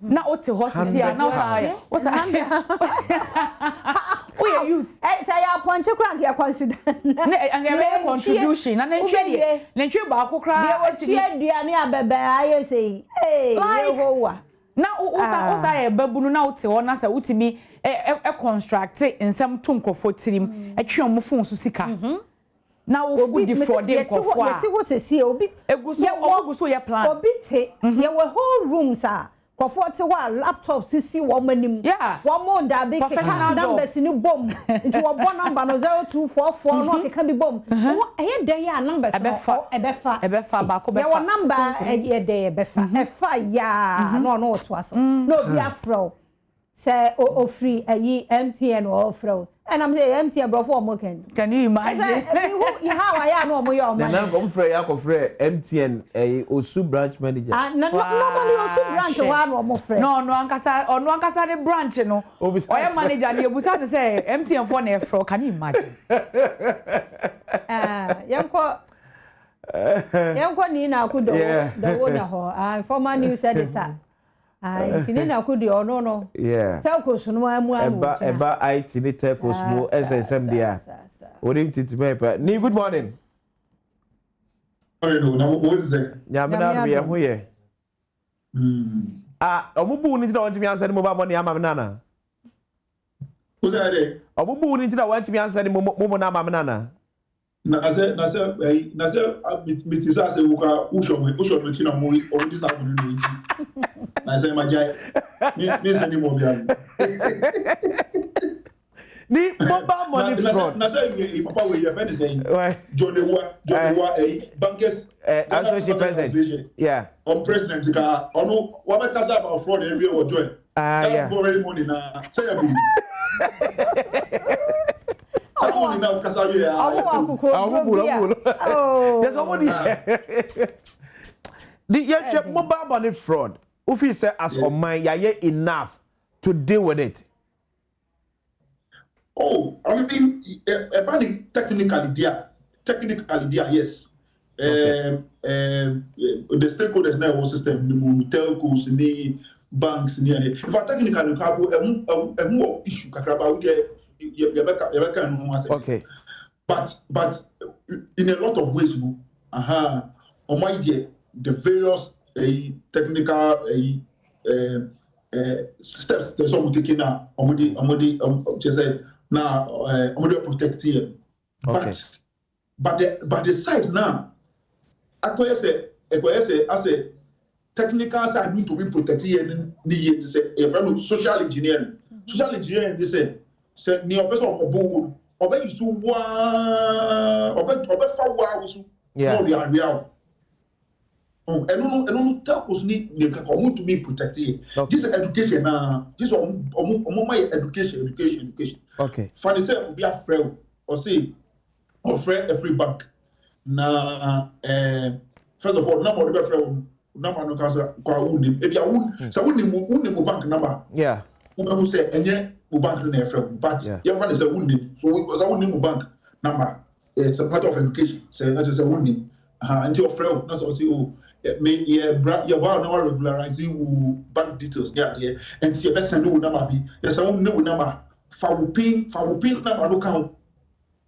na ote horses here na what's we are youth say ya ponche krank ya consider and your contribution na nantwie ba akokra oti aduane abebe aye say yehowa na usa ya babunu na ote ho na say utimi construct nsem tonkofo tirim atwe omfo so sika na wo defrauding kofo yeti wo sesi obi eguso ye plan obi te ye we whole rooms kofo te wa laptop sisi wo manim wo mo da be ka numbers ni bom nti wo bo number no 0244 no ke ka bi bom e dey ya numbers ebefa ba ko befa ye wo number e dey ebefa efa ya no so aso no bi afro say o free ayi MTN or fro and I'm saying MTN bro for can you imagine how I am no your man na go frɛ ya ko frɛ MTN Osu branch manager nobody Osu branch one or more friend no ankasa the branch no oya manager ni ebusa de say MTN for na fro can you imagine yanko ni na kudo the owner ho former news editor Tinina could you no yeah telcos no eba I tini telcos mo SSM dia orim titimepa ni good morning na wo ze nyamena me ho ye omubu ni tira wantimi ansa ni mobile money ama nana wo ze ade omubu ni tira wantimi ansa ni mo na ama nana na se mitisa se wuka usho china mo o di sa ko ni na se majai ni se ni mo bia ni mobile money fraud na se papa we ye friend say Jonewa bankers associate president yeah on president ka ono wa be kasa about fraud every o joy yeah borrow money na say ya bu Someone in our Casaria. There's somebody. The mobile money fraud. If you say as on mine, you enough to deal with it. Oh, I mean, technically, yes. The stakeholders now was system, telcos, banks, in fact, technically, a more issue. Okay. But in a lot of ways, on my idea, the various technical steps that some taking now, just say now, protecting. But the side now, I say as a technical side need to be protected. Need say social engineering. Social engineering, they say. Se ni obe so obo obe yusu wa obe fa wa wusu no dey area enu telcos ni ka come to be protected this education na this my education okay funny say obi afrɛ or say offer every bank na first of all number obi afrɛ number no ka kwa unim e bia so unim bank number yeah who say enye bank no friend but you find say wunni so was wunni bank number it's a part of education say that is a wunni until your friend na so say oh me your now regularizing bank details yeah and your best send you number be yes I won't know number for pin number no count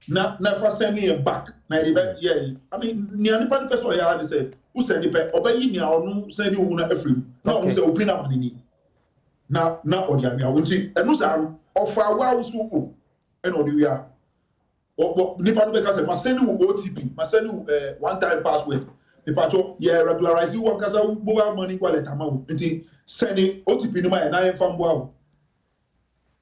na for send me back na yeah I mean ni any person ya say who send it obeyi ni onu send you na every na who say pin number ni na odi area wonti enu sa offer wa usu en odi we are nipa no be ka say ma send you OTP ma send you one time password nipa to yeah regularize you kasa mobile money wallet amount nti send OTP no ma na en fam boa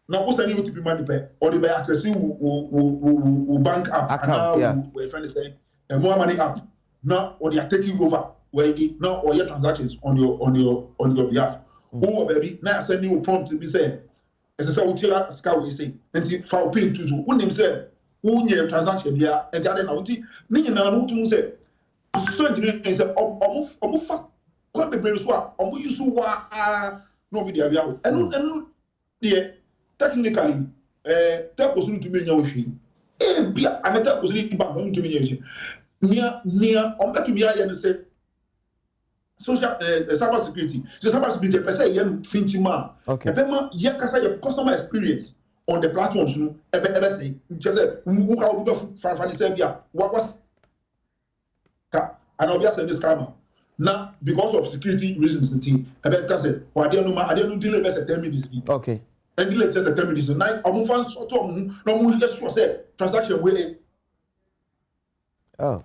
na wo send OTP money pe odi be access wo bank app and we friend say more money app now odi are taking over where now all your transactions on your behalf. Oh baby, now send you prompt to be said. As I say, we tell scout we say, and for pay to so. When him say, who your transaction here, and the other now, ni na no to say. So engineer say, omo fa, kwa be very so, omo use wa no be there ya. And there technically, tell us to me nyawo hwi. Bia, and tell us to bank to me nyawo. Nia, on back to me ya say. Social cyber security. So cyber security, per se, you finching man. Okay. Ebema, you can your customer experience on the platforms. You know, ebe say, just say, who can do for Serbia? What was? And I'll be asking this camera. Now, because of security reasons, the team, ebe can say, oh, I don't delay less than 10 minutes. Okay. And delay just 10 minutes. Now, I'm moving sort of, no, just for say transaction way. Oh.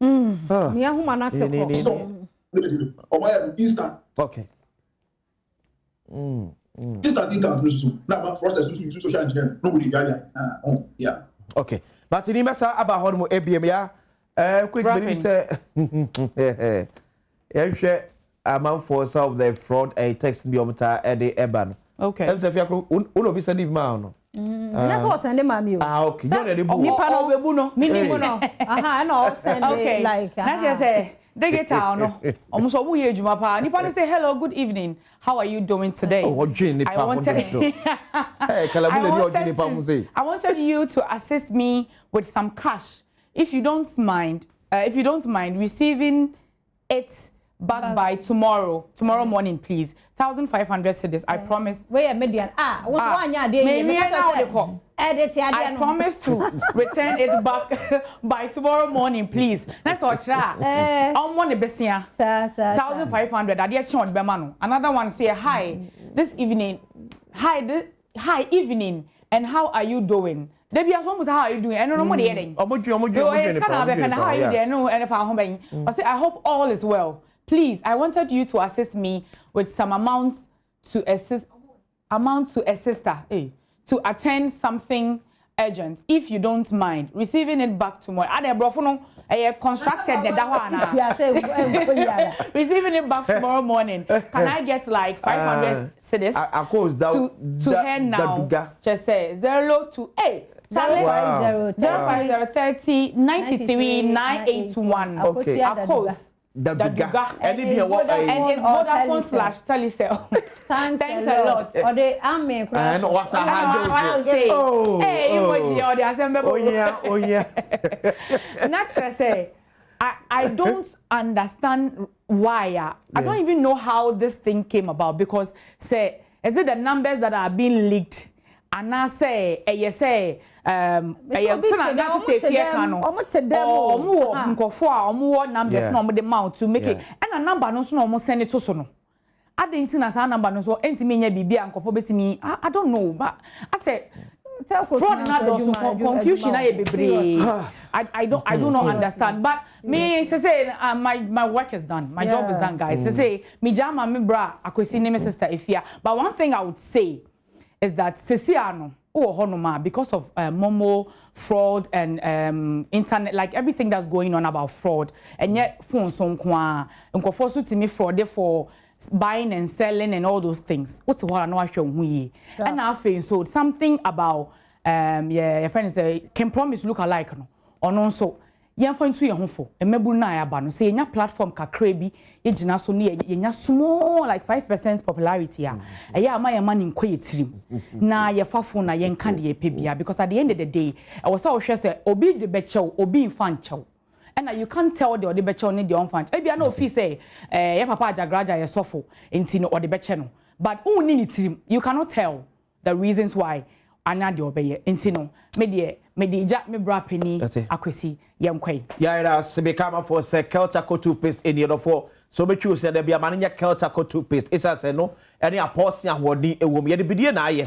Ni ahuma na te instant. Okay. Instant internet. Now, for us, social engineering. Nobody yeah. Okay. But in Massa about Hormo ABM, yeah. Quick, maybe say, yeah, amount for some of the fraud a text me omta ede eban. Okay. Em se fiakro uno bi send ma no. That's what send mami o. Ah okay. You dey bu. Nipa no bebu no. Minimum no. Aha, na send like. That's just say digital no. Almost omu ye juma pa. Nipa say hello, good evening. How are you doing today? Oh, I wanted you to assist me with some cash. If you don't mind receiving it back by tomorrow morning, please. 1,500 cedis, I promise. Wait a median. I promise to return it back by tomorrow morning, please. That's all. I'm one besia. 1,500. Another one say hi. This evening. Hi evening. And how are you doing? Debbie as almost how are you doing? I don't know what you're doing. How are you doing? No, and if I say I hope all is well. Please, I wanted you to assist me with some amounts to assist a sister, to attend something urgent. If you don't mind receiving it back tomorrow. Constructed receiving it back tomorrow morning. Can I get like 500 cedis to her now? Just say 028. 05030 93 981. Okay. Daduga. And it's Vodafone/Telecel. Thanks a lot. Or they amen. And what's a hand? Hey, emoji or the assembly. Oh yeah. Naturally say, I don't understand why. I don't even know how this thing came about because say, is it the numbers that are being leaked? And I say, numbers no the mount to make it and a number no so send it to so no I didn't know number no so enti bibia nkofo betimi I don't know but I say fraud na do confusion na bebre I do not understand but me say my work is done my job is done guys say me jama me bra akwesi ne me sister Efia but one thing I would say is that Ceciano because of Momo fraud and internet, like everything that's going on about fraud, and yet phones on force to me fraud for buying and selling and all those things. What's what I know I show we and I feel so something about your friends can promise look alike no or no so. Yan for into your home for a mebu na ya ba no say nya platform kakra bi e gina so ne nya small like 5% popularity a ya ma ya man nkwa yetirim na ya fafo na yen kan de pebia because at the end of the day I was so sure say obi de bechew obi infan chew and you can't tell the odi bechew ne the infan e bia na ofi say ya papa ajagraja ya sofo enti no odi beche no but unni ni tirim you cannot tell the reasons why anya de obeye enti no me ja me bra pani akwesi yemkwai yaira sibekama for say Kelchaco toothpaste in the for so be choose there be amanya Kelchaco toothpaste isa say no any apostle ahodi ewom ye de bidie na aye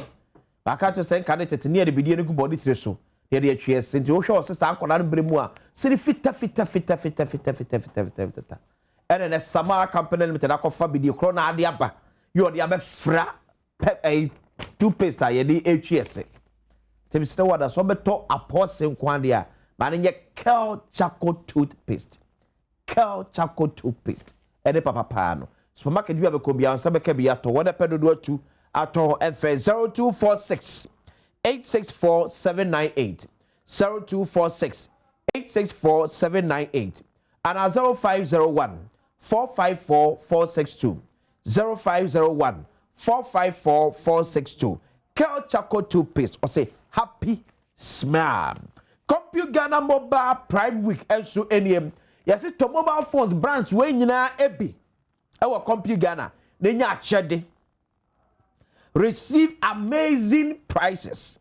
ba ka to say kan tete ne de bidie ne gu body tire so ye de atwe senti wo hwe o se sa akola no bremu a siri fita ene ne sama company limited akofa bidie kro na ade aba yo de abefra toothpaste ye de atwe Temsina wada so beto apostle nkwandia manye Kelchaco toothpaste ene papa no supermarket bi abeko bia nsa beka bia to wona pedodo atu ato efe 0246 864 798 0246 864 798 and 0501 454 462 0501 454 462 Kelchaco toothpaste or say happy smile. Compute Ghana Mobile Prime Week also NM. Yes, to mobile phones brands we nyina ebi. Our Compute Ghana nenya chede. Receive amazing prices.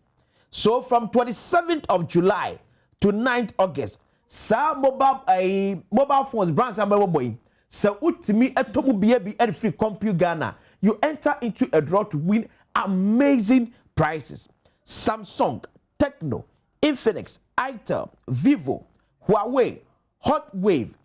So from 27th of July to 9th August, sa mobile phones brands are boy. So utimi etomu bi and free Compute Ghana. You enter into a draw to win amazing prices. Samsung, Tecno, Infinix, Itel, Vivo, Huawei, Hot Wave,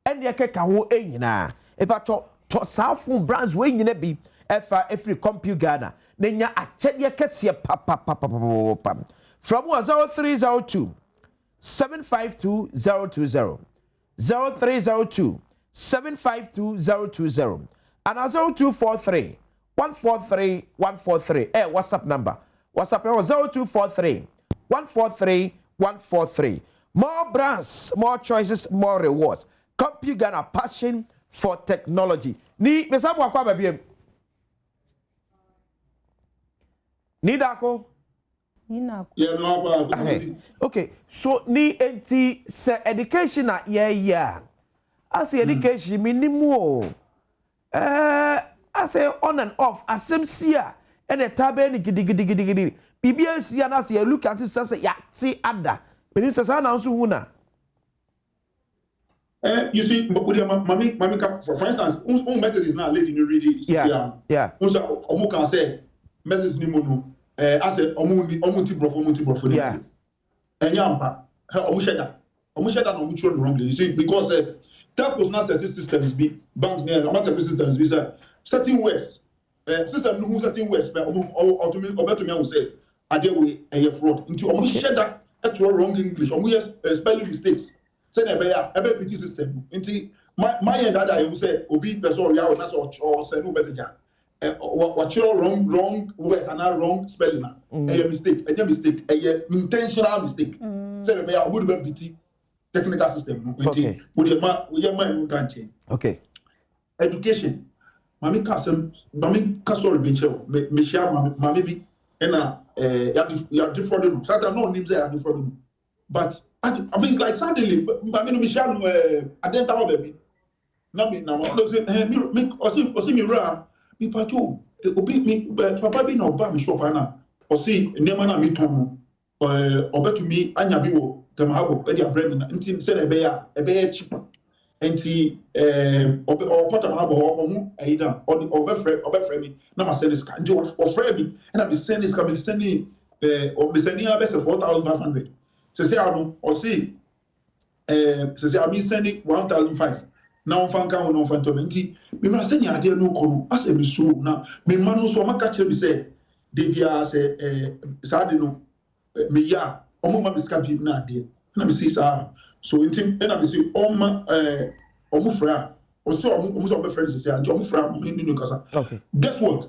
and yakeka ho enyina. Eba to sa phone brands we nyina bi efa every Compute Ghana. Nenya achede kese pam. From 0302 752 020 0302 752 020 and 0243 143 143. WhatsApp number. WhatsApp number 0243 143 143. More brands, more choices, more rewards. Compute Ghana passion for technology. Ni mesabu akwa babiem. Ni dako. Yeah, no. Okay, so ni enti se education na yeah. I say education minimum. I say on and off. Asemsia and a tabe ni gidi. BBNC and I say look at it say ya see ada. When say na nso huna. You see, but with mommy, for instance, on message is not letting you read it. Yeah. Also, omu can say message ni mono. I said omu ti brofo. Yeah. Enyampa. Omu sheda na omu children wrongly. You see, because that was not certain systems be banks near. I'm not systems be certain words. System who certain words. But omu to me will say, I deal with a fraud. Into omu sheda actual wrong English. Omu spelling mistakes. Say ebe BT system. Into my end that I will say obi person real that's or send no message. What your wrong words and not wrong spelling. A mistake. A intentional mistake. Say ebe I would be BT technical system. Okay. With your mind can change. Okay. Education. Mami kasol bencho. Me share mami bi ena ya different. Certain no names are different. But I mean, it's like suddenly, I mean, Michelle, I didn't tell baby. Now, me ra, me pacho, me, papa be no bar me shop ana, or see, Nemana me tomu, or bet to me, Anya Biwo, Tamahabo, Edia Bremen, until said a bear cheaper, and he, or Cotamabo, or Aida, or Overframe, now I send this kind of Freddy, and I'll be sending or be sending a best of 4,500. Say I don't or say I be sending 1,005. Now fan can no fan 20. Me na send ya there no kono. As me so na me man no so ma catch me say de bia say say no me ya omo ma biska bi na de. Na me say sa so intim na me say omo fra o so omo so be friends say omo fra me no kasa. Okay. Guess what?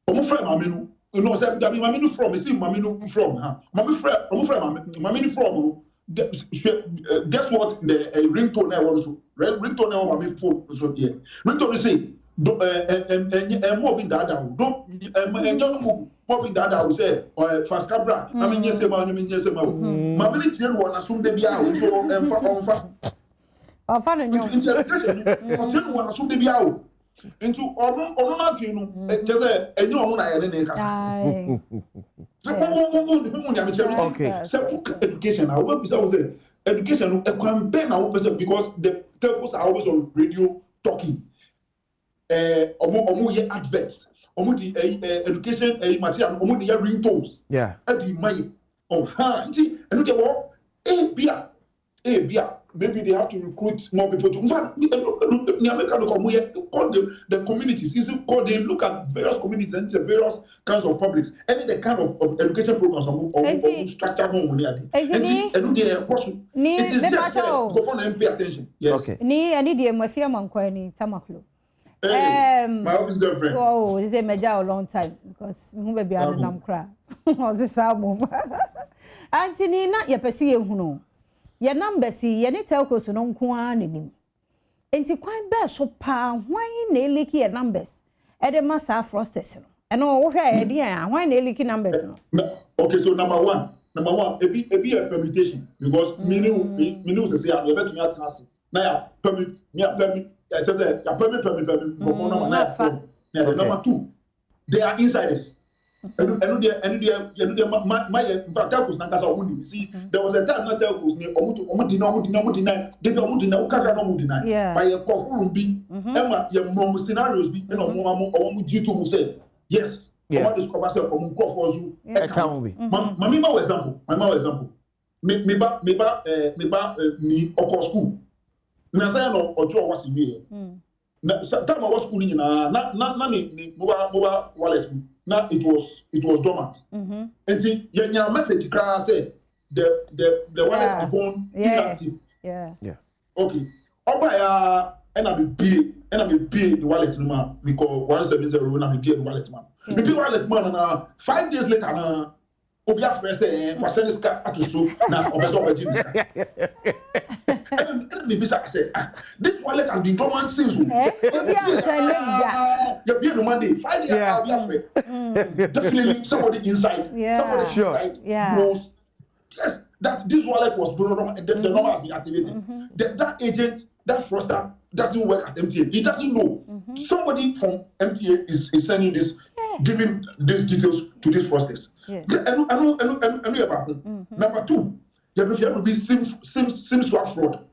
Omo fra ma me no. You know, say that mami no from. You see, mami no from. Mami from. Mami no from. Guess what? The ringtone now also. Ringtone now mami phone so here. Ringtone say, more bin dada. Don't young more bin dada. We say, fast cabra. Mami yes ma. Mami ni tiel one assume de bia. So enfa. Enfa no nyo. Tiel one assume de bia. Into ono kinu just enyo ono na yene neka okay so education I will say education campaign because the telcos are always on radio talking omo ye adverts omo di education material omo di ringtones every money eno dey wo bia maybe they have to recruit more people to in fact call the communities. You see, call them look at various communities and the various kinds of publics. Any the kind of education programs or structure home it is just go on and pay attention. Yes. Okay. I need the mafia mankwani tamaklo. My office girlfriend. Oh, it's a major long time because who may be a nam cry. This album. Anthony, not your pesi huno. Your number see any telcos no nkwani nim. Enti kwan be so pa hwan na eliki numbers. E de massa frosters no. E no wo hwe e de hwan na eliki numbers no. Okay, so number one, ebi a permutation because minu say I better to atnase. Na ya permit, I say ya permit go on na. Number two, they are insiders. My in fact telcos na kasa omu see there was a time na telcos ni omu deny they omu ukaka no omu deny by a kofuru bi ema ye mom scenarios bi na omu jitu mu say yes omu discover say omu kofuru zu e kan bi mami ma example me ba ni oko school na say no ojo wasi bi na time I was school ni na ni mobile wallet now it was dormant. And see, your message cry say the wallet is gone inactive. Yeah. Okay. Oba and I'm a pay the wallet no man because 170 when I'm a pay the wallet man. The pay wallet man na 5 days later na obi afre say was send this car to so na obeso obeji. And maybe say this wallet has been dormant since. You be no Monday 5 days I'll be afraid. Definitely somebody inside knows yes that this wallet was dormant and the number has been activated. That agent, that fraudster doesn't work at MTA. He doesn't know. Somebody from MTA is sending this, giving these details to these fraudsters. Number 2, you have to be SIM swap fraud.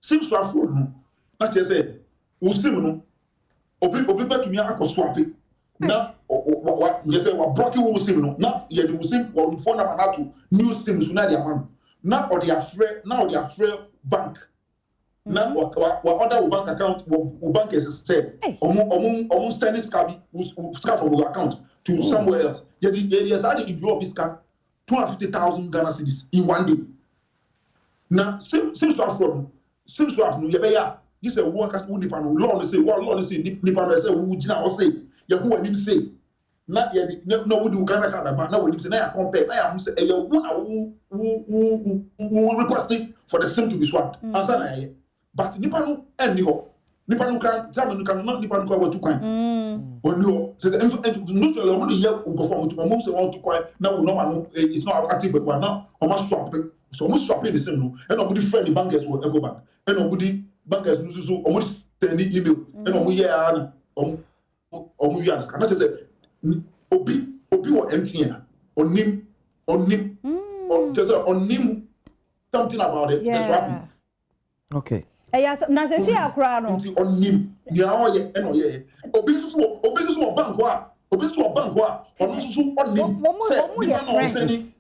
SIM swap fraud. Not just say, we SIM no. Obi to me a swap it. Now, what you say? What blocking we SIM no. Now you do SIM or phone number now to new SIM so now they are man. Now or they are free bank. Now what other bank account bank is said almost send this card from your account to somewhere else. There is already in your card 250,000 Ghana cedis in one day. Now SIM swap fraud, SIM swap no yebaya. This is one case who nipa no law say nipa no say who jina o say ye who anim say na ye no we do Ghana card ba na we nim say na ya compare na ya say ye who requesting for the SIM to be swapped. Answer na ye. But nipa no enni ho nipa no kan time no kan not nipa no kwa tu kwan oni ho so the no so le mo ye nkofo mo tu mo say want to kwan na we normal no it's not active for one now o ma swap so mo swap the same no and nobody friend the bankers will go back and nobody bankers no so o mo send email and o mo ye ana o mo wi ask na say obi wo MTN onim o just onim something about it that's what okay. Yes, na se si akura no. Nti onim ni awoye eno ye. Obi susu bank wa. Obi susu bank wa. Obi susu onim. Mo ye friends.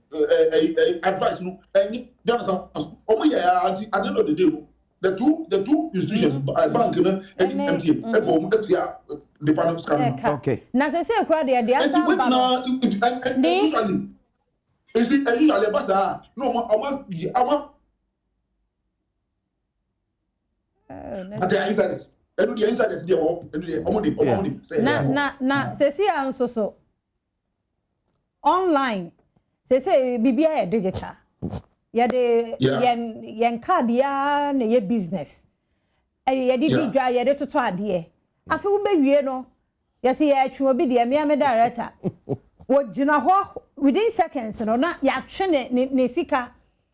Advice no. Any understand? Omo ye at the end of the day the two institutions bank and MTN. Ebo etia the panel scan. Okay. Na se si akura de answer ba. Usually. Is it usually basa? No, ama but the insiders, the insiders, they are na sesi anso so online sesi bibia digital ya de yen card ya na ye business ya di bidwa ya de toto ade afi wo bewie no ya se ya atwe obi de me director wo gina ho within seconds no na ya twe ne sika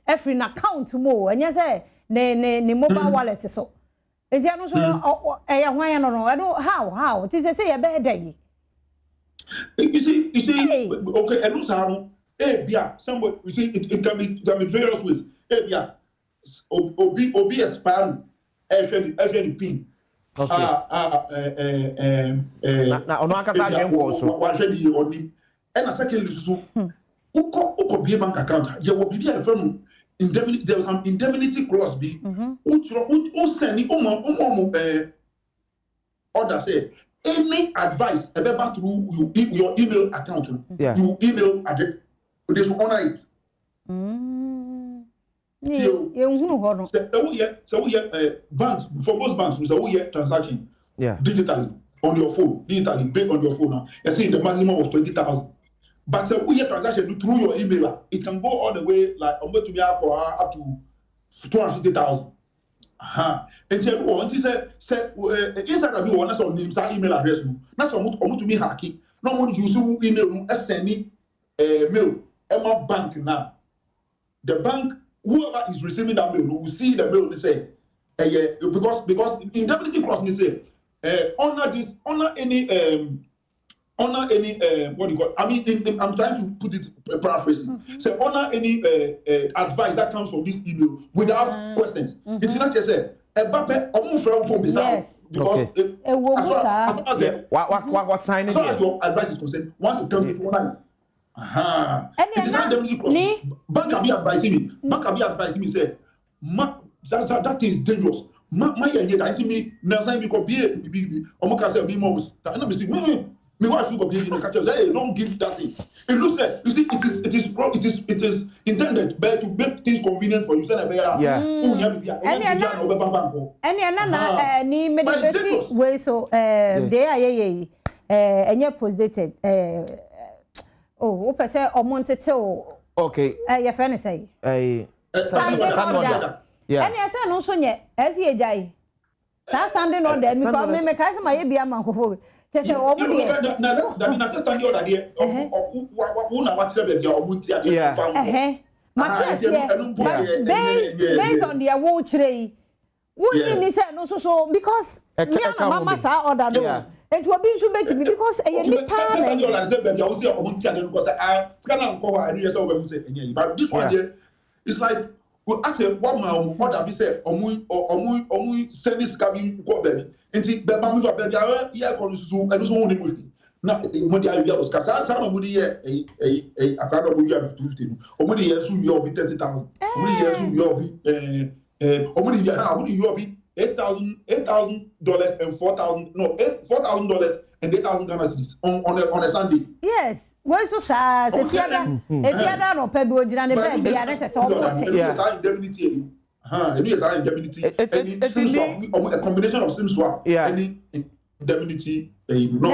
every account mo anya say ne mobile wallet so enti anu so ya hwan no how it is say ya be dey you see okay enu sa no bia somebody you see it can be various ways bia obi expand actually pin na ono akasa agwenko so wa hwedi oni and secondly so uko bi bank account je wo bibia from indemnity, there was some indemnity clause be who send order say any advice about through your email account you email address they should honor it so we banks for most banks we say transaction digitally on your phone digitally based on your phone now you see the maximum of 20,000. But we get transaction through your email. It can go all the way like up to 250,000. And say, oh, and say inside of you want some names that email address. Not so much to me hacking. No one use email sending mail. Emma bank now. The bank, whoever is receiving that mail will see the mail. They say, because indemnity clause they say, honor any what do you call? I mean, I'm trying to put it paraphrasing. Say honor any advice that comes from this email without questions. It's not just say yes. Because what sign as far as your advice is concerned, once it comes to one night. It is not indemnity clause. Bank can be advising me. Bank can be advising me say, that is dangerous. My idea that me now saying because be omo can say be more. I know be Me want to go give you catch say, hey, don't give that thing. It looks like you see, it is intended to make things convenient for you. Yeah. Any ni medicine way so they are and you post dated oh person omonte okay your friend say standing order yeah and say no so nye as ye jai standing order me me kai say my bia man kofo say o mo dey na standing order there who na what be dia omunti ade based on their whole trade wouldn't ni say no so because me and mama sa order no it will be so better because any part and you say baby I will say omunti ade because scan ko wa any say we say but this one there it's like I say one man order be say omu send this cabin go baby nti be ba me so baby ya ko so and so woni with na mo dia yu Oscar sa mo di akado bo yu 250 o mo di yesu yu obi 30,000 o mo di yesu yu obi o mo di yu obi $8,000 and $4,000 $4,000 and $8,000 Ghana cedis on a Sunday. Yes. When so sa if you ada no pe bi ojina ne bed ya na se so mo te. Yeah. Indemnity. Any indemnity. A combination of sim swap. Any indemnity no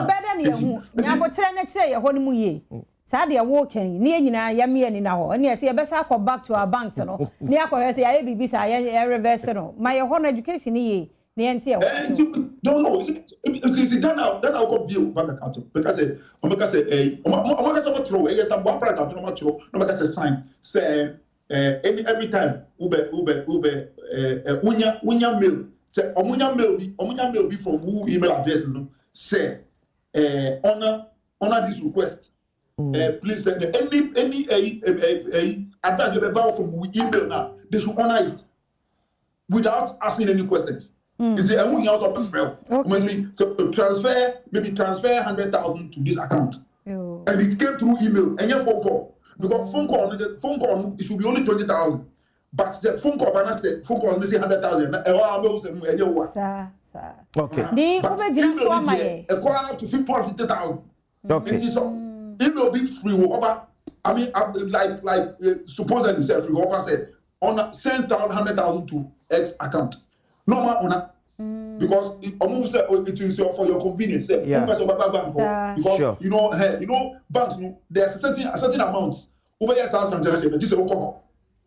better na hu nya botere na kire ye ho ni mu ye sa de wo kan ni nyina ya me ni na ho na se ye be sa back to our banks no ni akọ se ya bibi sa ya reverse no my home education ni ye ni enti e don't know is done now go bill bank account because say o so throw e some one product no ma throw no because sign say every time ube unya mail say omunya mail be from who email address no say honor this request please send any address you have from email now they should honor it without asking any questions. It's a money out of the frame. So transfer 100,000 to this account, and it came through email and your phone call because phone call it should be only 20,000, but the phone call is missing 100,000. Okay. A call up to 50,000. Okay. So email be free. I mean, like supposedly said free. Said on send 100,000 to X account. No more on because it almost it is for your convenience. Because sure. you know banks there's a certain amounts over your thousand transaction. This is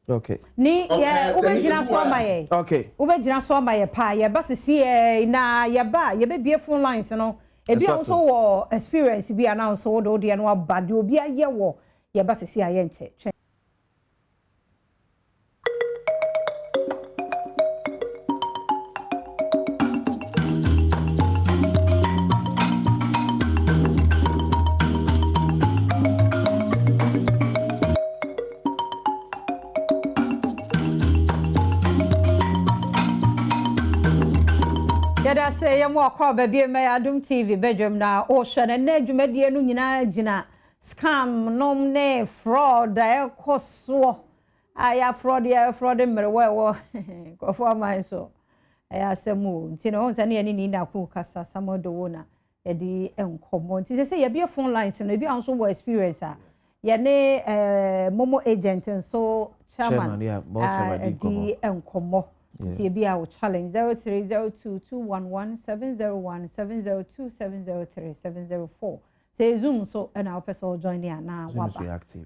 okay. Ni ube jina so maye. Okay. Ube jina so maye pa ye ba sisi na ye ba ye be bie phone lines no. E bia also wo experience bi announce wo do de no abade obi aye wo ye ba sisi aye nche. Yada say ya mo akwa ba bi me Adom TV Badwam na o hwe na dwumadie no nyina gina scam nom ne fraud e koso aya fraud mrewe wo ko for my so aya semu nti no nsa ne ni na ku kasa samodo wo na e di enkomo nti say ya bi phone lines no bi anso wo experience a ya ne momo agent so chairman yeah mo chairman di enkomo See be our challenge 030221701702703704. Say Zoom so and our person join here now.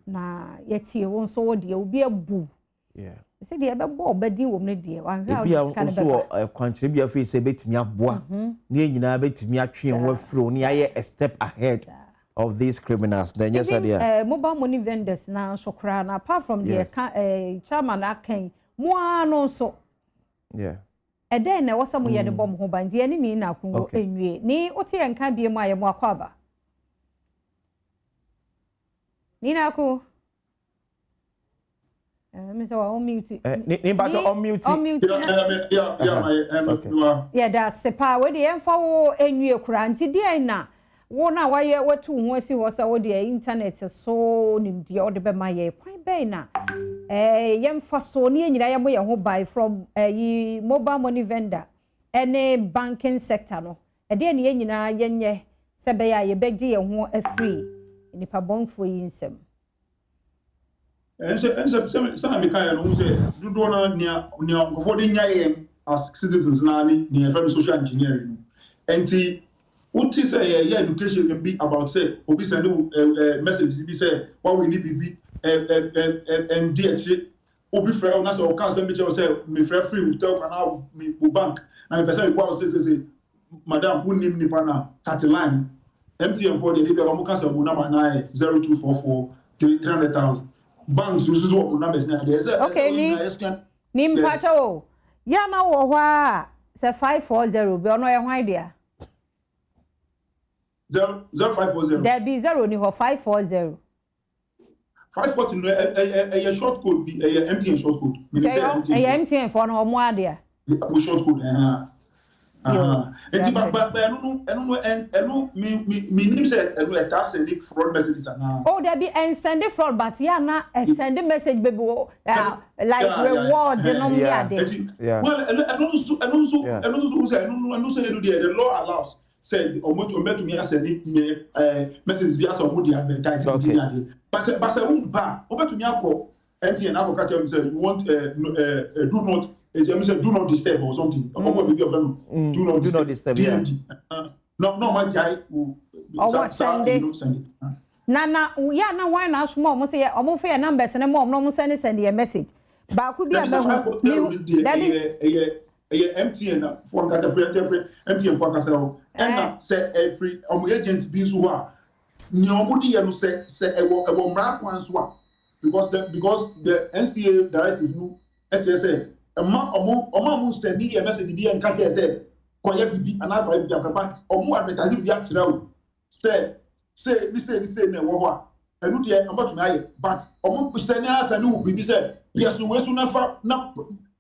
Na yet here won't so dear will be a boo. Yeah. Say the other ball, but deal with me dear. One also a contribute face a bit me up bois. Near you know bit me actually and we're through near a step ahead of these criminals. Then yes, idea. Mobile money vendors now so crown apart from the chairman that came one also. Yeah. And then there was some way the bomb home by the enemy na kungo enwe. Ni oti enka bi mu ayemo akwaba. Ni na ku. Me say on mute. Ni ba on mute. Yeah, that's sepa we dey emfa wo enwe kura nti dey na. Wo na waye watu ho asi ho sa wo dey internet so nim dey o de be ma ye kwan be na. Yemfa so ni nyina yemo ye ho buy from mobile money vendor any banking sector no e de ne nyina yenye se be ya ye begye ye ho afri nipa bonfo yi nsem Some American who say, do not near Gofodi as citizens now near social engineering. And what is education can be about say, Obi send message be say, what we need to be and DH Obi Frey, that's all council meeting say, me free will tell canal me bank. And the person who say, Madam, who name Nipana, 30 line, MTN for the leader of Mukasa Munama 0244 300,000. Banks use what numbers now. Okay, ni mpacho. Ya na wo hwa say 540 be ono ye hwan dia. 0540. There be 0 ni ho 540. 540 no a short code be a MTN short code. MTN for no mo ade. We short code and me name said a task and fraud messages now. Oh, there be and send fraud, but yeah, na send a message baby like reward no me ade. Well, and also say the law allows said or what you met to me as a messages be as a moody advertising. But over to me MTN I will catch him say you want do not do not disturb or something. Do not disturb. Yeah. No, my guy who send it. Na ya na why na small mo say o mo fe numbers na mo no mo send a message. Ba ku bia ba MTN for MTN for Castle and say every agent be so nobody you say e wo mra kwan so because the NCA directive no HSA Omo send me a message be and catch say koye bibi ana koye bibi akapa omo advertise bi akira o say na wo ho a enu de omo tuna aye but omo send na say no bibi say yes we so na fa na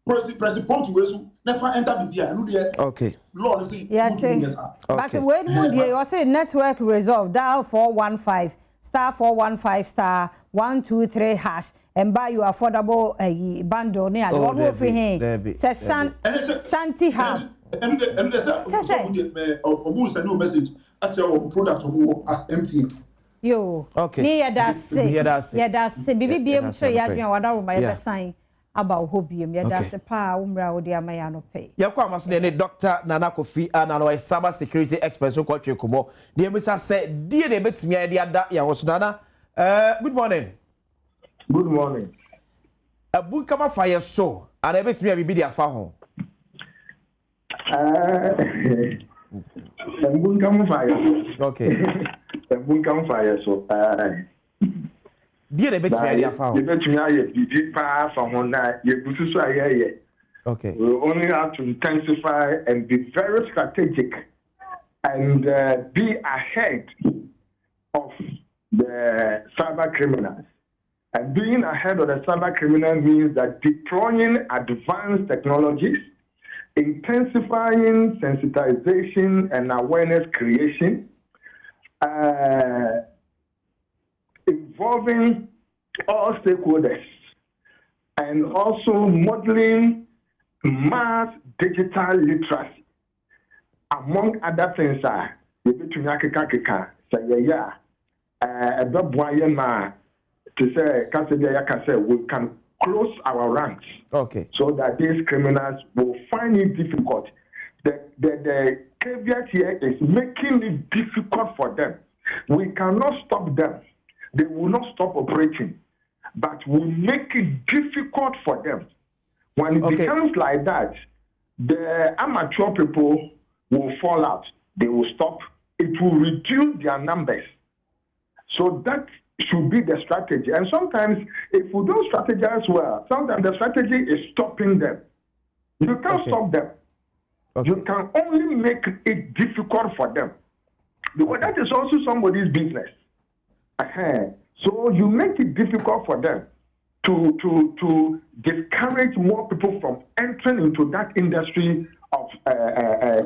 press point we so na fa enter bibi enu de okay lord say but when mu de you say network resolve dial 415 star 415 star 123 hash and buy your affordable bundle near the one over here. Shanty have. And the message at your product as MTN. Yo, okay. Near that say, Bibi able to yard what my sign about hobium. Yeah, that's a power umra dear Mayano pay. Yakwa must need Dr. Nana Kofi and our cyber security expert so quite kumo. The Mr. said, dear bits me idea that ya was Nana. Good morning. Good morning. A book come fire so, and I bet me a be far home. A book come fire. Okay. A book come fire so. Dear, I bet me a far home. You bet me I did pass on one night. You put this way. Okay. We only have to intensify and be very strategic and be ahead of the cyber criminals. And being ahead of the cyber criminal means that deploying advanced technologies, intensifying sensitization and awareness creation, involving all stakeholders, and also modeling mass digital literacy. Among other things, to say, we can close our ranks, okay, so that these criminals will find it difficult. The caveat here is making it difficult for them. We cannot stop them. They will not stop operating, but we make it difficult for them. When it becomes like that, the amateur people will fall out. They will stop. It will reduce their numbers. So that should be the strategy. And sometimes, if we don't strategize well, sometimes the strategy is stopping them. You can't stop them. You can only make it difficult for them. Because that is also somebody's business. So you make it difficult for them to discourage more people from entering into that industry of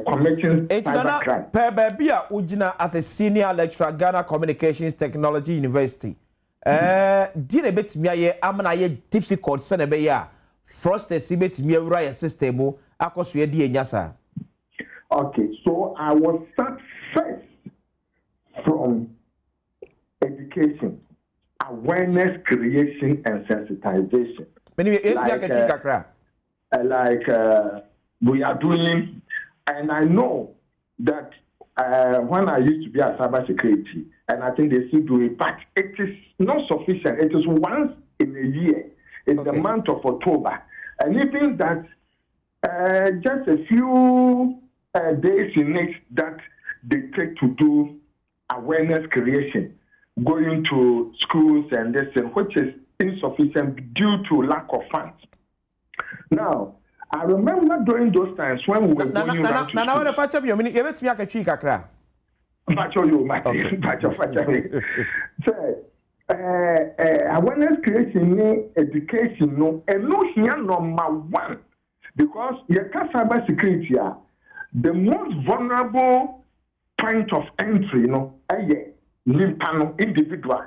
committing cybercrime. Perbabia Ujina as a senior lecturer at Ghana Communications Technology University. Did a bit me amana difficult senebeya. Frosted sibet me a system akos we di nyasa. Okay, so I was sat first from education, awareness creation, and sensitization. Like we are doing, and I know that when I used to be at cybersecurity, and I think they still do it, but it is not sufficient. It is once in a year. It's the month of October. And even that, just a few days in it that they take to do awareness creation, going to schools and this, which is insufficient due to lack of funds. Now, I remember during those times when we were going around to awareness creation, education, no, and no here number one, because your cyber security are the most vulnerable point of entry, individual.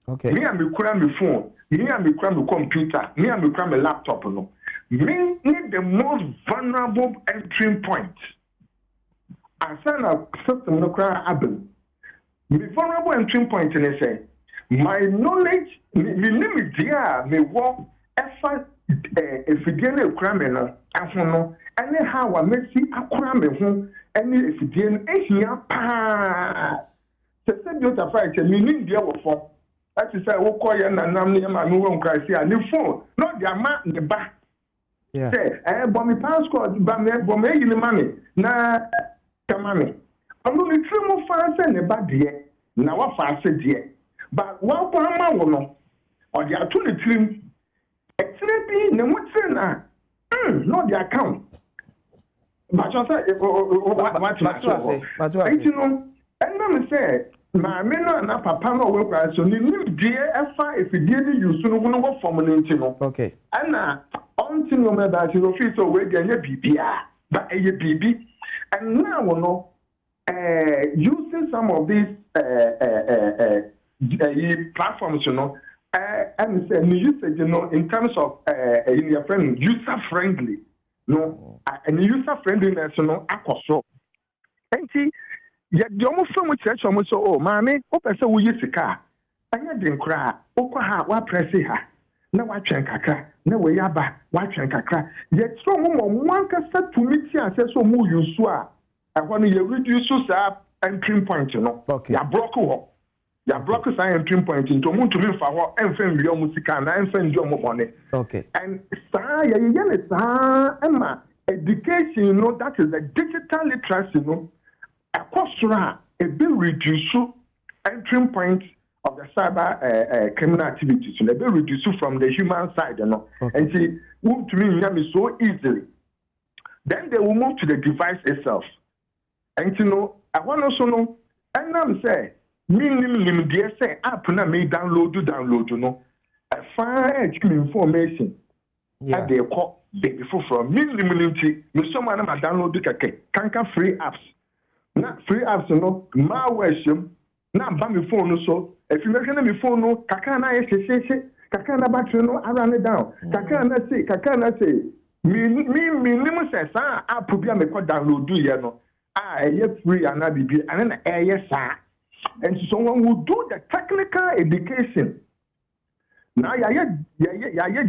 Okay. Me and me cram my phone, me and me cram my computer, me and me cram my laptop, no. Me need the most vulnerable entry point. I sign a system no cry happen. The vulnerable entry point in a say. My knowledge, me limit here, me work effort if you get a criminal, and how I make see a criminal, and if you get a here, pa. The same data fight, meaning the other form. That is, I will call you and I'm near my new cry here, new phone, not the amount in the back. Yeah, but my passport, but me in the money, na money. I'm only 3 more fast and a bad year. Now, what fast year. But one pound no, or the actual trim, actually, no what's in not the account. But you say, what you know, and I'm saying, my men and a papa no work, so you dear if you did you soon won't work for me. Okay. And on to no matter you feel so way get your BBA, but a BB. And now, no, using some of these platforms, and say usage, in terms of in your friend user friendly, and user friendliness, akwaso. And see, yet the almost so much church almost so, oh, mammy, open so we use a car. I didn't cry, Oka, what press her. No, I can't crack, no way, yaba, watch and crack. Yet so one can start to meet you and say so more you swear. And when you reduce up and trim point, okay, you broke up. Ya block sign and trim point into moon to me for and friend your music and friend your money. Okay. And Emma, education, that is a digital literacy, a cost a bill reduce entry point of the cyber criminal activities. So they will reduce from the human side, and see, move to me so easily. Then they will move to the device itself. And I want also know, and I'm saying, minimum dear say app na me download, a fine information. Yeah. They call before from minimum someone I download can't free apps. Not free apps, malware, not by my phone so. If you mention my phone, no, kakana kakana battery no, I run it down. Kakana say, minimum says, I probably make a download do you know. Free and I be and then yes, and someone who do the technical education. Now,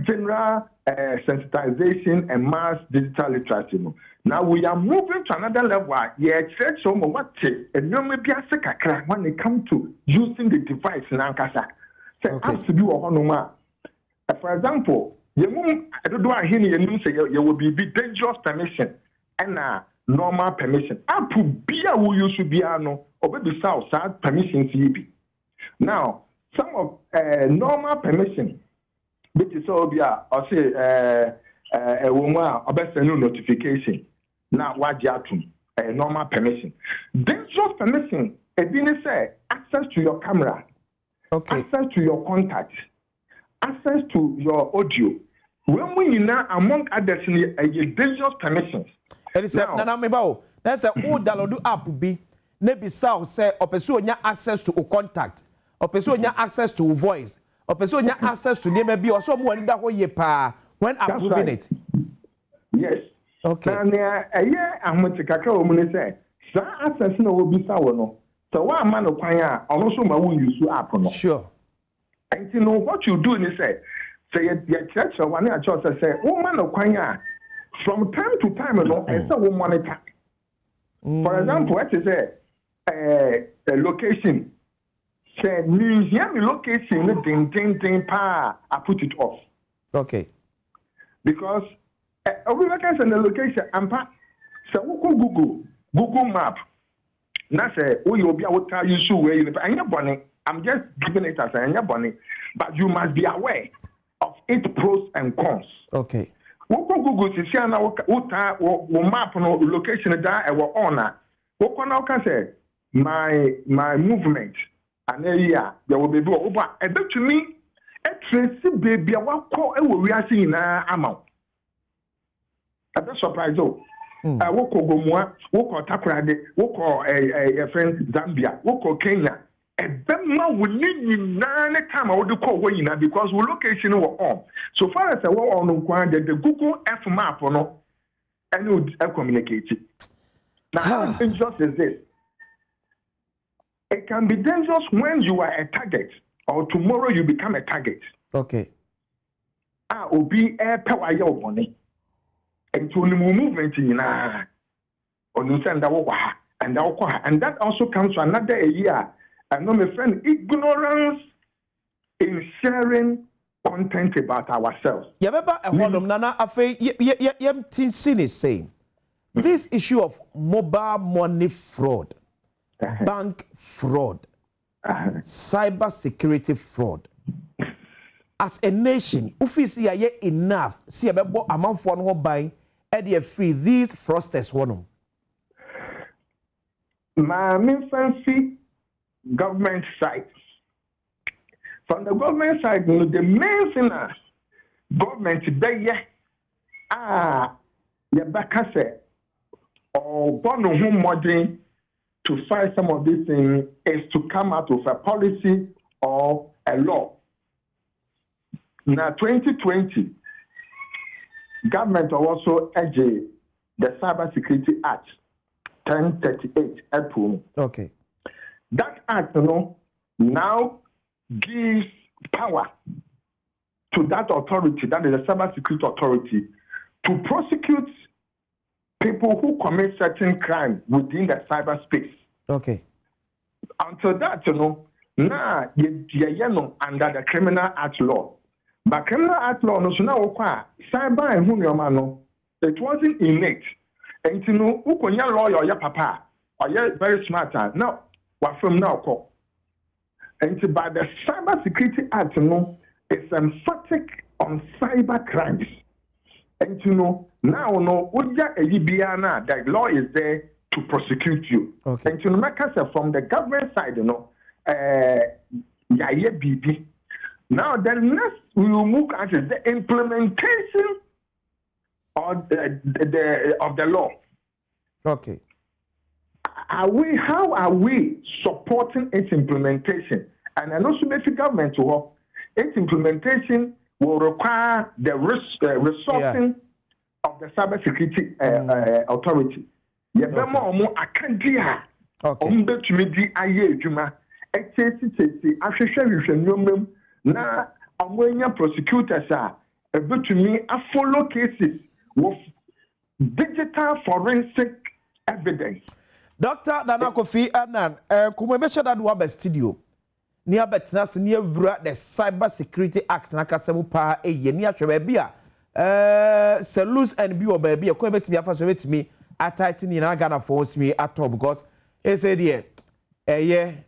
general sensitization and mass digital literacy. Now we are moving to another level. Church what and no maybe a when it comes to using the device in Ankasa. Has to do a for example, I don't know here you say you will be dangerous permission and normal permission. Apu bia wo use bia no obebi south sad permission CB. Now, some of normal permission, which is all bia or say a woman obese no notification. Now what you normal permission. Dangerous permission, e bi say access to your camera, access to your contact, access to your audio. When we now among others dangerous permissions. Nana mebao. That's a old download app be. Nebi sao say opeso access to contact. Opeso access to voice. Opeso access to name be or someone that way pa when approving it. Yes. Okay. And I'm going to say, access no will be sour no. So what man of kwanya also ma won use app no. Sure. And you know what you do is say your church or one at church say woman of kwanya from time to time no and so we monitor. For example, what is a location. Say museum location ding pa I put it off. Okay. Because we can send the location and so Google map. Na say we will be able to use where I'm just giving it as a bunny, but you must be aware of its pros and cons. Okay. Google see now map no location that I will honor. What can say my movement and area there will be over a bit to me a trace baby what call we are seeing amount. A bit surprised though. Woko Gomwa, woko Takrade, woko a friend Zambia, woko Kenya. And then now we need none time I would call Wayna because we location were on. So far as I walk on the Google F map or no, and you would communicate it. Now, how dangerous is this? It can be dangerous when you are a target or tomorrow you become a target. Okay. Obi a power your money. And to movement in and that also comes to another year. And no, my friend, ignorance in sharing content about ourselves. Nana is saying this issue of mobile money fraud, bank fraud, cyber security fraud. As a nation, if we see enough, see a amount for no buying. Eddie free these frosters one. My fancy government side. From the government side, the main thing government there, the back say, or born home modern to fight some of these things is to come out with a policy or a law. Now, 2020. Government also urged the Cyber Security Act 1038 April. Okay. That act, now gives power to that authority, that is the Cyber Security Authority, to prosecute people who commit certain crimes within the cyberspace. Okay. Until that, now you're under the Criminal Act law. But criminal act law no so na wokwa cyber and hunyoma it wasn't innate. And you know ukonya lawyer ya papa or ya very smart now wa from now call. And by the Cyber Security Act it's emphatic on cyber crimes. And you know now uja eyibiana the law is there to prosecute you. Okay. And you know from the government side BB. Now, the next we will move at is the implementation of the law. Okay. How are we supporting its implementation? And I know the government to work. Its implementation will require the resourcing of the cybersecurity authority. Na amwenya prosecutors are able to me a follow cases with digital forensic evidence. Dr. Nana Kofi Annan, kumebesha da duwa studio. Ni abetina se ni evura the Cyber Security Act na kasemu pa eye ni ahwe ba bia selus and bi oba bia ko betimi afa so betimi atite ni na Ghana for me at all because e say there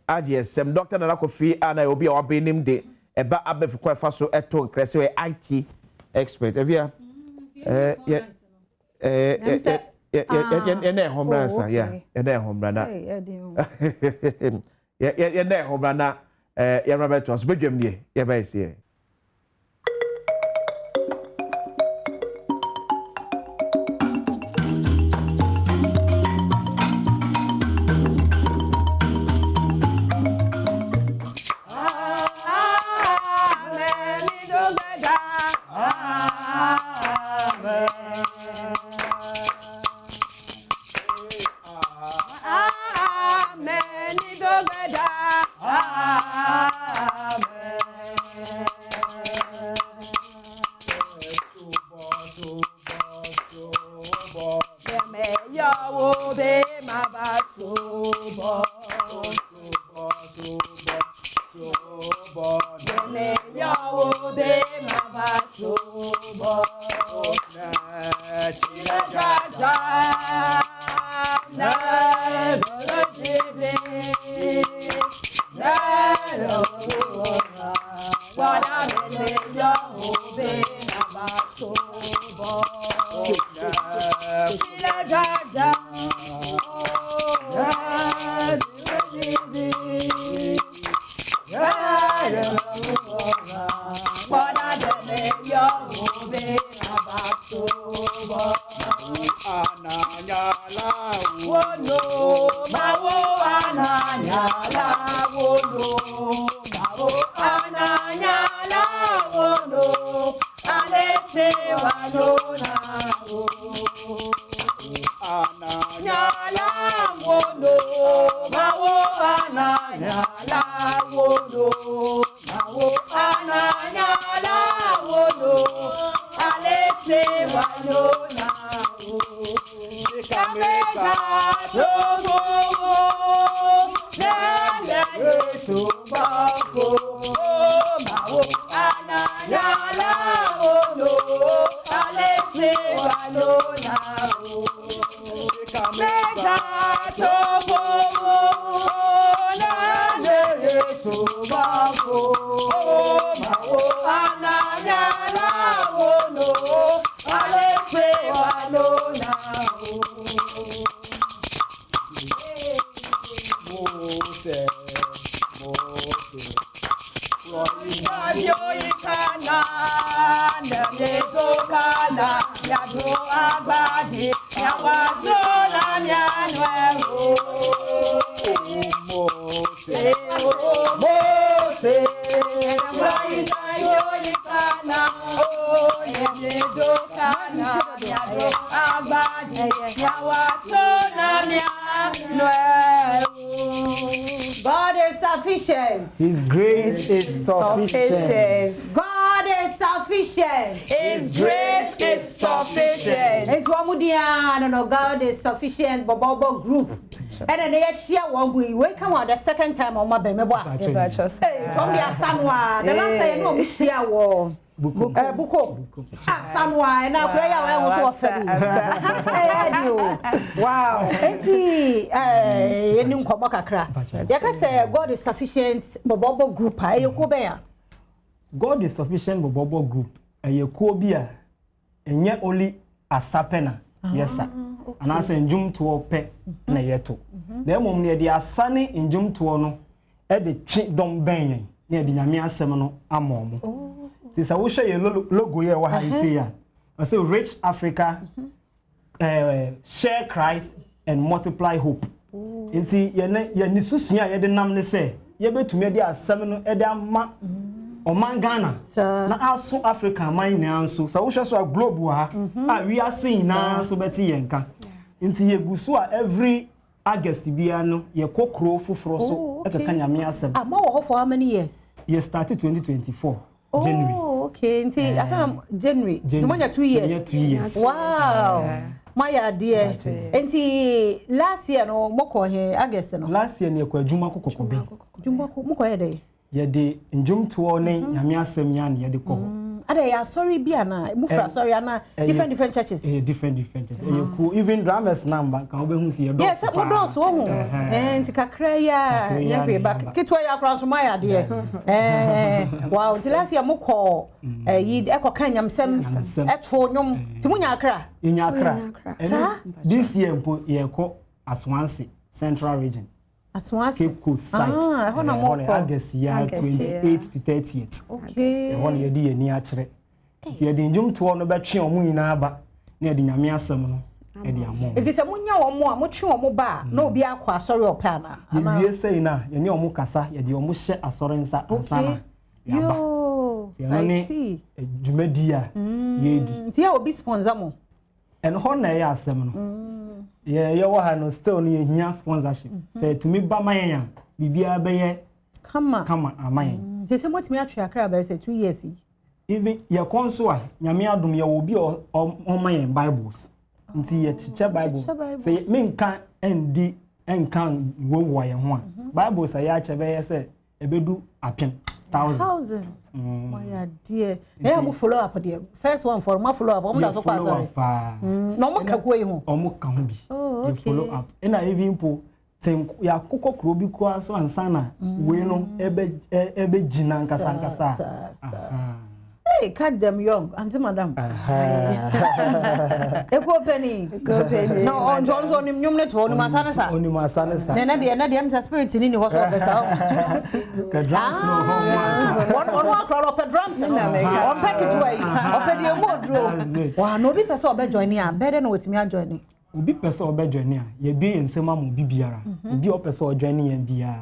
AGSM Dr. Nana Kofi Annan obi a wabenim de eba abefu kwa fa so eto nkrese we IT expert evia na homra sa ya na homra na ya na homra na ya Robert was bedwam nie ya ba isi wono mawo ananya la wono alese wanona ananya la wono mawo ananya la wono mawo ananya la wono alese wanona kameka tomo nende yesu bako mawo ananya la wono alese wanona kameka tomo nende yesu bako mawo ananya la wono alese wanona Yoikana, Nezokana, Yado Abadi, Yawazola, Yanwego, Mose, Yoikana, Nezokana, Yado Abadi, Yawazola, Yanwego. God is sufficient. His grace is sufficient. God is sufficient. His grace is sufficient. It's one more no, God is sufficient. Bobo group. And then they share one we come on the second time on my baby. Hey, from the Asanwa. The last time no we share war. Buko. Asanwa and now prayer I was wow. Enti enim komo kakra. You can say God is sufficient Bobo group. God is sufficient Bobo group. Ayeko bia enye only asapena. Yes sir. And I say njum to pe na yeto. Na emom ne de asane njum to no e de twi dom ben na de nyame asem no amom. This I wish you logo here what I say ya. I say rich Africa, share Christ and multiply hope. You see, ye nisusunya ye de nam ne say ye betumi de asem no e de ama oman Ghana na aso Africa man na anso. So wish so a globe ha we are seeing na so beti yenka. Nti ye gusu a every August bia no ye kokro foforo so e keka nyame asem. Ama wo for how many years? Ye started 2024. January. Oh, okay. Until I found January. January. 2 years. 2 years. Wow. My idea. Until last year no moko here August no. Last year ne kwa juma kokobe. Juma ko moko here dey. Ye de njum to ne nyame asem ya ne ye de ko. Ada ya sorry bia na mufra sorry ana different churches. Different churches. Even drummers number kan obehu si ye do. Yes, we do so hu. Nti kakra ya ye back. Kitwa ya cross my idea. Wow, till last year moko yi ekoka nyamsem etfo nyom. Ti munya akra. Inya akra. This year ye ko Aswansi Central Region. Aswansi Cape Coast side. Hona moko August year 28 to 30th. Okay. Hona ye di ani akere. Ti ye di njum to no betwe omu nyina aba. Na ye di nyame asem no. E di amo. Enti se munya omo a mo twe omo ba na obi akwa asori opa na. Ye sei na ye ne omu kasa ye di omu hye asori nsa ansana. Yo. I see. Jumadi a ye di. Ti ya obi sponsor mo. En hona ye asem no. Ye wo ha no still no hia sponsorship. Say to me ba mayan bibia be ye kama amayan. They say what me atwe akra ba say 2 years. Even ye konso a nyame adom ye obi on mayan Bibles. Nti ye chiche Bible. Say me nka endi enkan wo ye ho a. Bible say ya che be ye say ebedu apem 1000. My dear. They am follow up there. First one for my follow up. I'm not so far sorry. No more ka go ho. Omo ka ho bi. Oh, okay. Follow up. And I even po tem ya kokko kro bi kwa so ansana we no ebe jina nkasa. Hey, cut them young, Auntie Madam. Eko penny. No, on Johnson nyum net ho ni masana sa. Oni masana sa. Na de am spirit ni ho so be sa. Ka drums no ho one crowd of drums na make. On package way. Ope de mo dro. Wa no bi person obe join a, better no wetimi a join. Obi person obe join a, ye bi ensema mo bibiara. Obi o person o join ye bia.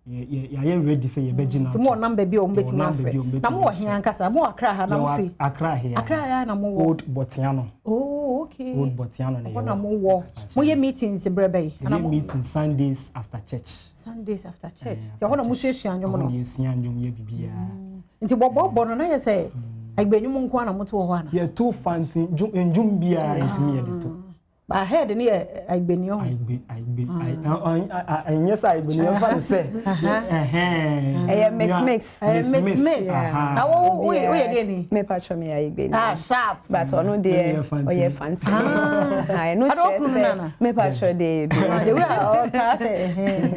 ya ready say ye begina to mo number bi o mbetimi afre na mo hia ankasa mo akra ha na mo free akra ha na mo old botiano oh okay old botiano na mo wo mo ye meetings brebe na mo meeting Sundays after church ti ho na mo susu anwom no ye susu anwom ye bibia nti bobo no na ye say agbenyum nko na mo to ho ana ye too fancy njum bia ntimi ye de to ba head ni agbenyo yes agbenyo fa say mix na wo ye de ni me patcho me agbenyo sharp but ono de oye fancy no chese me patcho de we are ka say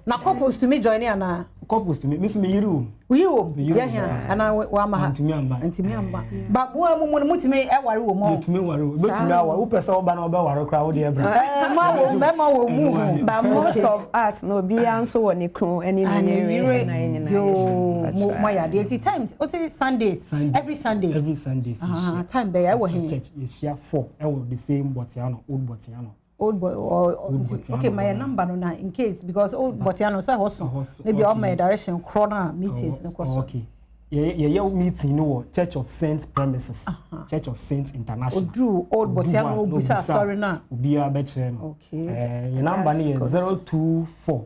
na couples to me join ana couples to me yiru yeah ana wa ma ntimi amba ba wo mu mutimi e ware wo mo mutimi ware betimi aware wo pese wo ba na wo ba ware kra wo de ebra ma wo mu but most of us no be anso wo ni kun any na nyina yo mo ya de times o say Sundays every Sunday time be ya wo hin church ye share 4 e wo the same botiano old botiano old boy okay my number no na in case because old botiano say hustle maybe all my direction corner meetings no course okay yeah meeting no Church of Saint premises Church of Saint International Odru old botiano bisa sorry na ubia be chere no okay your number is 024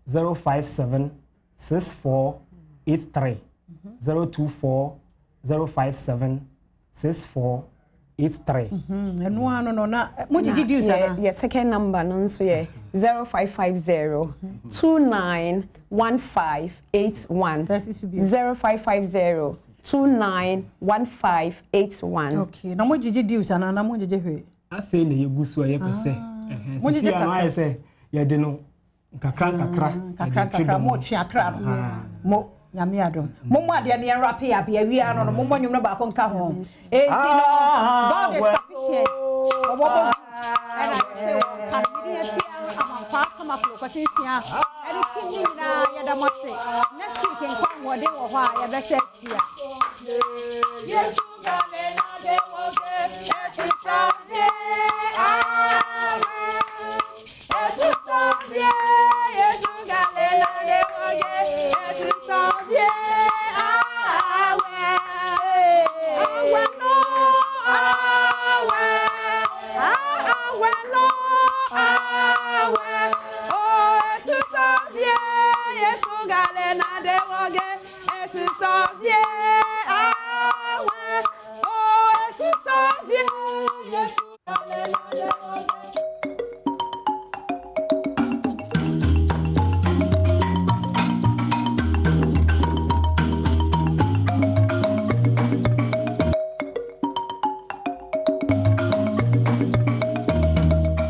057 6483 024 057 6483 eno ano no na mo gigi diu sana your second number no so ye 0550 291581 0550 291581 okay na mo gigi diu sana na mo gigi hwe afi na yegusu aye pese sisi ano aye se ye de no kakra mo twi akra mo nyame adom mo ade ne rap ya bia wi ano no mo nwum no ba ko nka ho enti no God is sufficient obo and I say kadiri tia amampa kama prokotin tia eri kinni na ya da mose next week en kwa wode wo ho a ya be se tia Yesu gale na de woge eti sande Yesu sande Yesu gale na de woge eti sande Yeah.